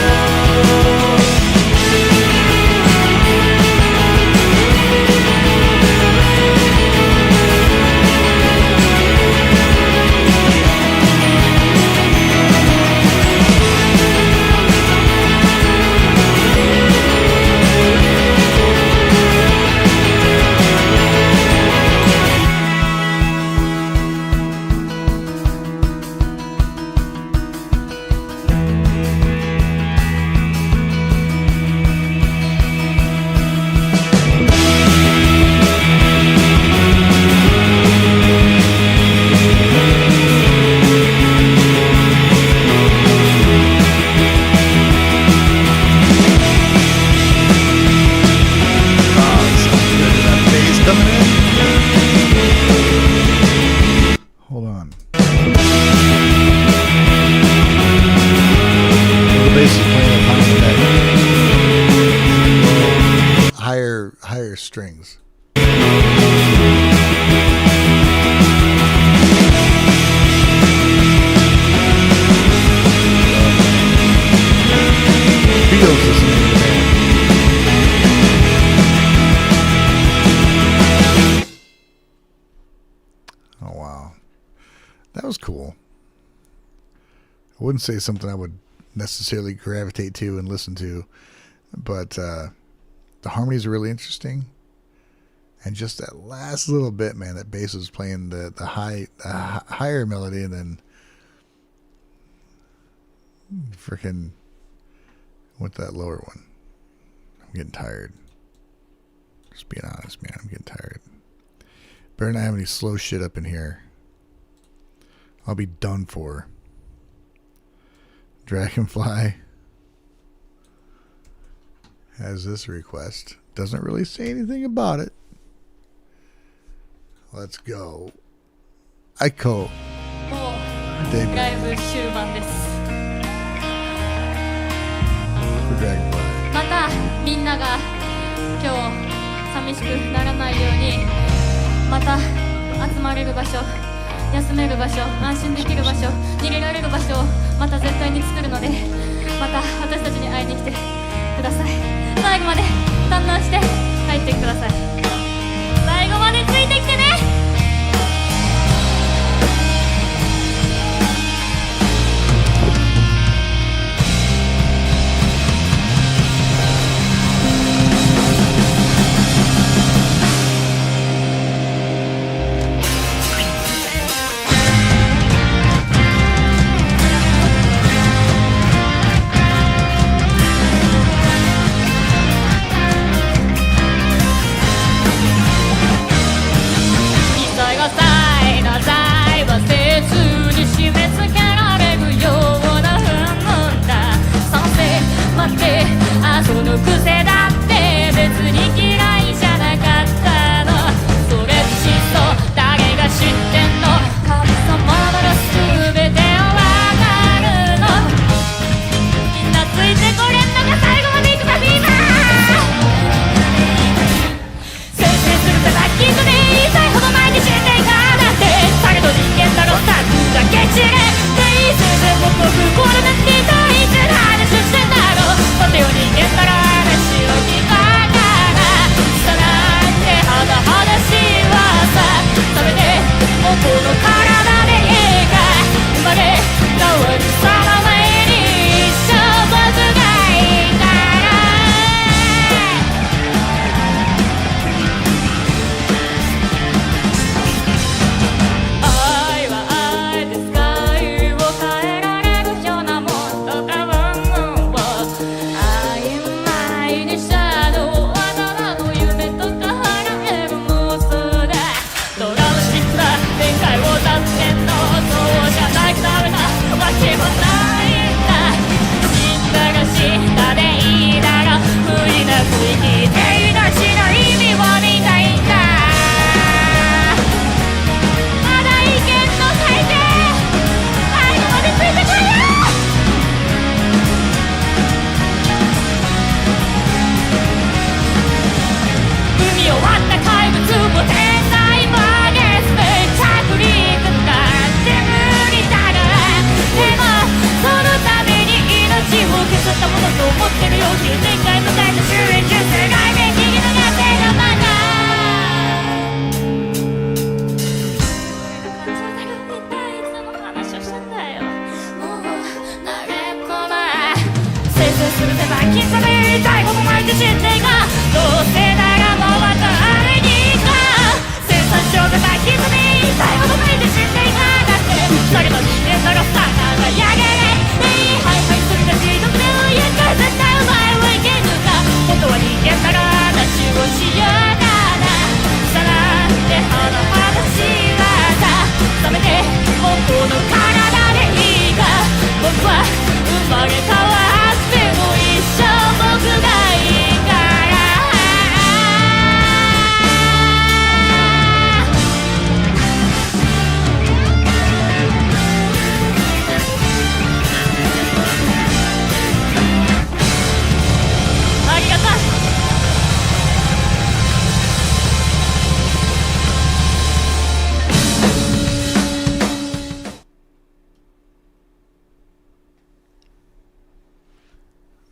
strings. Beatles is the name of the band. Oh wow, that was cool. I wouldn't say something I would necessarily gravitate to and listen to, but the harmonies are really interesting, and just that last little bit, man, that bass was playing the higher melody, and then freaking with that lower one. I'm getting tired. Just being honest, man, I'm getting tired. Better not have any slow shit up in here. I'll be done for. Dragonfly has this request. Doesn't really say anything about it. Let's go. Aiko. もうライブ終盤です。 For Dragonfly. またみんなが今日寂しくならないように、また集まれる場所、休める場所、安心できる場所、逃げられる場所をまた絶対に作るので、また私たちに会いに来てください。最後まで堪能して帰ってください。最後までついてきてね。その癖だって別に嫌いじゃなかったの。それしそ誰が知ってんの。神様なら全てをわかるの。みんなついてこれんのが最後までいくか。ビーバー先生するぜバッキングで言いたいほど前に死んでいかだって彼と人間だろスタッフだけ散れでいい先生僕を不幸だって言いたいって話してんだろ。待てよ人間なら話を聞かからさなんてはだはだしはさ食べてもうこの体でいいか生まれ変わるその前に一生僕がいいから愛は愛でスカイを変えられるようなもんとか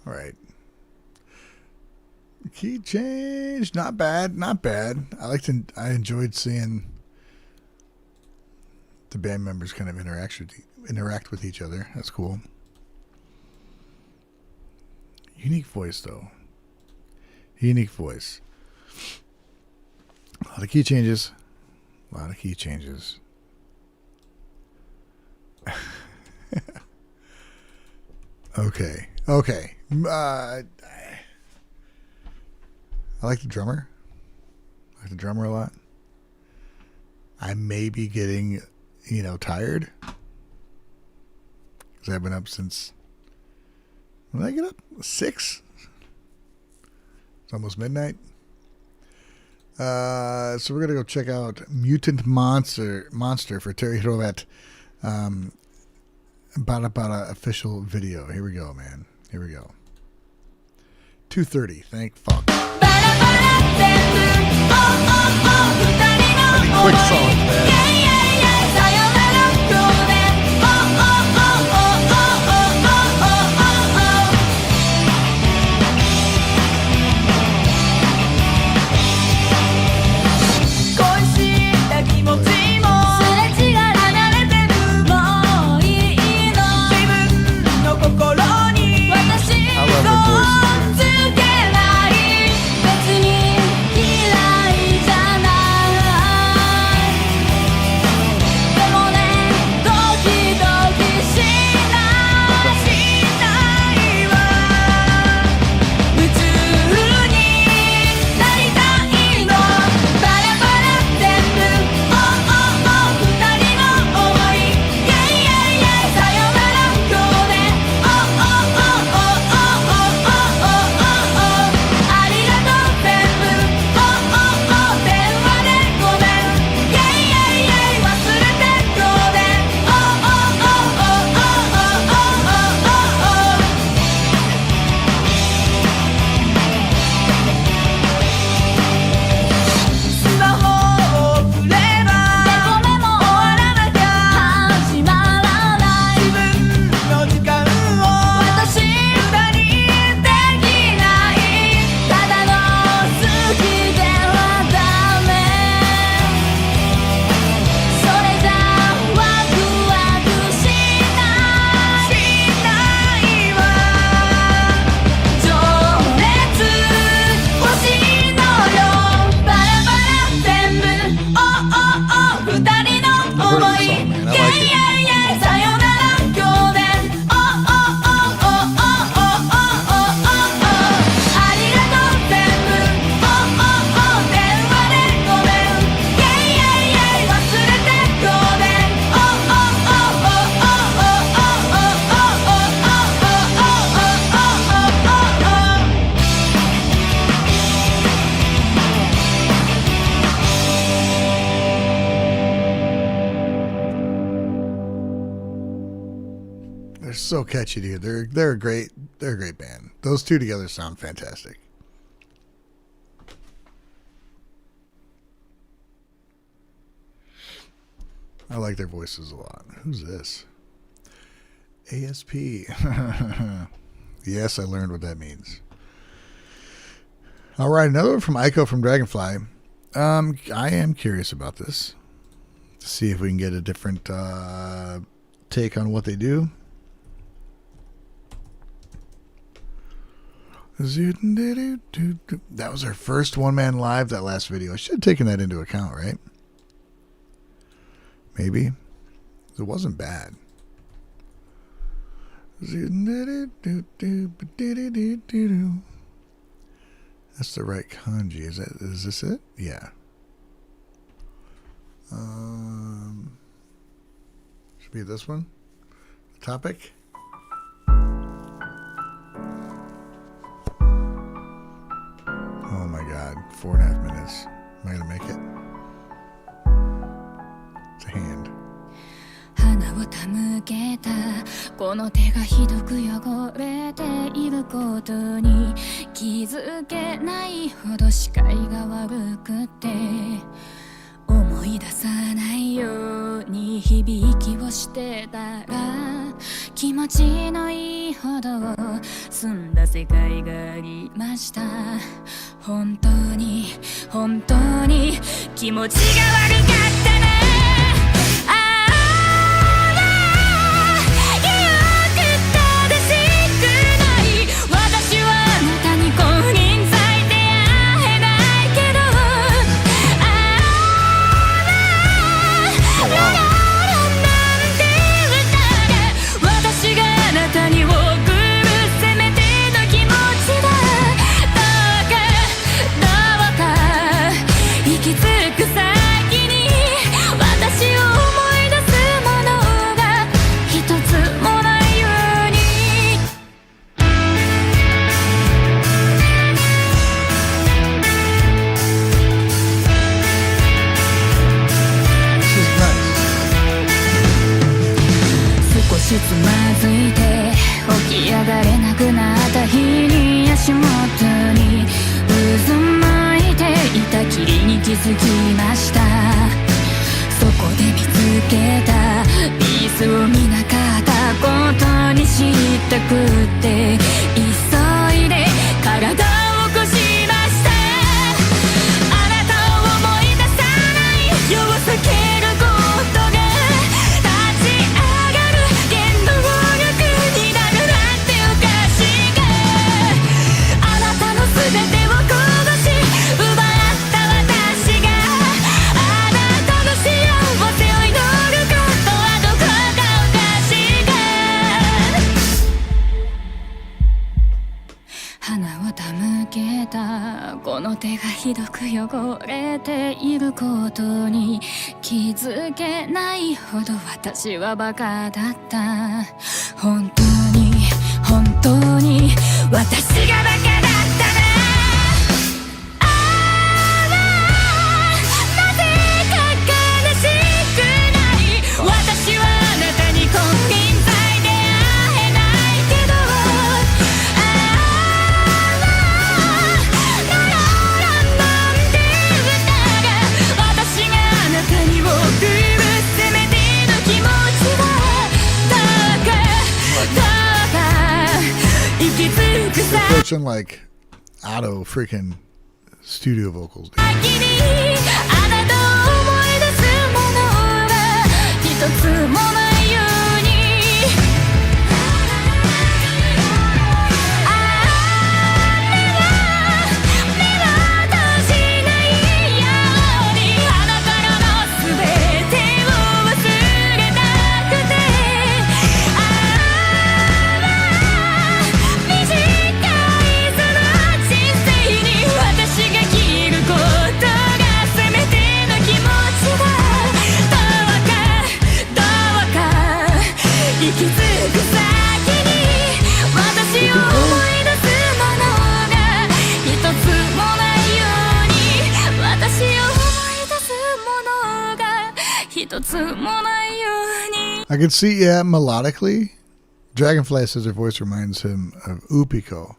All right. Key change. Not bad. Not bad. I enjoyed seeing the band members kind of interact with each other. That's cool. Unique voice, though. Unique voice. A lot of key changes. A lot of key changes. Okay. Okay. I like the drummer. I like the drummer a lot. I may be getting, tired. Because I've been up since... When did I get up? 6? It's almost midnight. So we're going to go check out Mutant Monster for Terry Hrovat. Bara Bara official video. Here we go, man. Here we go. 2:30. Thank fuck. Any quick songs, man. So catchy, dude. They're a great band. Those two together sound fantastic. I like their voices a lot. Who's this? ASP. Yes, I learned what that means. All right, another one from Aiko from Dragonfly. I am curious about this. To see if we can get a different take on what they do. That was our first one-man live, that last video. I should have taken that into account, right? Maybe. It wasn't bad. That's the right kanji. Is this it? Yeah. Should be this one. The topic. Oh my god, 4.5 minutes. Am I gonna make it? It's a hand. 花を手向けたこの手がひどく汚れていることに気づけないほど視界が悪くて思い出さないように響きをしてたら気持ちのいいほど澄んだ世界がありました。本当に本当に気持ちが悪かったな。つまずいて起き上がれなくなった日に足元に渦巻いていた霧に気づきました。そこで見つけたピースを見なかったことにしたくって急いで体を起こしました。あなたを思い出さないよう避けることが全てをこぼし奪った私があなたの幸せを祈ることはどこかおかしいか。花を手向けたこの手がひどく汚れていることに気づけないほど私はバカだった。本当に本当に私がバカだったな。Approaching like auto freaking studio vocals, dude. 一つもないように I could see, yeah, melodically, Dragonfly says her voice reminds him of Upiko.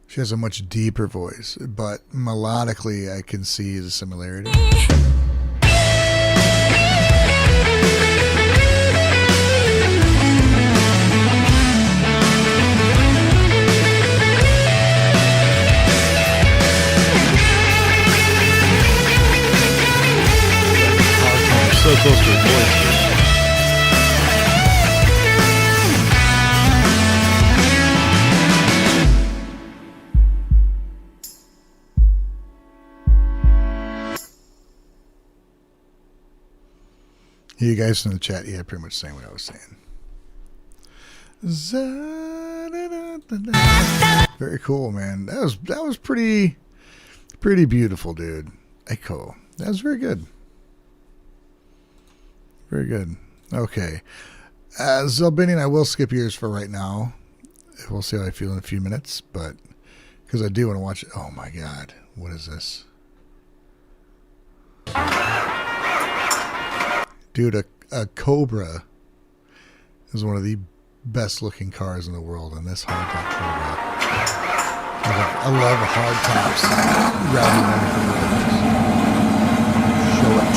She has a much deeper voice, but melodically, I can see the similarity. So close to her voice. You guys in the chat, yeah, pretty much saying what I was saying. Very cool, man. That was pretty beautiful, dude. Echo. That was very good. Very good. Okay. Zelbinian, I will skip yours for right now. We'll see how I feel in a few minutes, but because I do want to watch it. Oh my God. What is this? Dude, a Cobra is one of the best looking cars in the world, and this hardtop Cobra. I love hardtops rather than show it.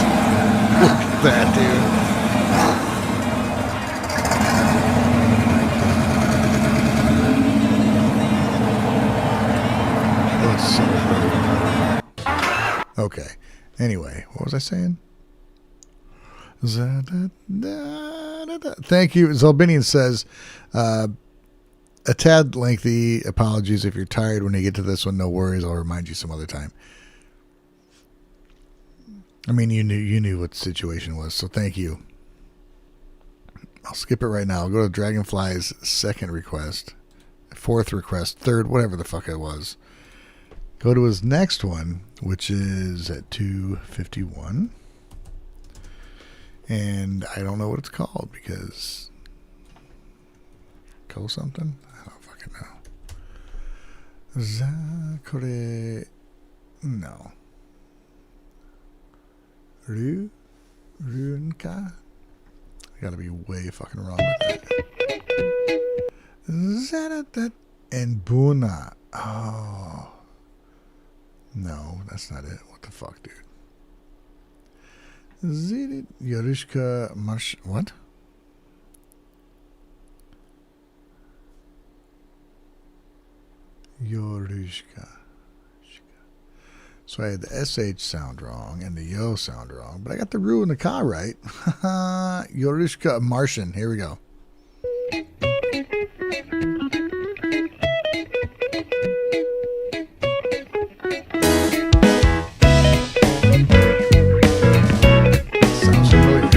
Look at that, dude. Okay. Anyway, what was I saying? Thank you. Zelbinian says, a tad lengthy. Apologies if you're tired when you get to this one. No worries. I'll remind you some other time. I mean, you knew what the situation was, so thank you. I'll skip it right now. I'll go to Dragonfly's second request, fourth request, third, whatever the fuck it was. Go to his next one, which is at 2:51. And I don't know what it's called because... Call something? I don't fucking know. Zakore... No. Runka? I gotta be way fucking wrong with that. And Buna. Oh. No, that's not it. What the fuck, dude? Zidit Yorushka Marsh. What? Yorushka. So I had the SH sound wrong and the Yo sound wrong, but I got the Ru and the Ka right. Yorushka Martian. Here we go. Sounds familiar.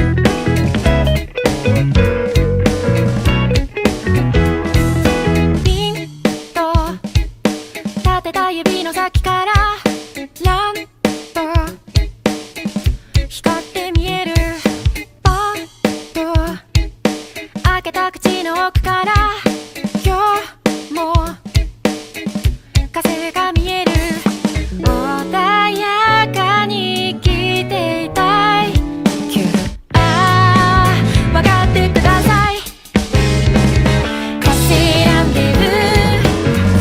ピンと立てた指の先からランプ光って見えるパッと開けた口の奥から今日も風が見える穏やかに生きていたいああ分かってくださいカセランデブ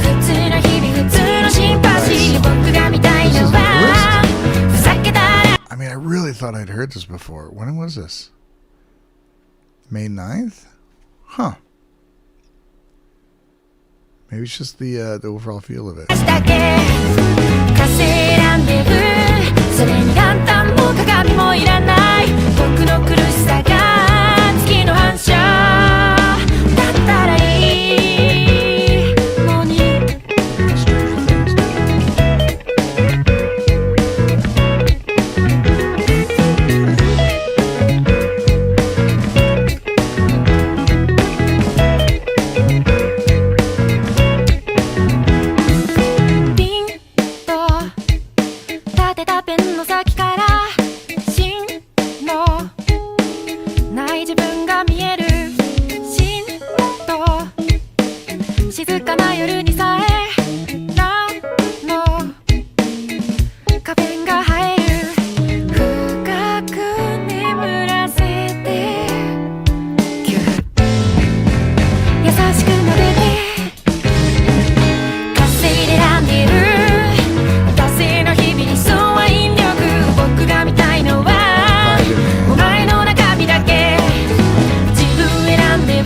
普通の日々普通のシンパシー僕が見たいのはふざけたら I mean, I really thought I'd heard this before. When was this? May 9th? Huh. Maybe it's just the overall feel of it. だけカセランデブそれにランタンも鏡もいらない僕の苦しさが月の反射だったらいいのにピンと立てたペンの先から芯のない自分が見えるしんと静かな夜にさえランの花弁が生える深く眠らせてキュッ優しく撫でて稼いで選んでる達成の日々にそうは引力僕が見たいのはお前の中身だけ自分選んでる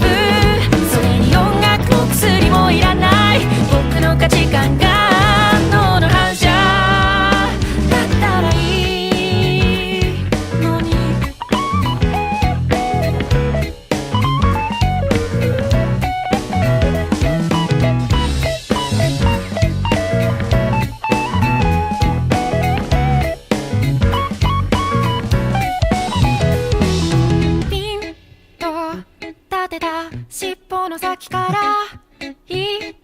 それに音楽も薬もいらない僕の価値観が脳の反射だったらいいのにピンと立てた尻尾の先から糸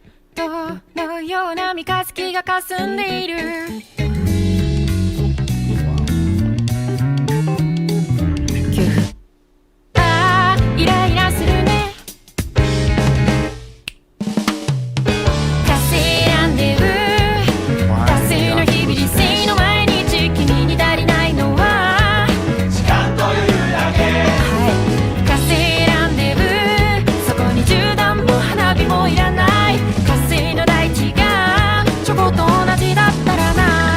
のような三日月が霞んでいるああイライラするねカセランデブ達成の日々理性の毎日君に足りないのは時間と余裕だけカセランデブそこに銃弾も花火もいらない火星の大地がチョコと同じだったらな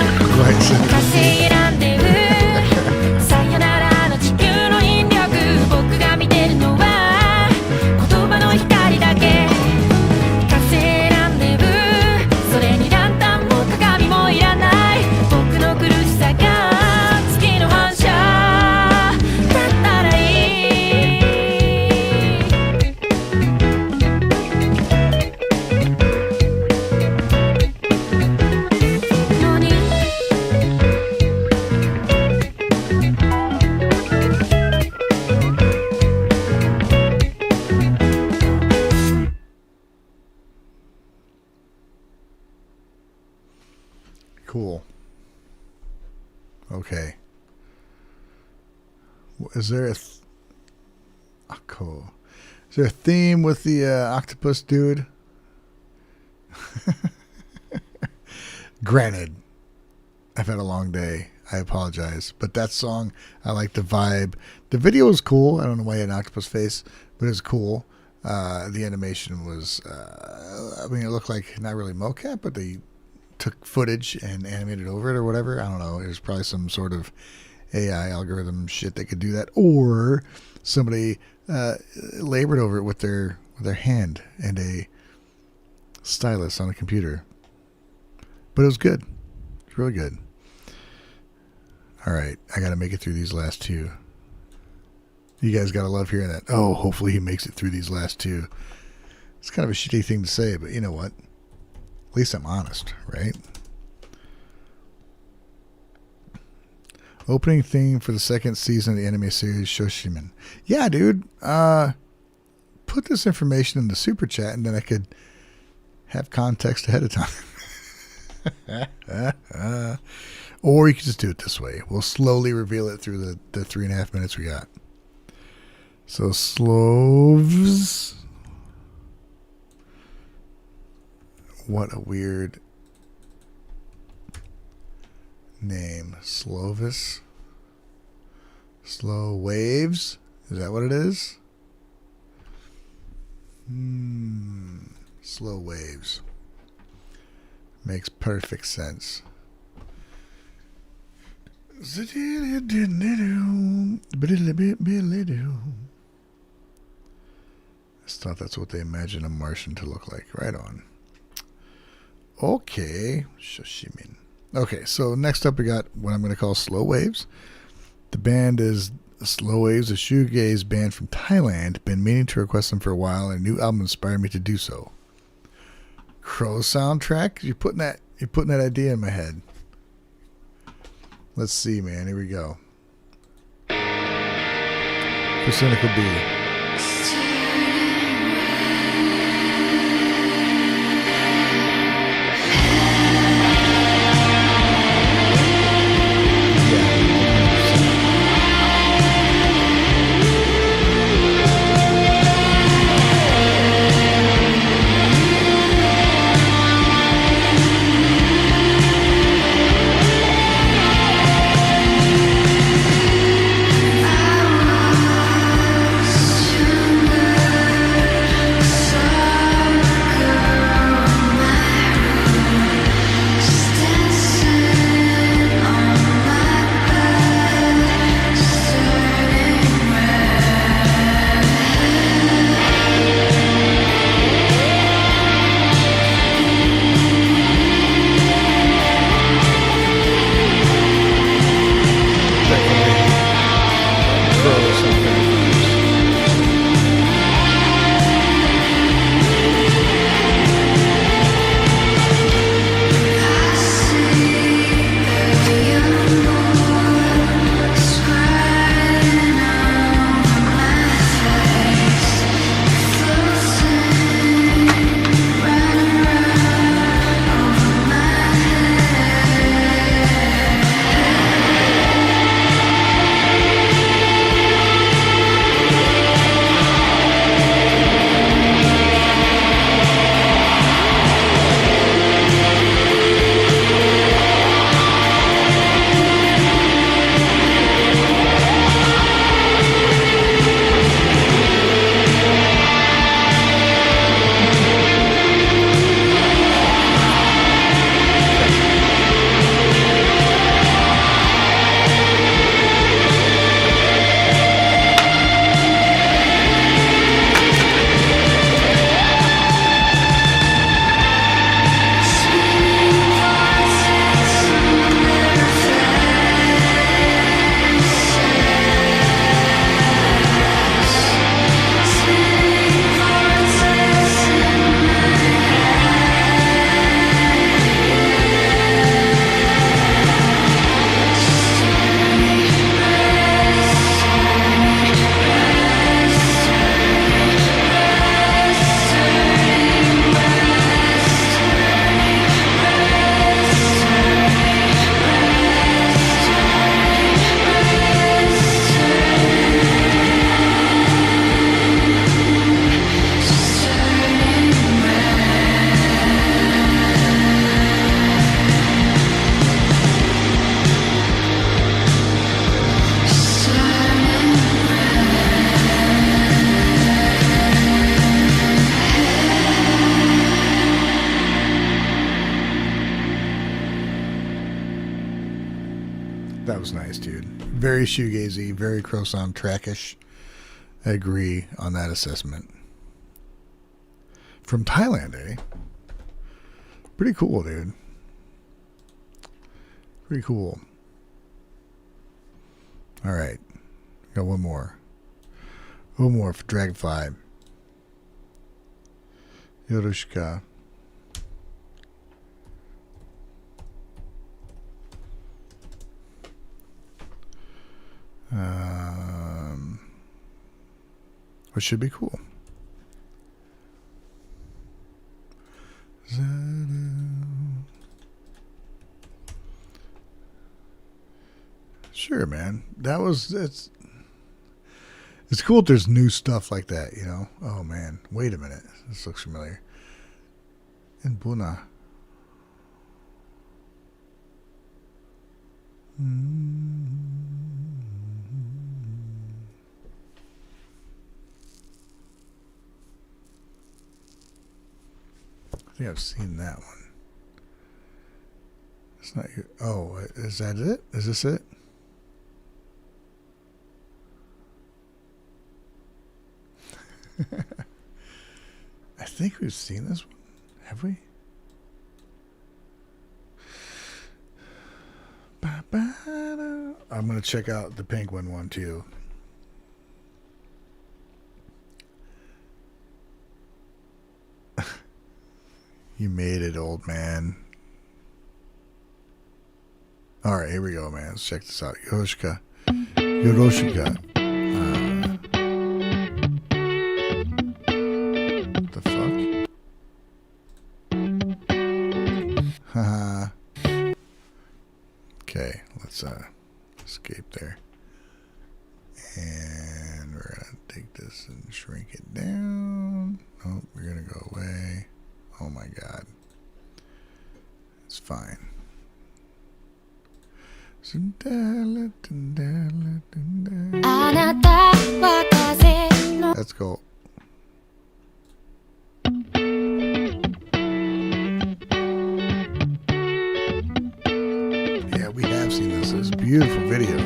Cool. Okay. Is there a cool. Is there a theme with the octopus dude? Granted, I've had a long day. I apologize. But that song, I like the vibe. The video was cool. I don't know why he had an octopus face, but it was cool. The animation was, I mean, it looked like not really mocap, but they took footage and animated over it or whatever. I don't know. There's probably some sort of AI algorithm shit that could do that. Or somebody labored over it with their hand and a stylus on a computer. But it was good. It's really good. All right, I got to make it through these last two. You guys got to love hearing that. Oh, hopefully he makes it through these last two. It's kind of a shitty thing to say, but you know what? At least I'm honest, right? Opening theme for the second season of the anime series Shoshimen. Yeah, dude. Put this information in the super chat, and then I could have context ahead of time. Or you can just do it this way. We'll slowly reveal it through the 3.5 minutes we got. So, Sloves. What a weird name. Slovis. Slow Waves. Is that what it is? Slow Waves. Makes perfect sense. I just thought that's what they imagine a Martian to look like. Right on. Okay. Shoshimin. Okay, so next up we got what I'm going to call Slow Waves. The band is Slow Waves, a shoegaze band from Thailand. Been meaning to request them for a while, and a new album inspired me to do so. Crow soundtrack? You're putting that idea in my head. Let's see, man. Here we go. For Cynical B. That was nice, dude. Very shoegazy, very croissant trackish. I agree on that assessment. From Thailand, eh? Pretty cool, dude. Pretty cool. All right. Got one more. One more for Dragonfly. Yorushika. Which should be cool. Sure, man. It's cool if there's new stuff like that, you know? Oh, man. Wait a minute. This looks familiar. In Buna. I think I've seen that one. It's not your... Oh, is that it? Is this it? I think we've seen this one. Have we? I'm going to check out the Penguin one too. You made it, old man. Alright, here we go, man. Let's check this out. Yoroshika. Yoroshika. What the fuck? Haha. Okay, let's escape there. And we're gonna take this and shrink it down. Oh, we're gonna go away. Oh my god. It's fine. Let's go. Yeah, we have seen this. It's a beautiful video.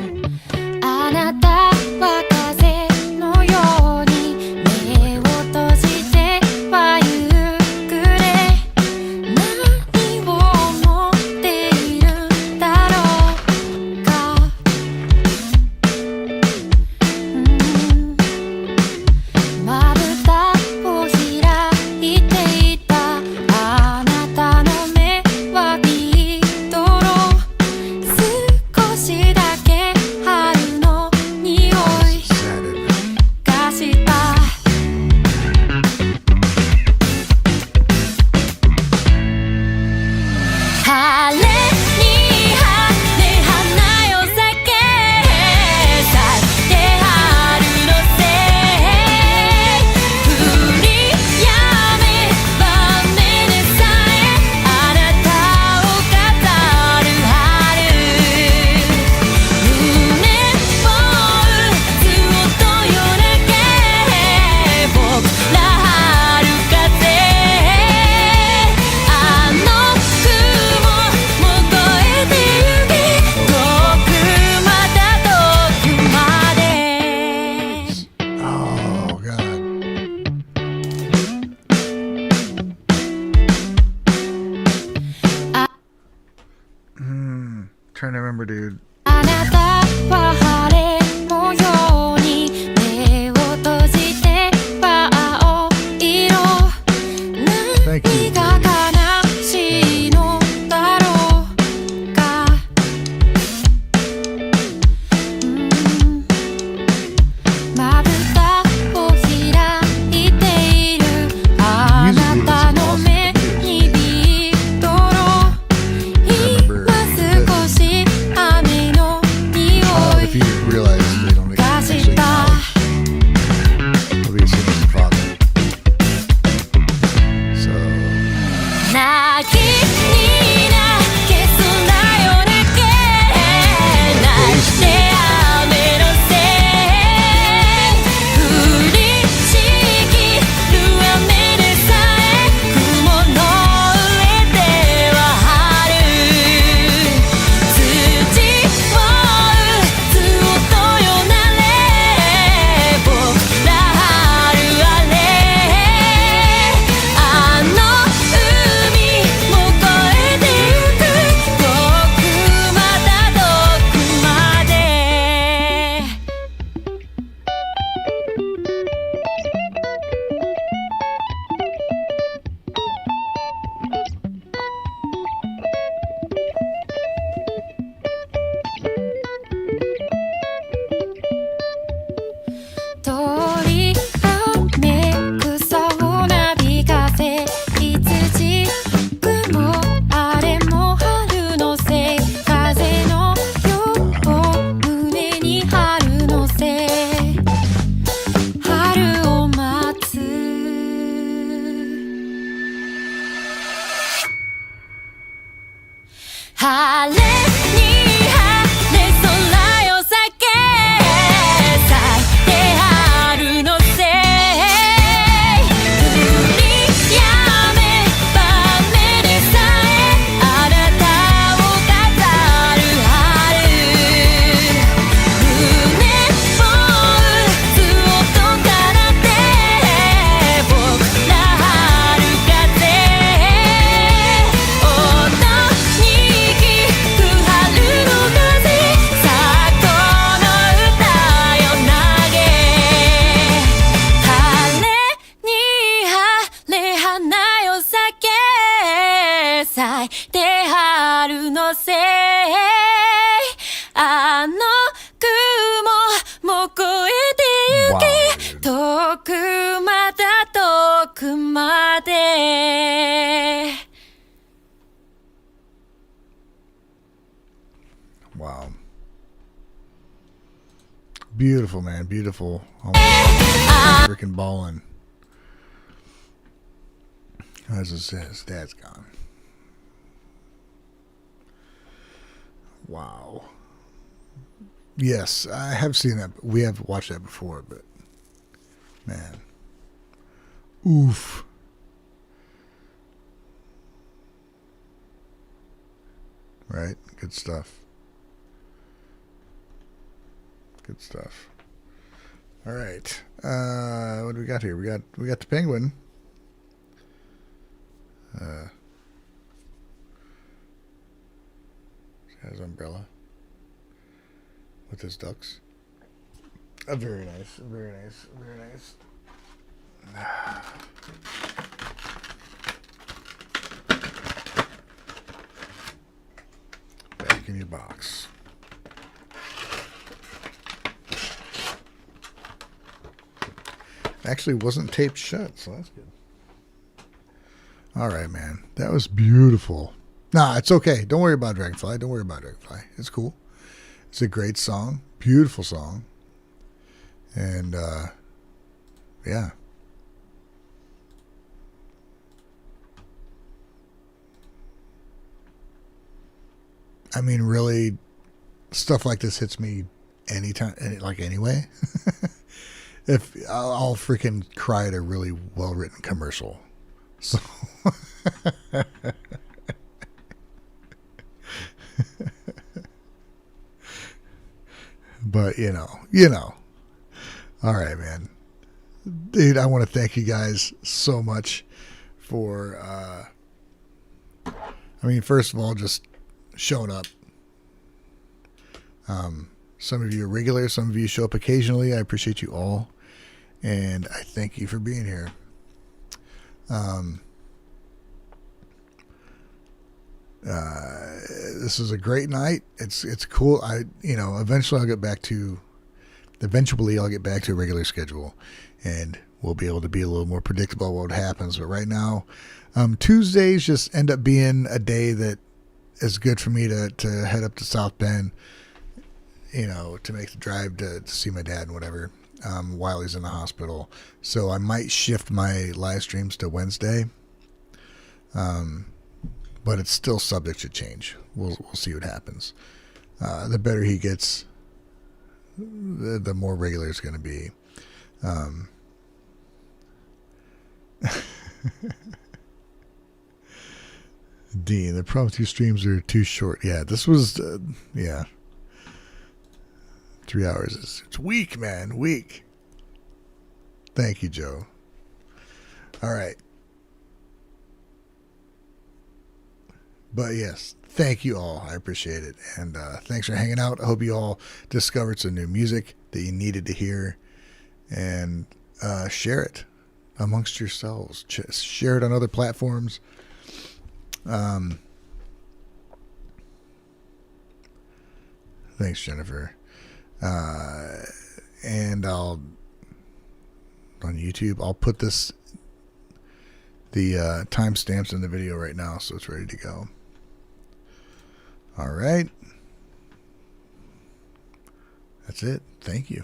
Trying to remember, dude. Thank you. If you 晴れに晴れ空よ咲け咲いて春のせい降りやめばめでさえあなたを飾る春胸を打つ音からって僕ら春風咲いて春のせいあの雲も越えてゆけ遠くまた遠くまで Wow. Beautiful, man. Beautiful. Oh, freaking balling. As it says, Dad's gone. Wow. Yes, I have seen that. We have watched that before, but man. Oof. Right? Good stuff. Good stuff. All right. What do we got here? We got the penguin. His umbrella with his ducks. Very nice. Very nice. Very nice. Back in your box. Actually wasn't taped shut, so that's good. All right, man. That was beautiful. Nah, it's okay. Don't worry about Dragonfly. Don't worry about Dragonfly. It's cool. It's a great song. Beautiful song. And, yeah. I mean, really, stuff like this hits me anytime, like anyway. If I'll freaking cry at a really well-written commercial. So... But, you know. All right, man. Dude, I want to thank you guys so much for, first of all, just showing up. Some of you are regular, some of you show up occasionally. I appreciate you all. And I thank you for being here. This is a great night. It's cool. Eventually I'll get back to a regular schedule, and we'll be able to be a little more predictable what happens. But right now, Tuesdays just end up being a day that is good for me to head up to South Bend, to make the drive to see my dad and whatever, while he's in the hospital. So I might shift my live streams to Wednesday. But it's still subject to change. We'll see what happens. The better he gets, the more regular it's going to be. Dean, the problem with 2 streams are too short. Yeah, this was, 3 hours. It's weak, man. Weak. Thank you, Joe. All right. But yes, thank you all. I appreciate it. And thanks for hanging out. I hope you all discovered some new music that you needed to hear. And share it amongst yourselves. Share it on other platforms. Thanks, Jennifer. And on YouTube, I'll put the timestamps in the video right now, so it's ready to go. All right. That's it. Thank you.